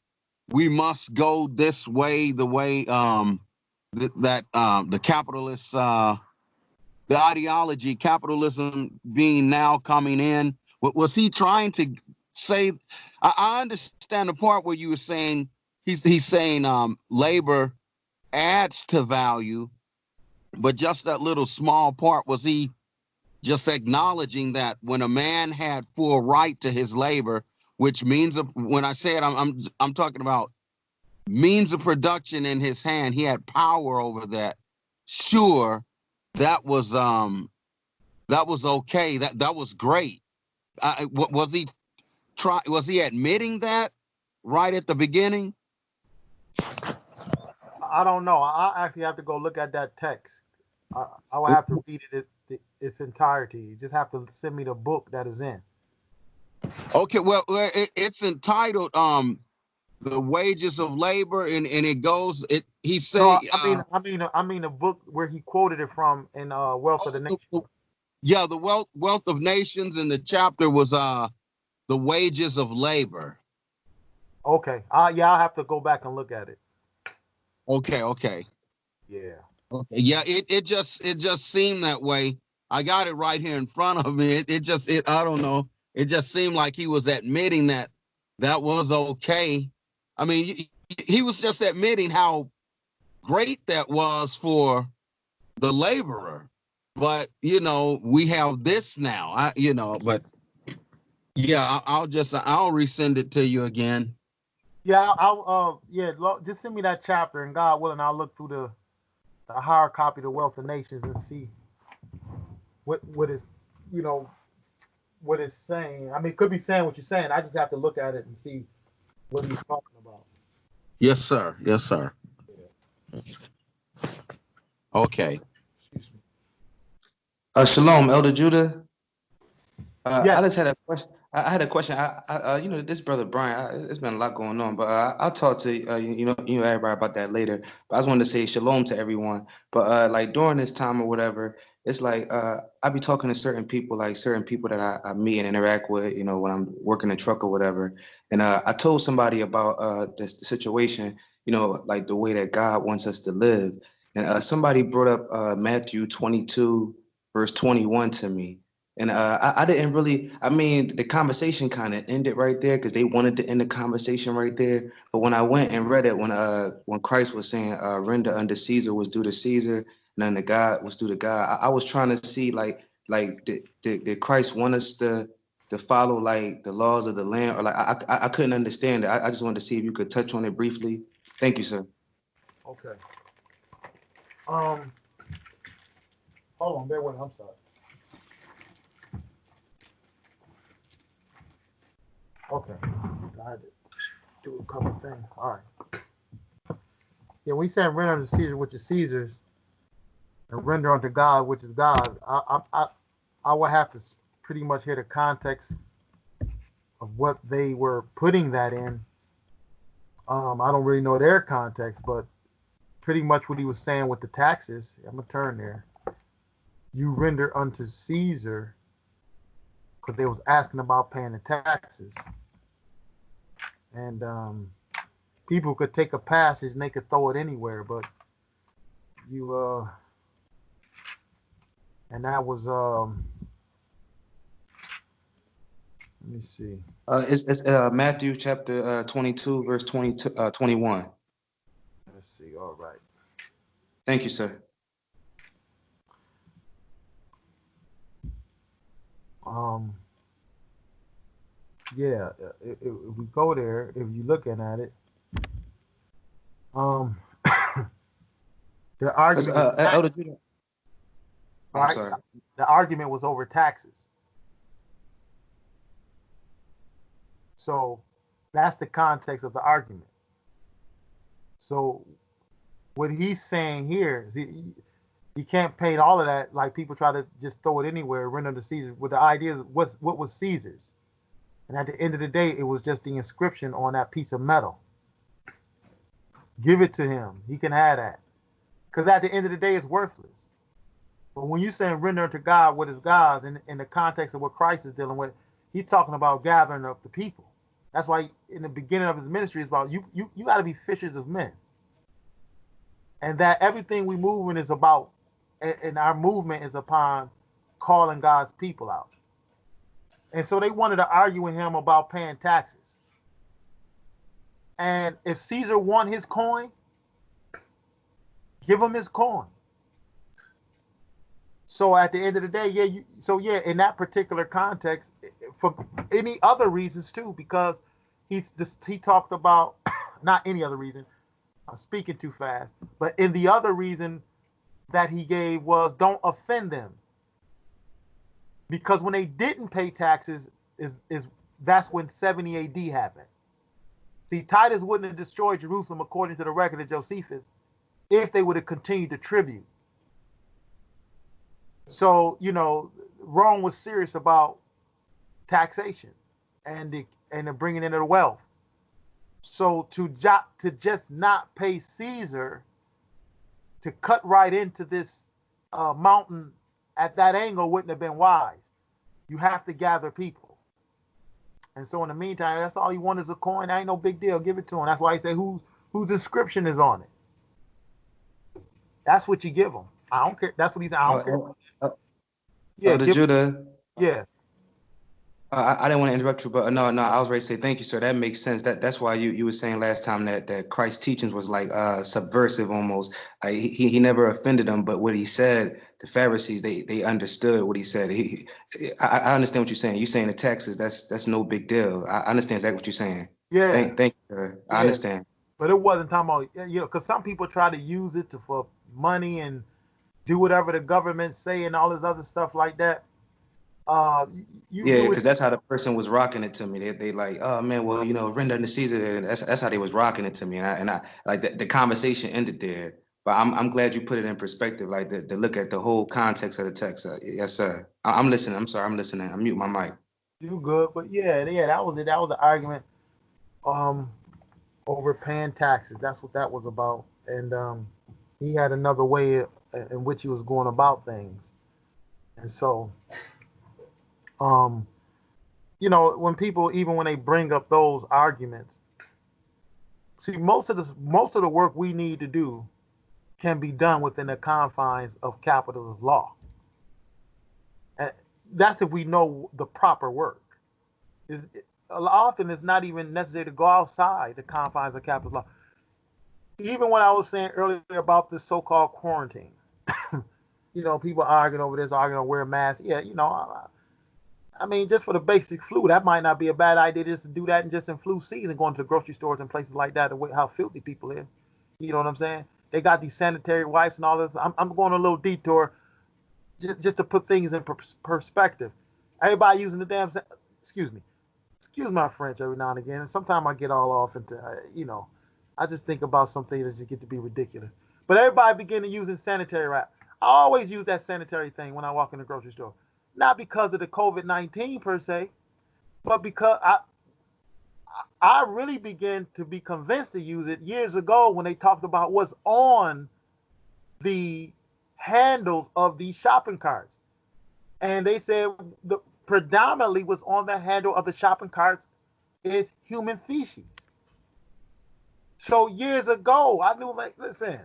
we must go this way, the way the capitalists, the ideology, capitalism being now coming in. Was he trying to say? I understand the part where you were saying he's saying labor adds to value, but just that little small part, was he just acknowledging that when a man had full right to his labor, which means when I say it, I'm talking about means of production in his hand, he had power over that. Sure, that was okay. That was great. Was he Was he admitting that right at the beginning? I don't know. I actually have to go look at that text. I will have to read its entirety. You just have to send me the book that is in. Okay, well, it's entitled "The Wages of Labor," and it goes. He say. No, I mean a book where he quoted it from in Wealth of the Nation. Yeah, the wealth of nations, and the chapter was the wages of labor. Okay. Yeah, I'll have to go back and look at it. Okay. Yeah. Okay. Yeah, it just seemed that way. I got it right here in front of me. I don't know. It just seemed like he was admitting that was okay. I mean, he was just admitting how great that was for the laborer. But we have this now. But yeah, I'll resend it to you again. Yeah, just send me that chapter, and God willing, I'll look through the hard copy of the Wealth of Nations and see what is, what it's saying. I mean, it could be saying what you're saying. I just have to look at it and see what he's talking about. Yes, sir. Yes, sir. Yeah. Okay. Excuse me. Shalom, Elder Judah. Yes. I just had a question. I had a question. This brother Brian. It's been a lot going on, but I'll talk to everybody about that later. But I just wanted to say shalom to everyone. But like during this time or whatever, it's like I be talking to certain people, like certain people that I meet and interact with, when I'm working a truck or whatever. And I told somebody about the situation, like the way that God wants us to live. And somebody brought up Matthew 22, verse 21 to me. And I didn't really, I mean, the conversation kind of ended right there because they wanted to end the conversation right there. But when I went and read it, when Christ was saying, render unto Caesar was due to Caesar, and unto God was due to God, I was trying to see did Christ want us to follow like the laws of the land, or like I couldn't understand it. I just wanted to see if you could touch on it briefly. Thank you, sir. Okay. Hold on, bear with me. I'm sorry. Okay. I had to do a couple things. All right. Yeah, we said render unto Caesar, which is Caesar's, and render unto God, which is God's. I would have to pretty much hear the context of what they were putting that in. I don't really know their context, but pretty much what he was saying with the taxes. I'm gonna turn there. You render unto Caesar, because they was asking about paying the taxes, and people could take a passage and they could throw it anywhere, but and that was let me see. It's Matthew chapter 22, verse 21. Let's see. All right. Thank you, sir. Yeah, if we go there, if you're looking at it, the argument, Elder Judah. I'm sorry. The argument was over taxes. So that's the context of the argument. So what he's saying here is You can't paint all of that like people try to just throw it anywhere, render to Caesar. With the idea of what was Caesar's, and at the end of the day, it was just the inscription on that piece of metal. Give it to him; he can have that. Because at the end of the day, it's worthless. But when you say render to God what is God's, in the context of what Christ is dealing with, he's talking about gathering up the people. That's why in the beginning of his ministry is about you got to be fishers of men, and that everything we move in is about, and our movement is upon calling God's people out. And so they wanted to argue with him about paying taxes. And if Caesar won his coin, give him his coin. So at the end of the day, in that particular context, for any other reasons too, because he talked about not any other reason. I'm speaking too fast, but in the other reason that he gave was don't offend them, because when they didn't pay taxes, is that's when 70 A.D. happened. See, Titus wouldn't have destroyed Jerusalem according to the record of Josephus if they would have continued to tribute. So, Rome was serious about taxation and the bringing in of the wealth. So to just not pay Caesar, to cut right into this mountain at that angle wouldn't have been wise. You have to gather people. And so in the meantime, that's all he wanted is a coin. That ain't no big deal. Give it to him. That's why he say whose inscription is on it. That's what you give him. I don't care. That's what he said. I don't care. Yeah, Judah. Yeah. I didn't want to interrupt you, but no, I was ready to say thank you, sir. That makes sense. That's why you were saying last time that Christ's teachings was like subversive almost. He never offended them, but what he said, the Pharisees they understood what he said. I understand what you're saying. You're saying the taxes, that's no big deal. I understand exactly what you're saying. Yeah. Thank you, sir. I understand. But it wasn't talking about, because some people try to use it for money and do whatever the government say and all this other stuff like that. Because that's how the person was rocking it to me. They like, oh man, well, render to Caesar. That's how they was rocking it to me, and I like the conversation ended there. But I'm glad you put it in perspective, like to look at the whole context of the text. Yes, sir. I'm listening. I'm sorry. I'm listening. I'm mute my mic. You good? But yeah, that was it. That was the argument over paying taxes. That's what that was about. And he had another way in which he was going about things. And so, when people, even when they bring up those arguments, see, most of the work we need to do can be done within the confines of capitalist law. And that's if we know the proper work. Often it's not even necessary to go outside the confines of capitalist law. Even when I was saying earlier about this so-called quarantine, people arguing over this, arguing on wear masks. Yeah, I mean, just for the basic flu, that might not be a bad idea just to do that, and just in flu season, going to the grocery stores and places like that, how filthy people live. You know what I'm saying? They got these sanitary wipes and all this. I'm going on a little detour just to put things in perspective. Everybody using the damn, excuse my French every now and again. And sometimes I get all off into, I just think about some things that just get to be ridiculous. But everybody beginning using sanitary wrap. I always use that sanitary thing when I walk in the grocery store. Not because of the COVID-19 per se, but because I really began to be convinced to use it years ago when they talked about what's on the handles of these shopping carts. And they said predominantly what's on the handle of the shopping carts is human feces. So years ago, I knew, like, listen,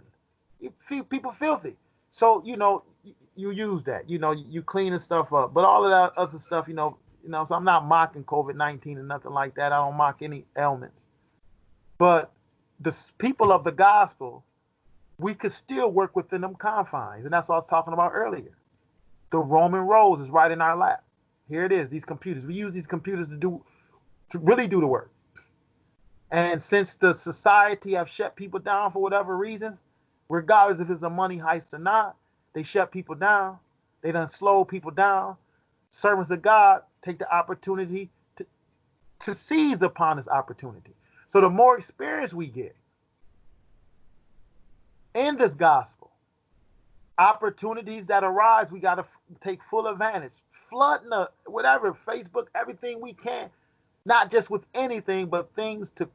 people filthy. So, you use that, you clean the stuff up. But all of that other stuff, so I'm not mocking COVID-19 and nothing like that. I don't mock any ailments. But the people of the gospel, we could still work within them confines. And that's what I was talking about earlier. The Roman road is right in our lap. Here it is, these computers. We use these computers to really do the work. And since the society have shut people down for whatever reasons, regardless if it's a money heist or not, they shut people down. They done slow people down. Servants of God take the opportunity to seize upon this opportunity. So the more experience we get in this gospel, opportunities that arise, we got to take full advantage. Flooding whatever, Facebook, everything we can, not just with anything, but things to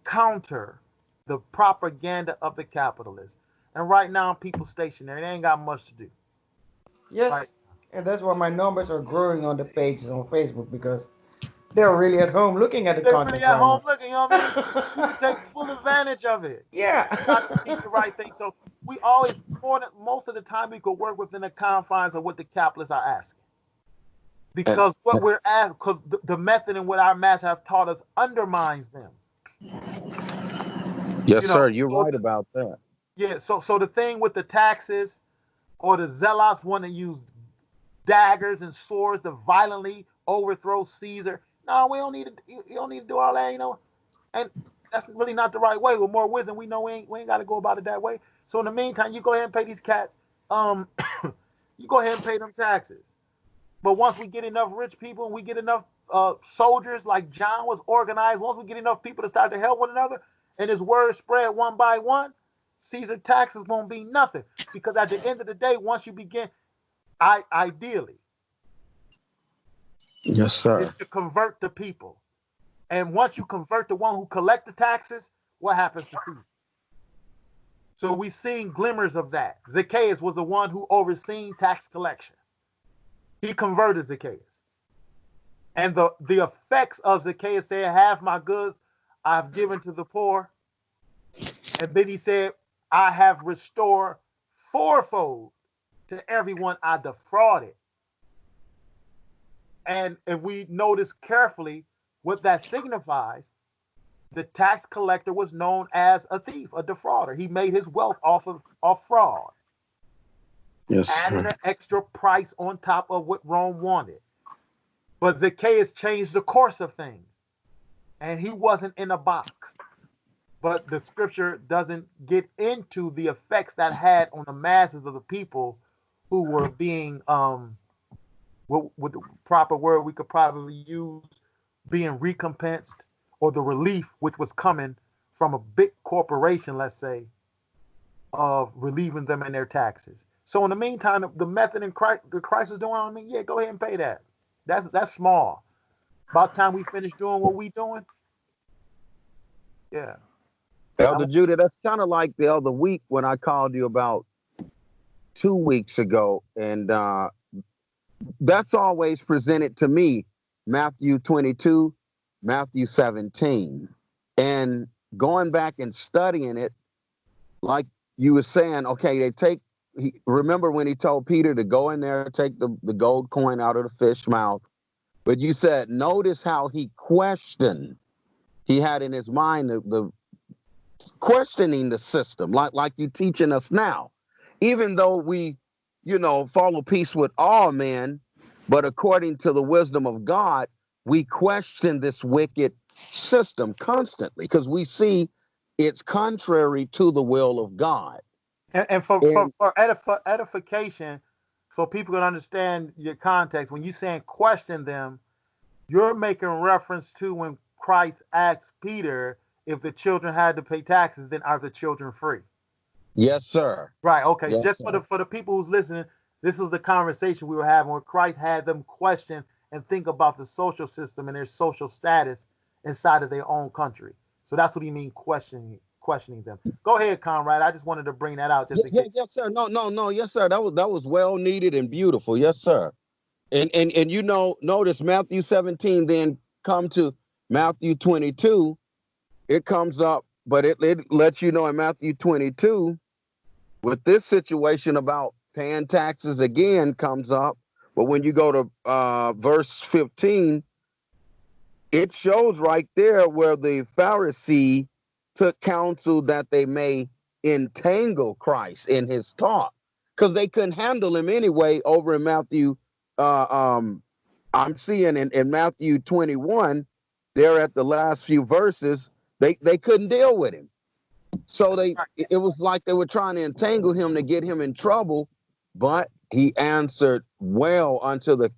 counter the propaganda of the capitalists. And right now, people stationary. They ain't got much to do. Right? Yes, and that's why my numbers are growing on the pages on Facebook because they're really at home looking at the They're really content at right home now. looking, you know what I mean? You need to take full advantage of it. Got to Yeah. teach the right thing. So we always, most of the time, we could work within the confines of what the capitalists are asking. And, Because what we're asked, because the method in what our masters have taught us undermines them. yes, You know, sir. You're so right about that. yeah. So the thing with the taxes, or the zealots want to use daggers and swords to violently overthrow Caesar. No, we don't need to. You don't need to do all that, you know. And that's really not the right way. With more wisdom, we know we ain't got to go about it that way. So in the meantime, you go ahead and pay these cats. You go ahead and pay them taxes. But once we get enough rich people and we get enough soldiers like John was organized, once we get enough people to start to help one another and his word spread one by one, Caesar taxes won't be nothing. Because at the end of the day, once you begin, ideally, Yes, is sir. to convert the people. And once you convert the one who collect the taxes, what happens to Caesar? So we've seen glimmers of that. Zacchaeus was the one who overseen tax collection. He converted Zacchaeus. And the effects of Zacchaeus saying, half my goods I've given to the poor. And then he said, I have restored fourfold to everyone I defrauded. And if we notice carefully what that signifies, the tax collector was known as a thief, a defrauder. He made his wealth off fraud, Yes, adding sir. an extra price on top of what Rome wanted. But Zacchaeus changed the course of things, and he wasn't in a box. But the scripture doesn't get into the effects that had on the masses of the people who were being, what the proper word we could probably use, being recompensed, or the relief which was coming from a big corporation, let's say, of relieving them in their taxes. So in the meantime, the method in Christ, the Christ is doing, I mean, yeah, go ahead and pay that. That's small. About time we finish doing what we doing. Yeah. Elder I'm, Judah, that's kind of like the other week when I called you about 2 weeks ago. And that's always presented to me, Matthew 22, Matthew 17. And going back and studying it, like you were saying, okay, remember when he told Peter to go in there and take the gold coin out of the fish mouth. But you said, notice how he questioned. He had in his mind the questioning the system, like you teaching us now. Even though we, follow peace with all men, but according to the wisdom of God, we question this wicked system constantly because we see it's contrary to the will of God. and for, for, And for edification, so people can understand your context, when you saying question them, you're making reference to when Christ asked Peter if the children had to pay taxes, then are the children free? yes, sir. Right. Okay. Yes, Just sir. for the people who's listening, this is the conversation we were having where Christ had them question and think about the social system and their social status inside of their own country. So that's what he mean questioning them. Go ahead, Conrad. I just wanted to bring that out just in case. Yes, sir. No, no, no. Yes, sir. That was well needed and beautiful. Yes, sir. And notice Matthew 17, then come to Matthew 22. It comes up, but it lets you know in Matthew 22 with this situation about paying taxes again comes up. But when you go to verse 15, it shows right there where the Pharisee took counsel that they may entangle Christ in his talk because they couldn't handle him anyway. Over in Matthew, I'm seeing in Matthew 21, there at the last few verses, they couldn't deal with him. So it was like they were trying to entangle him to get him in trouble, but he answered well unto the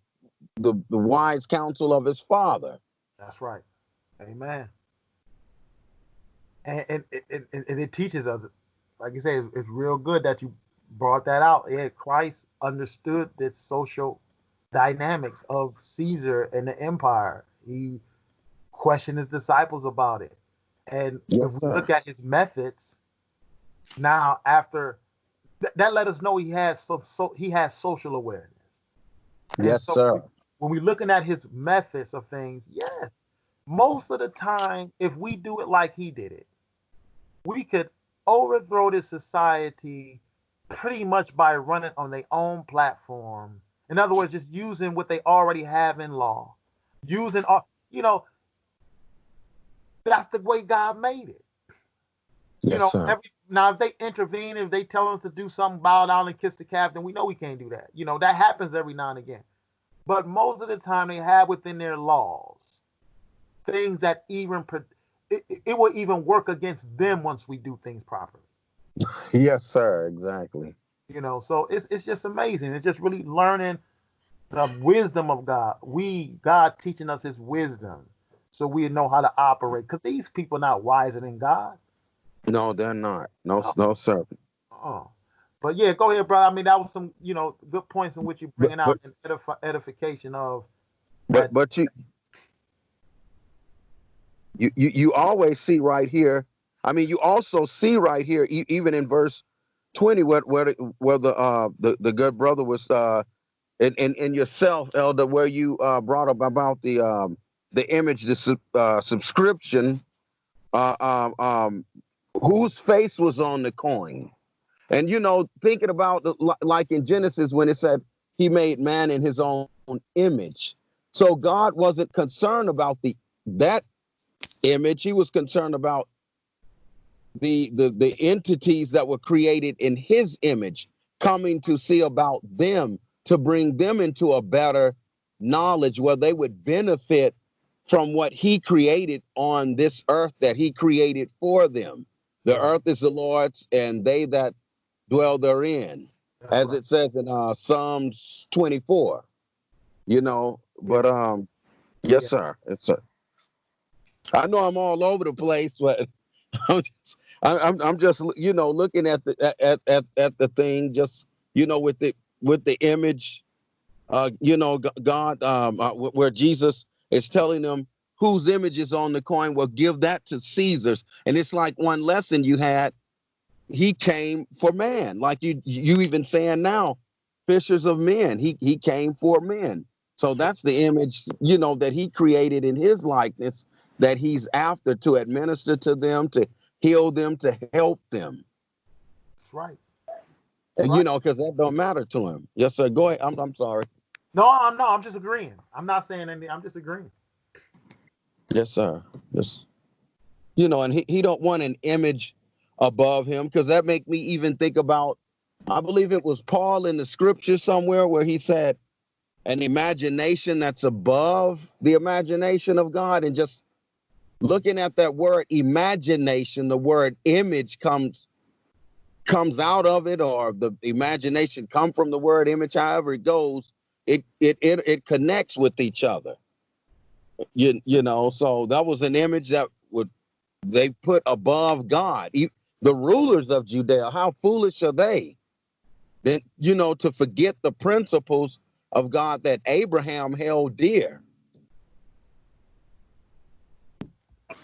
wise counsel of his father. That's right. Amen. And it teaches us, like you say, it's real good that you brought that out. Yeah, Christ understood the social dynamics of Caesar and the empire. He questioned his disciples about it. And Yes, if we sir. look at his methods, now after that let us know he has he has social awareness. And Yes, so sir. when we're looking at his methods of things, yes, most of the time, if we do it like he did it, we could overthrow this society pretty much by running on their own platform. In other words, just using what they already have in law, using all, that's the way God made it. Yes, sir. Every now if they intervene, if they tell us to do something, bow down and kiss the calf, then we know we can't do that. That happens every now and again. But most of the time, they have within their laws things that it will even work against them once we do things properly. Yes, sir. Exactly. So it's just amazing. It's just really learning the wisdom of God. God teaching us His wisdom, so we know how to operate. Because these people are not wiser than God. No, they're not. No, No. no, sir. But yeah, go ahead, brother. I mean, that was some good points in which you're But bringing out an edification of but that. but you always see right here. I mean, you also see right here, even in verse 20, where the good brother was in yourself, elder, where you brought up about the image, the subscription, uh, um, um, whose face was on the coin, and thinking about like in Genesis when it said He made man in His own image. So God wasn't concerned about that image. He was concerned about the entities that were created in His image, coming to see about them, to bring them into a better knowledge where they would benefit from what He created on this earth that He created for them. The Right. earth is the Lord's and they that dwell therein, That's as right. it says in Psalms 24. But Yes. yes, Yeah. sir. Yes, sir. I know I'm all over the place, but I'm just looking at at the thing, just with the image, God, where Jesus is telling them whose image is on the coin, well, give that to Caesar's. And it's like one lesson you had. He came for man, like you even saying now, fishers of men. He came for men. So that's the image, that He created in His likeness, that He's after, to administer to them, to heal them, to help them. That's right. That's And right. because that don't matter to Him. Yes, sir. Go ahead. I'm sorry. No, I'm just agreeing. I'm not saying anything. I'm just agreeing. Yes, sir. Yes. And he don't want an image above Him, because that make me even think about, I believe it was Paul in the scripture somewhere where he said an imagination that's above the imagination of God. And just looking at that word imagination, the word image comes out of it, or the imagination come from the word image, however it goes, it connects with each other. So that was an image that they put above God. The rulers of Judea, how foolish are they? Then, to forget the principles of God that Abraham held dear.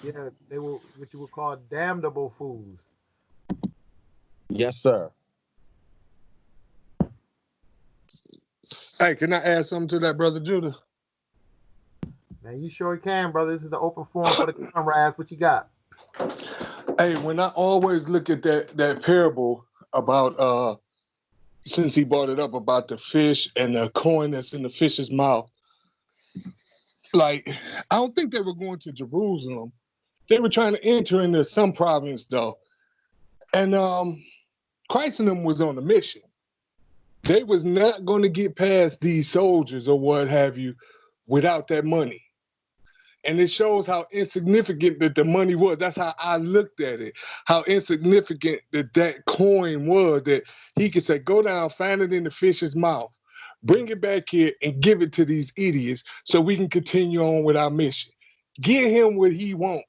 Yeah, they were what you would call damnable fools. Yes, sir. Hey, can I add something to that, Brother Judah? Man, you sure can, brother. This is the open forum for the comrades. What you got? Hey, when I always look at that parable about since he brought it up about the fish and the coin that's in the fish's mouth, like, I don't think they were going to Jerusalem. They were trying to enter into some province though. And Christ and them was on a mission. They was not going to get past these soldiers or what have you without that money. And it shows how insignificant that the money was. That's how I looked at it. How insignificant that coin was, that he could say, go down, find it in the fish's mouth, bring it back here and give it to these idiots so we can continue on with our mission. Give him what he wants.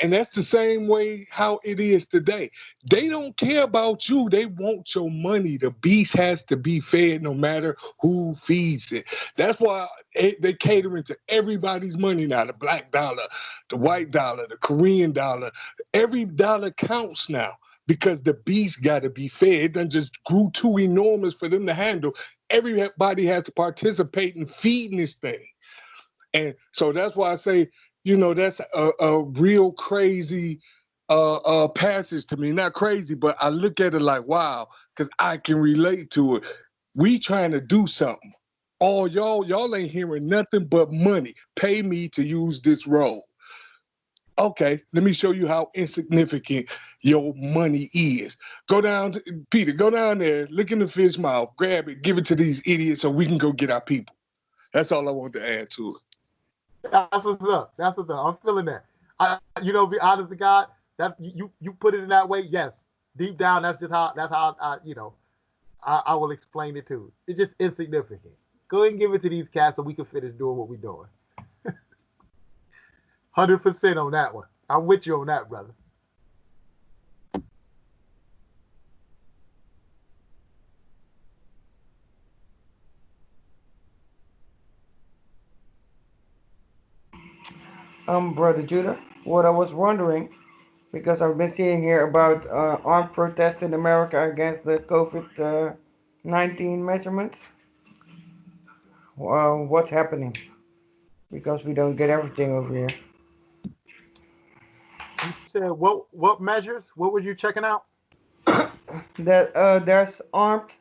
And that's the same way how it is today. They don't care about you. They want your money. The beast has to be fed no matter who feeds it. That's why they catering to everybody's money now. The black dollar, the white dollar, the Korean dollar. Every dollar counts now because the beast got to be fed. It done just grew too enormous for them to handle. Everybody has to participate in feeding this thing. And so that's why I say, that's a real crazy passage to me. Not crazy, but I look at it like, wow, because I can relate to it. We trying to do something. All y'all ain't hearing nothing but money. Pay me to use this road. Okay, let me show you how insignificant your money is. Peter, go down there, look in the fish mouth, grab it, give it to these idiots so we can go get our people. That's all I want to add to it. That's what's up. That's what's up. I'm feeling that. Be honest to God, that you put it in that way. Yes, deep down, that's how I will explain it too. It's just insignificant. Go ahead and give it to these cats so we can finish doing what we're doing. 100% on that one. I'm with you on that, brother. Brother Judah, what I was wondering, because I've been seeing here about armed protests in America against the COVID-19 measurements. What's happening? Because we don't get everything over here. You said what measures? What were you checking out? That there's armed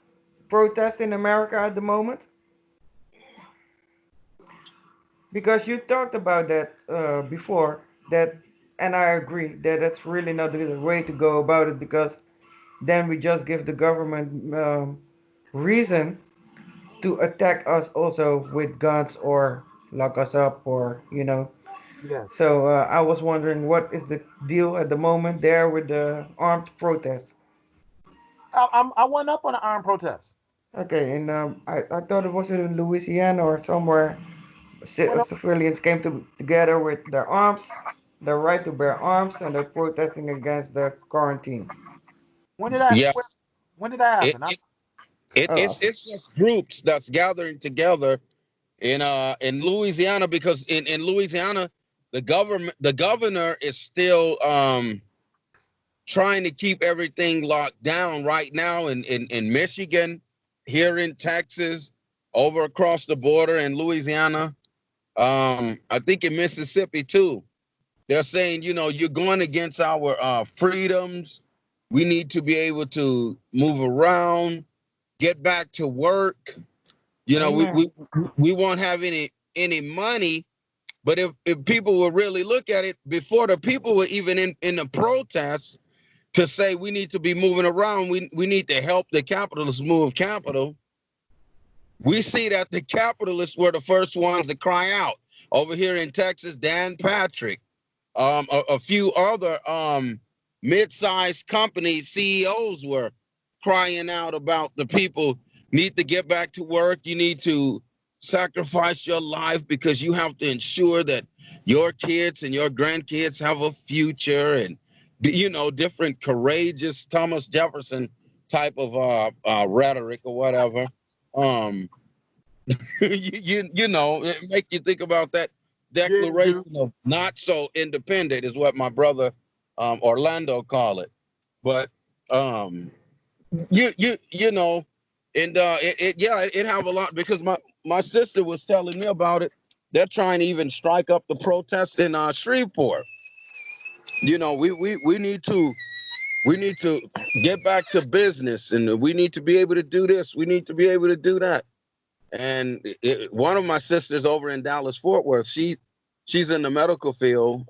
protest in America at the moment. Because you talked about that before, and I agree that that's really not the way to go about it, because then we just give the government reason to attack us also with guns or lock us up or. Yes. So I was wondering what is the deal at the moment there with the armed protest. I went up on an armed protest. Okay, and I thought it was in Louisiana or somewhere. Went up, Civilians came together with their arms, their right to bear arms, and they're protesting against the quarantine. when did that Yeah, when did that it, happen? it, it Oh, it's just groups that's gathering together in Louisiana, because in Louisiana the governor is still trying to keep everything locked down right now in Michigan, here in Texas, over across the border in Louisiana. I think in Mississippi too. They're saying, you're going against our freedoms. We need to be able to move around, get back to work. amen. We won't have any money. But if people will really look at it, before the people were even in the protests, to say we need to be moving around, we need to help the capitalists move capital. We see that the capitalists were the first ones to cry out. Over here in Texas, Dan Patrick, a few other mid-sized company CEOs were crying out about the people need to get back to work. You need to sacrifice your life because you have to ensure that your kids and your grandkids have a future, and different courageous Thomas Jefferson type of rhetoric or whatever. It make you think about that Yeah, dude. declaration of not so independent is what my brother Orlando call it. But you know, and it have a lot, because my sister was telling me about it. They're trying to even strike up the protest in Shreveport. We need to get back to business, and we need to be able to do this. We need to be able to do that. And one of my sisters over in Dallas Fort Worth, she's in the medical field.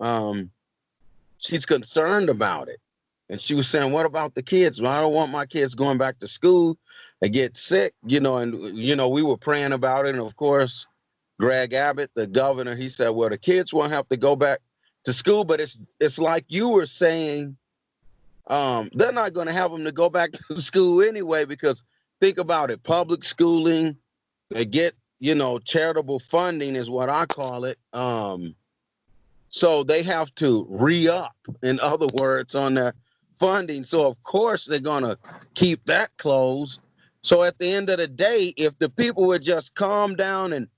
She's concerned about it, and she was saying, "What about the kids? Well, I don't want my kids going back to school. They get sick, And we were praying about it, and of course, Greg Abbott, the governor, he said, "Well, the kids won't have to go back to school, but it's like you were saying." They're not going to have them to go back to school anyway, because think about it, public schooling, they get, charitable funding is what I call it. So they have to re-up, in other words, on their funding. So of course they're gonna keep that closed. So at the end of the day, if the people would just calm down and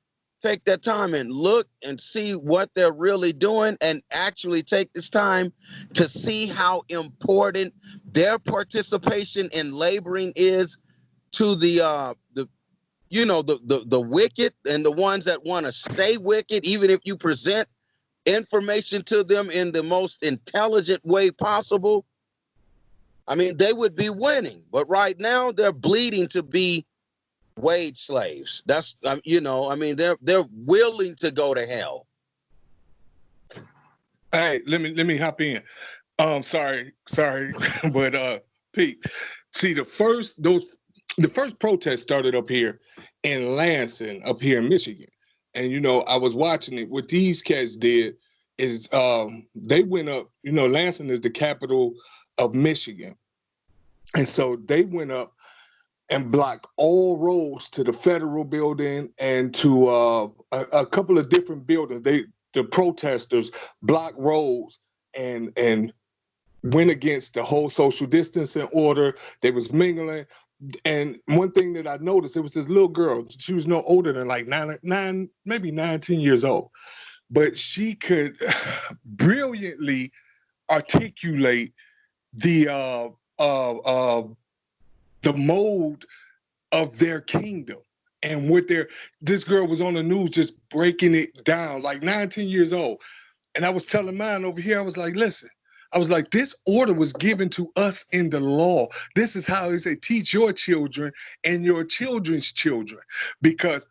take their time and look and see what they're really doing, and actually take this time to see how important their participation in laboring is to the you know, the wicked and the ones that want to stay wicked, even if you present information to them in the most intelligent way possible, I mean, they would be winning. But right now, they're bleeding to be wage slaves. That's, you know, I mean, they're willing to go to hell. Hey, let me hop in. Sorry, but Pete, see the first protest started up here in Lansing, up here in Michigan, and you know I was watching it. What these cats did is they went up. You know, Lansing is the capital of Michigan, and so they went up and blocked all roads to the federal building and to a couple of different buildings. The protesters blocked roads and went against the whole social distancing order. They was mingling. And one thing that I noticed, it was this little girl. She was no older than like maybe 19 years old. But she could brilliantly articulate the mode of their kingdom and what this girl was on the news just breaking it down, like 19 years old. And I was telling mine over here, I was like, listen, I was like, this order was given to us in the law. This is how they say, teach your children and your children's children, because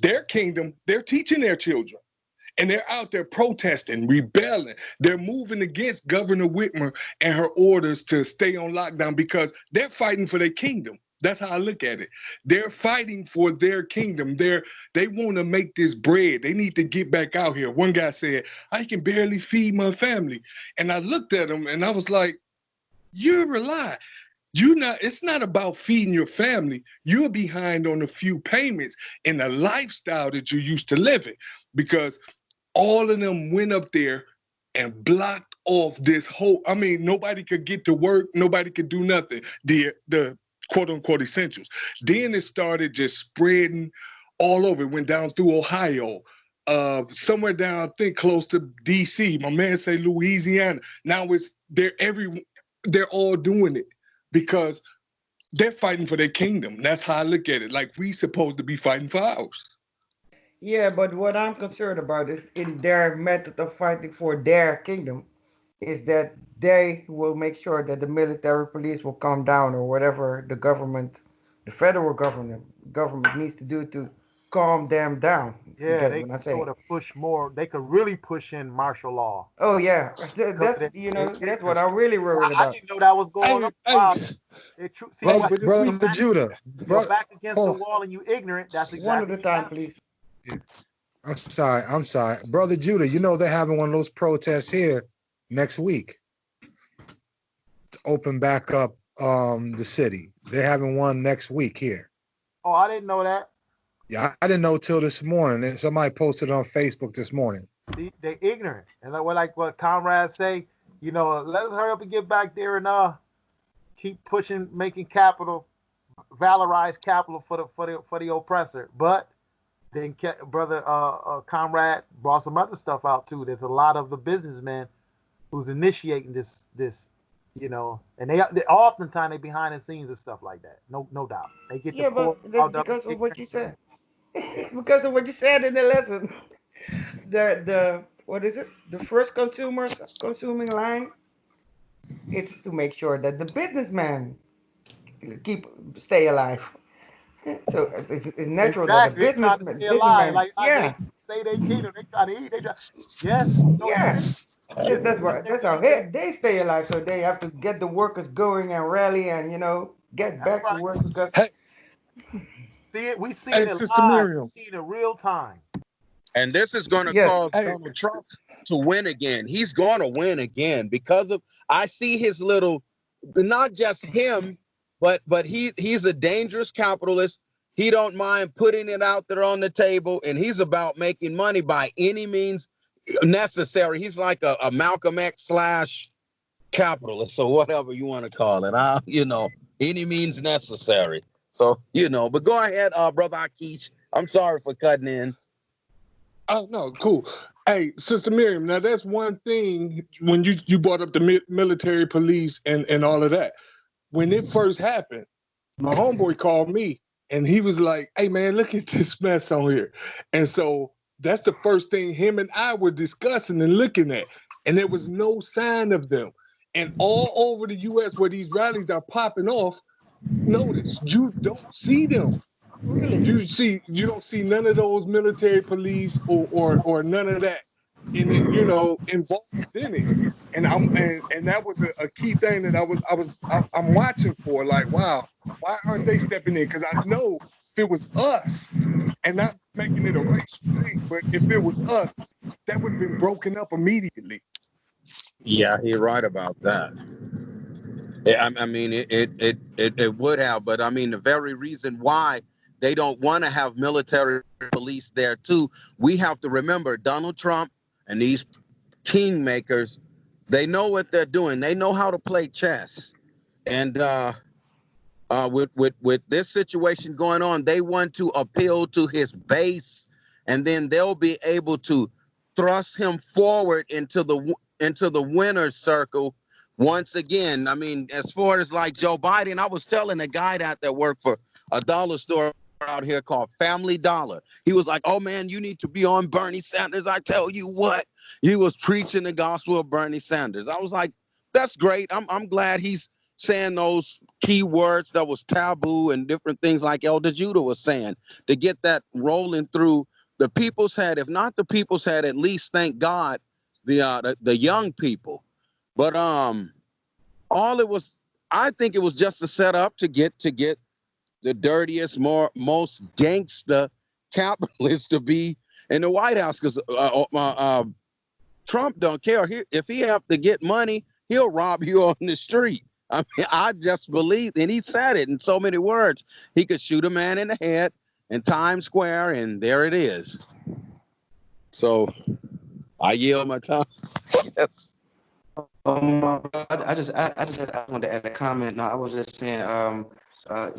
their kingdom, they're teaching their children. And they're out there protesting, rebelling. They're moving against Governor Whitmer and her orders to stay on lockdown because they're fighting for their kingdom. That's how I look at it. They're fighting for their kingdom. They want to make this bread. They need to get back out here. One guy said, I can barely feed my family. And I looked at him and I was like, you're a lie. It's not about feeding your family. You're behind on a few payments in the lifestyle that you're used to living, because all of them went up there and blocked off this whole, I mean, nobody could get to work. Nobody could do nothing. The quote unquote essentials. Then it started just spreading all over. It went down through Ohio, somewhere down, I think close to DC. My man say Louisiana. Now they're all doing it because they're fighting for their kingdom. That's how I look at it. Like we supposed to be fighting for ours. Yeah, but what I'm concerned about is in their method of fighting for their kingdom is that they will make sure that the military police will calm down, or whatever the federal government needs to do to calm them down. You Yeah, get they what I'm could saying? sort of push more. They could really push in martial law. Oh yeah, Because that's what I'm really worried I about. didn't know that was going on. Wow. See, Hey, what but if we, Brother Judah, your bro, back against the hold wall and you ignorant. That's One at exactly a what's time, happening. please. on. I'm sorry. Brother Judah, you know they're having one of those protests here next week to open back up the city. They're having one next week here. Oh, I didn't know that. Yeah, I didn't know till this morning. Somebody posted it on Facebook this morning. They ignorant, and like what comrades say, you know, let us hurry up and get back there and keep pushing, making capital, valorize capital for the oppressor. But then brother comrade brought some other stuff out too. There's a lot of the businessmen who's initiating this, you know, and they oftentimes they behind the scenes and stuff like that. No doubt. They get the Yeah, poor but that's out of because of what ignorant. you said. Because of what you said in the lesson. The what is it? The first consumers consuming line. It's to make sure that the businessman stay alive. So it's natural that the Exactly. They trying to stay alive. businessman, Like they yeah, say they kingdom, they trying to eat. They try. Yes, no, it yeah. is. This is what they're That's how doing. they stay alive. So they have to get the workers going and rally and get That's back to right. work because hey, See it. We seeing hey, it Sister live. We Miriam. seeing it real time. And this is going to yes, cause Hey, Donald Trump to win again. He's going to win again because of, I see his little, not just him, but he's a dangerous capitalist. He don't mind putting it out there on the table, and he's about making money by any means necessary. He's like a Malcolm X slash capitalist or whatever you want to call it. Any means necessary. So, but go ahead, Brother Akish. I'm sorry for cutting in. Oh, no, cool. Hey, Sister Miriam, now that's one thing when you brought up the military police and all of that. When it first happened, my homeboy called me and he was like, hey, man, look at this mess on here. And so that's the first thing him and I were discussing and looking at. And there was no sign of them. And all over the U.S. where these rallies are popping off, notice you don't see them. Really? You don't see none of those military police or none of that in it, involved in it. And that was a key thing that I'm watching for. Like, wow, why aren't they stepping in? Because I know if it was us, and not making it a racial thing, but if it was us, that would have been broken up immediately. Yeah, you're right about that. I mean, it would have, but I mean, the very reason why they don't want to have military police there too, we have to remember Donald Trump and these kingmakers, they know what they're doing. They know how to play chess. And with this situation going on, they want to appeal to his base, and then they'll be able to thrust him forward into the winner's circle once again. I mean, as far as like Joe Biden, I was telling a guy that worked for a dollar store out here called Family Dollar. He was like, oh man, you need to be on Bernie Sanders. I tell you what, he was preaching the gospel of Bernie Sanders. I was like, that's great. I'm glad he's saying those key words that was taboo and different things like Elder Judah was saying to get that rolling through the people's head. If not the people's head, at least thank God the young people. But all it was, I think it was just a setup to get the dirtiest, most gangster capitalists to be in the White House, because Trump don't care. If he have to get money, he'll rob you on the street. I mean, I just believe, and he said it in so many words. He could shoot a man in the head in Times Square, and there it is. So I yield my time. Yes. I wanted to add a comment. No, I was just saying, I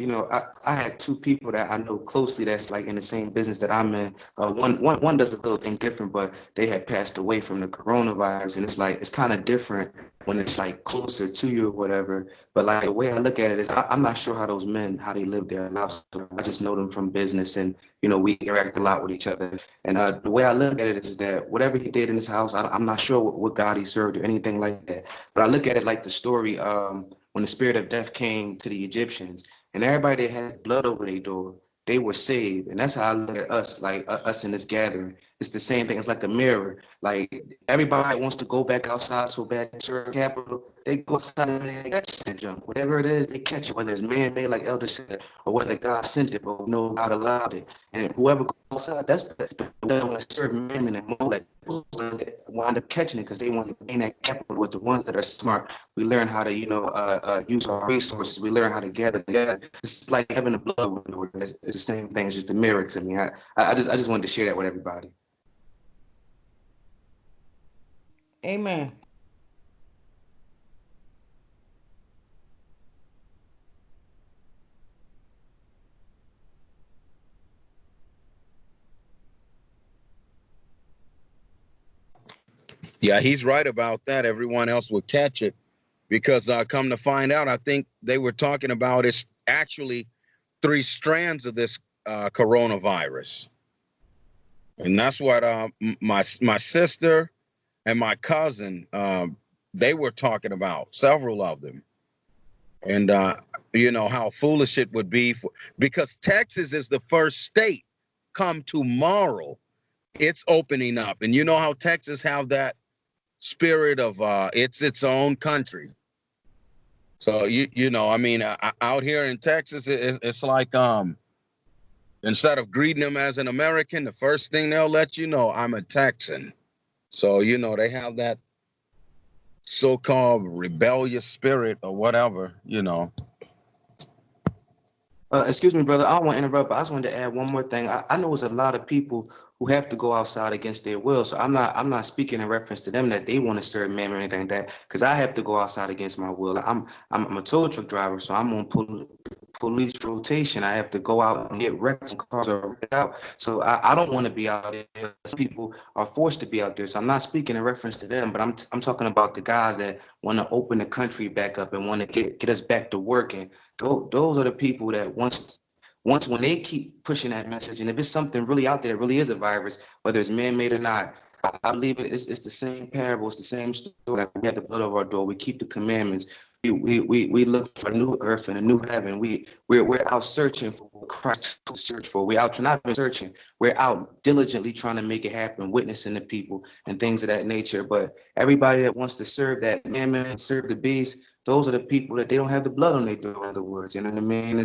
had two people that I know closely that's like in the same business that I'm in. One does a little thing different, but they had passed away from the coronavirus, and it's kind of different when it's like closer to you or whatever. But like the way I look at it is, I'm not sure how those men, how they live their lives. I just know them from business, and we interact a lot with each other. And the way I look at it is that whatever he did in his house, I'm not sure what God he served or anything like that. But I look at it like the story when the spirit of death came to the Egyptians, and everybody that had blood over their door, they were saved. And that's how I look at us, like us in this gathering. It's the same thing. It's like a mirror. Like everybody wants to go back outside so bad to the Capitol. They go outside and they catch that junk. Whatever it is, they catch it. Whether it's man-made, like Elder said, or whether God sent it, but God allowed it. And whoever goes outside, that's the one that serve mammon and Molech. Wind up catching it because they want to gain that capital. With the ones that are smart, we learn how to, use our resources. We learn how to gather together. It's like having a blood. It's the same thing. It's just a mirror to me. I just wanted to share that with everybody. Amen. Yeah, he's right about that. Everyone else will catch it because come to find out, I think they were talking about it's actually 3 strands of this coronavirus. And that's what my sister and my cousin, they were talking about, several of them. And, how foolish it would be because Texas is the first state. Come tomorrow, it's opening up. And you know how Texas have that spirit of it's its own country. So, out here in Texas, it's like instead of greeting them as an American, the first thing they'll let you know, I'm a Texan. So, they have that so-called rebellious spirit or whatever. Excuse me, brother. I don't want to interrupt, but I just wanted to add one more thing. I know there's a lot of people who have to go outside against their will. So I'm not speaking in reference to them that they want to serve man or anything like that, because I have to go outside against my will. I'm a tow truck driver, so I'm on police rotation. I have to go out and get wrecked and cars are wrecked out. So I don't want to be out there. Some people are forced to be out there. So I'm not speaking in reference to them, but I'm talking about the guys that want to open the country back up and want to get us back to working. Those are the people that once when they keep pushing that message, and if it's something really out there, really is a virus, whether it's man-made or not, I believe it's the same parable, it's the same story. Like we have the blood over our door, we keep the commandments, we look for a new earth and a new heaven. We're out searching for what Christ to search for. We're out not searching, we're out diligently trying to make it happen, witnessing the people and things of that nature. But everybody that wants to serve that man, serve the beast, those are the people that they don't have the blood on their door, in other words. You know what I mean?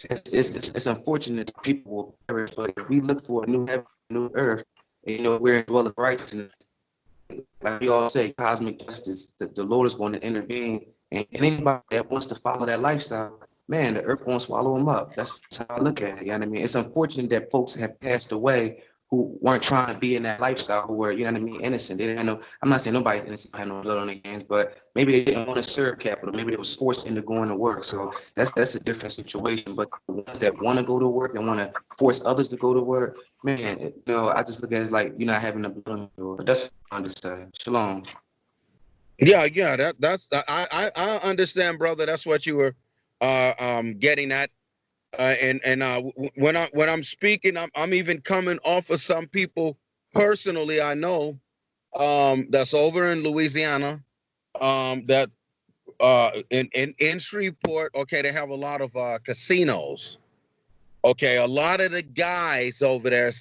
It's unfortunate that people will perish, but if we look for a new heaven, a new earth, and, we're in dwelling righteousness, like we all say, cosmic justice, that the Lord is going to intervene, and anybody that wants to follow that lifestyle, man, the earth won't swallow them up. That's how I look at it. You know what I mean? It's unfortunate that folks have passed away who weren't trying to be in that lifestyle, who were, you know what I mean, innocent. They didn't have no, I'm not saying nobody's innocent, had no blood on their hands, but maybe they didn't want to serve capital. Maybe they was forced into going to work. So that's a different situation. But the ones that want to go to work and want to force others to go to work, man, I just look at it as like you're not having a blood on your door. That's what I understand. Shalom. Yeah. I understand, brother. That's what you were getting at. When I'm speaking, I'm even coming off of some people personally I know that's over in Louisiana, that in Shreveport. Okay, they have a lot of casinos. Okay, a lot of the guys over there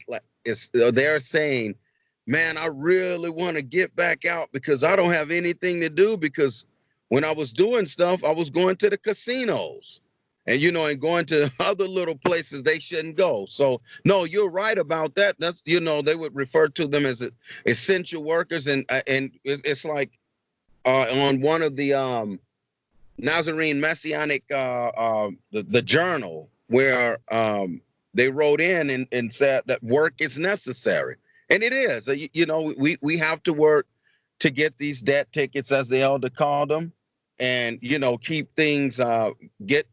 they're saying, man, I really want to get back out because I don't have anything to do, because when I was doing stuff, I was going to the casinos and, and going to other little places they shouldn't go. So, no, you're right about that. That's, they would refer to them as essential workers. And it's like on one of the Nazarene Messianic, the journal, where they wrote in and said that work is necessary. And it is. We have to work to get these debt tickets, as the elder called them, and, keep things, get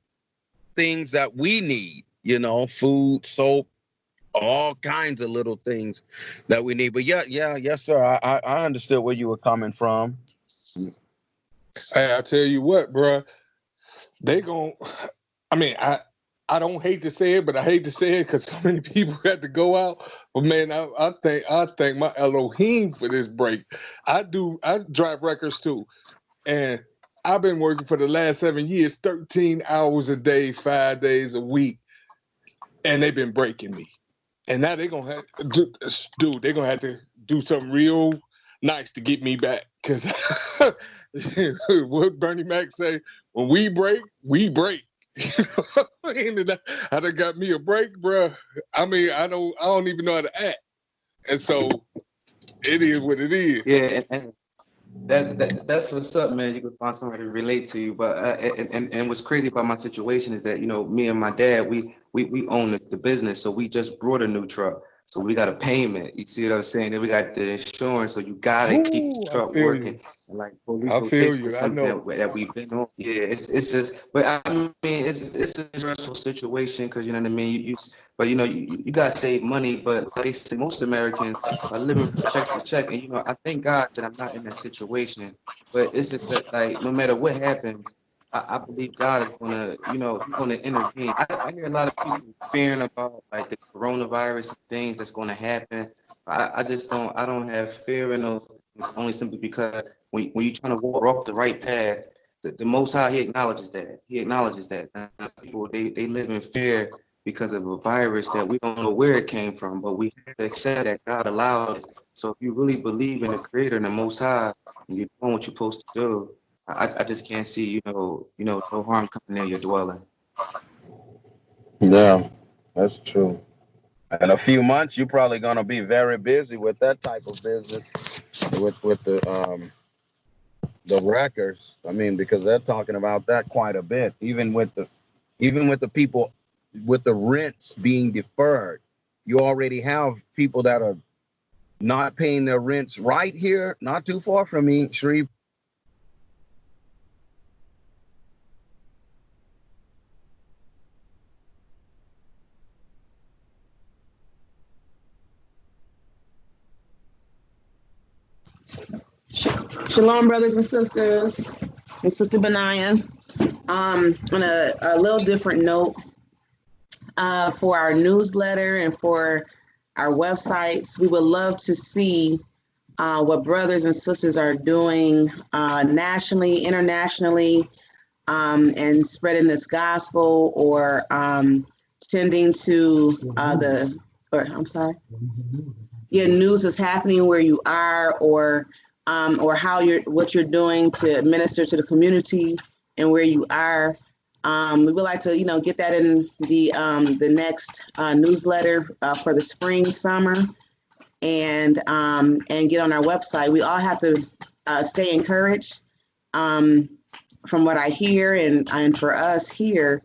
things that we need, food, soap, all kinds of little things that we need. But yes, sir. I understood where you were coming from. Hey, I tell you what, bro, they gon'. I mean, I don't hate to say it, but I hate to say it because so many people had to go out. But man, I thank my Elohim for this break. I drive records too, and I've been working for the last 7 years, 13 hours a day, 5 days a week, and they've been breaking me. And now they're gonna they're gonna have to do something real nice to get me back. Cause what Bernie Mac say, when we break, we break. And I done got me a break, bro. I mean, I don't even know how to act. And so it is what it is. Yeah, and that's what's up, man. You can find somebody to relate to you. But and what's crazy about my situation is that me and my dad, we own the business, so we just brought a new truck, so we got a payment. You see what I'm saying? Then we got the insurance, so you gotta keep the truck working. And like police rotation is something that we've been on. Yeah, it's just, but I mean, it's a stressful situation because you know what I mean. But you gotta save money. But like they say, most Americans are living from check to check, and I thank God that I'm not in that situation. But it's just that, like, no matter what happens, I believe God is gonna, He's gonna intervene. I hear a lot of people fearing about like the coronavirus and things that's gonna happen. I just don't. I don't have fear in those things, only simply because when you're trying to walk off the right path, the Most High, He acknowledges that. He acknowledges that. And people they live in fear because of a virus that we don't know where it came from, but we have to accept that God allowed it. So if you really believe in the Creator and the Most High, and you're doing what you're supposed to do, I just can't see, no harm coming near your dwelling. Yeah, that's true. In a few months, you're probably gonna be very busy with that type of business, with the records. I mean, because they're talking about that quite a bit, even with the people with the rents being deferred. You already have people that are not paying their rents right here, not too far from me, Shreve. Shalom, brothers and sisters, and Sister Benaiah. On a little different note, for our newsletter and for our websites, we would love to see what brothers and sisters are doing nationally, internationally, and spreading this gospel, or tending to I'm sorry. Yeah, news is happening where you are, or how what you're doing to minister to the community and where you are. We would like to, get that in the next newsletter for the spring, summer, and get on our website. We all have to stay encouraged. From what I hear, and for us here,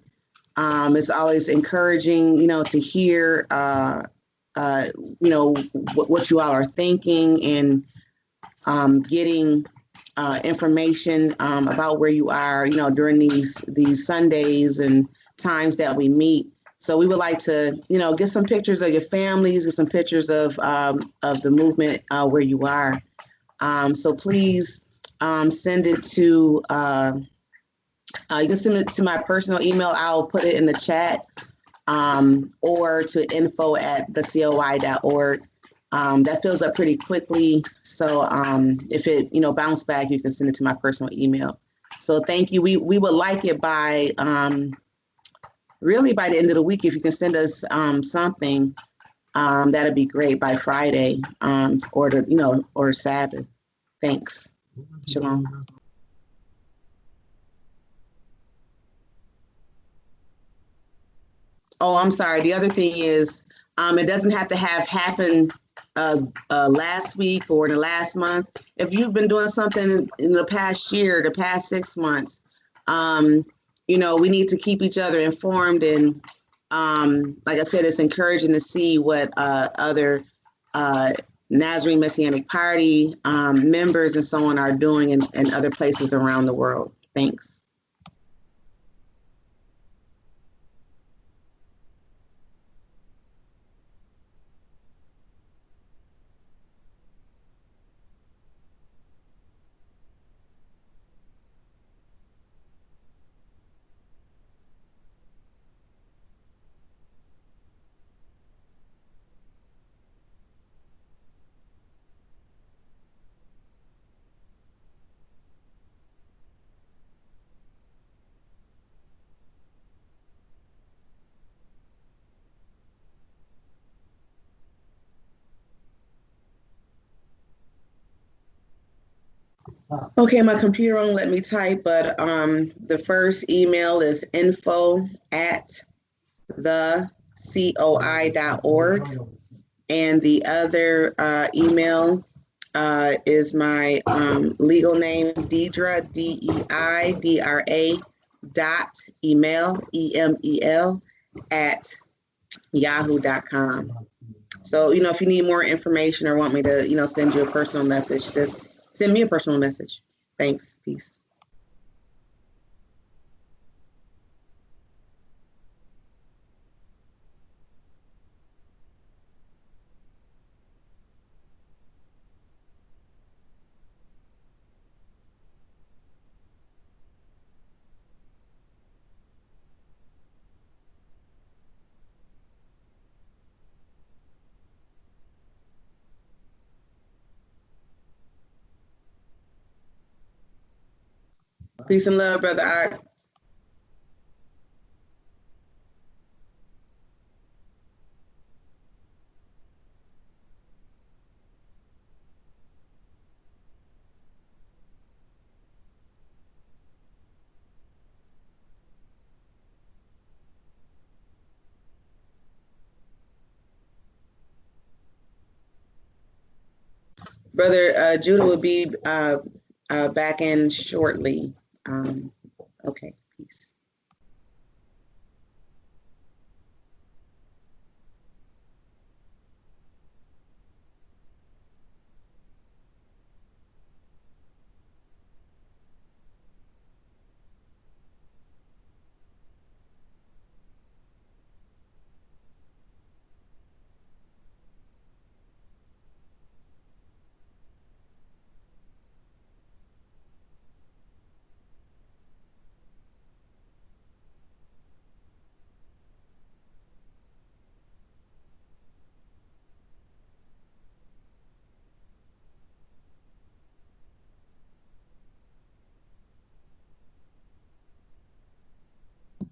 it's always encouraging, to hear, what you all are thinking, and getting information about where you are, during these Sundays and times that we meet. So we would like to, get some pictures of your families, get some pictures of the movement where you are. So please send it to, you can send it to my personal email. I'll put it in the chat, or to info@thecoi.org. That fills up pretty quickly. So if it, bounce back, you can send it to my personal email. So thank you. We would like it by, really by the end of the week. If you can send us something, that'd be great by Friday, or Sabbath. Thanks. Shalom. Oh, I'm sorry. The other thing is, it doesn't have to have happened last week or in the last month. If you've been doing something in the past year, the past 6 months, we need to keep each other informed. And like I said, it's encouraging to see what other Nazarene Messianic Party members and so on are doing in other places around the world. Thanks. Okay, my computer won't let me type, but the first email is info@thecoi.org, and the other email is my legal name, Deidra, DEIDRA .email at yahoo.com. So, if you need more information or want me to, send you a personal message, just send me a personal message. Thanks. Peace. Peace and love, brother. Brother Judah will be back in shortly. Okay, peace.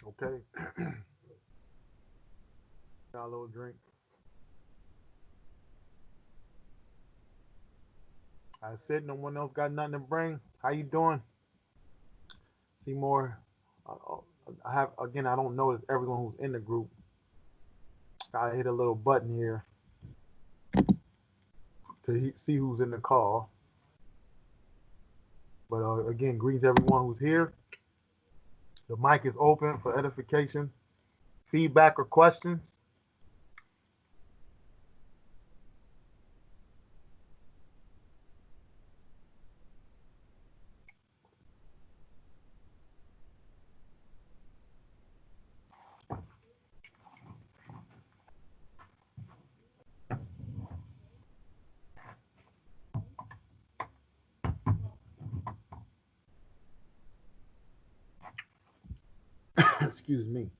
Okay. Got a little drink. That's it. No one else got nothing to bring. How you doing? Seymour. Uh, I have again. I don't notice everyone who's in the group. I hit a little button here to see who's in the call. But again, greetings everyone who's here. The mic is open for edification, feedback, or questions. Excuse me.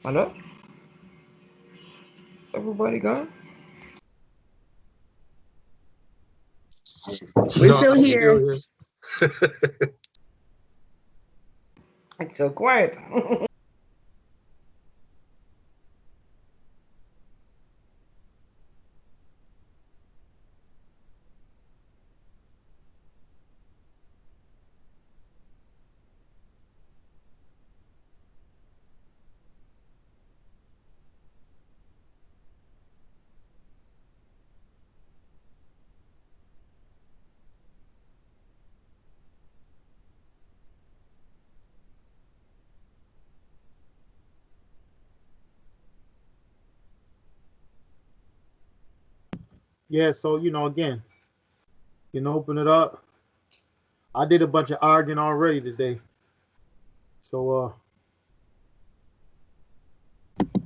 Hello? Is everybody gone? We're No, still I'm here. still here. It's so quiet. Yeah. So again, you can open it up. I did a bunch of arguing already today. So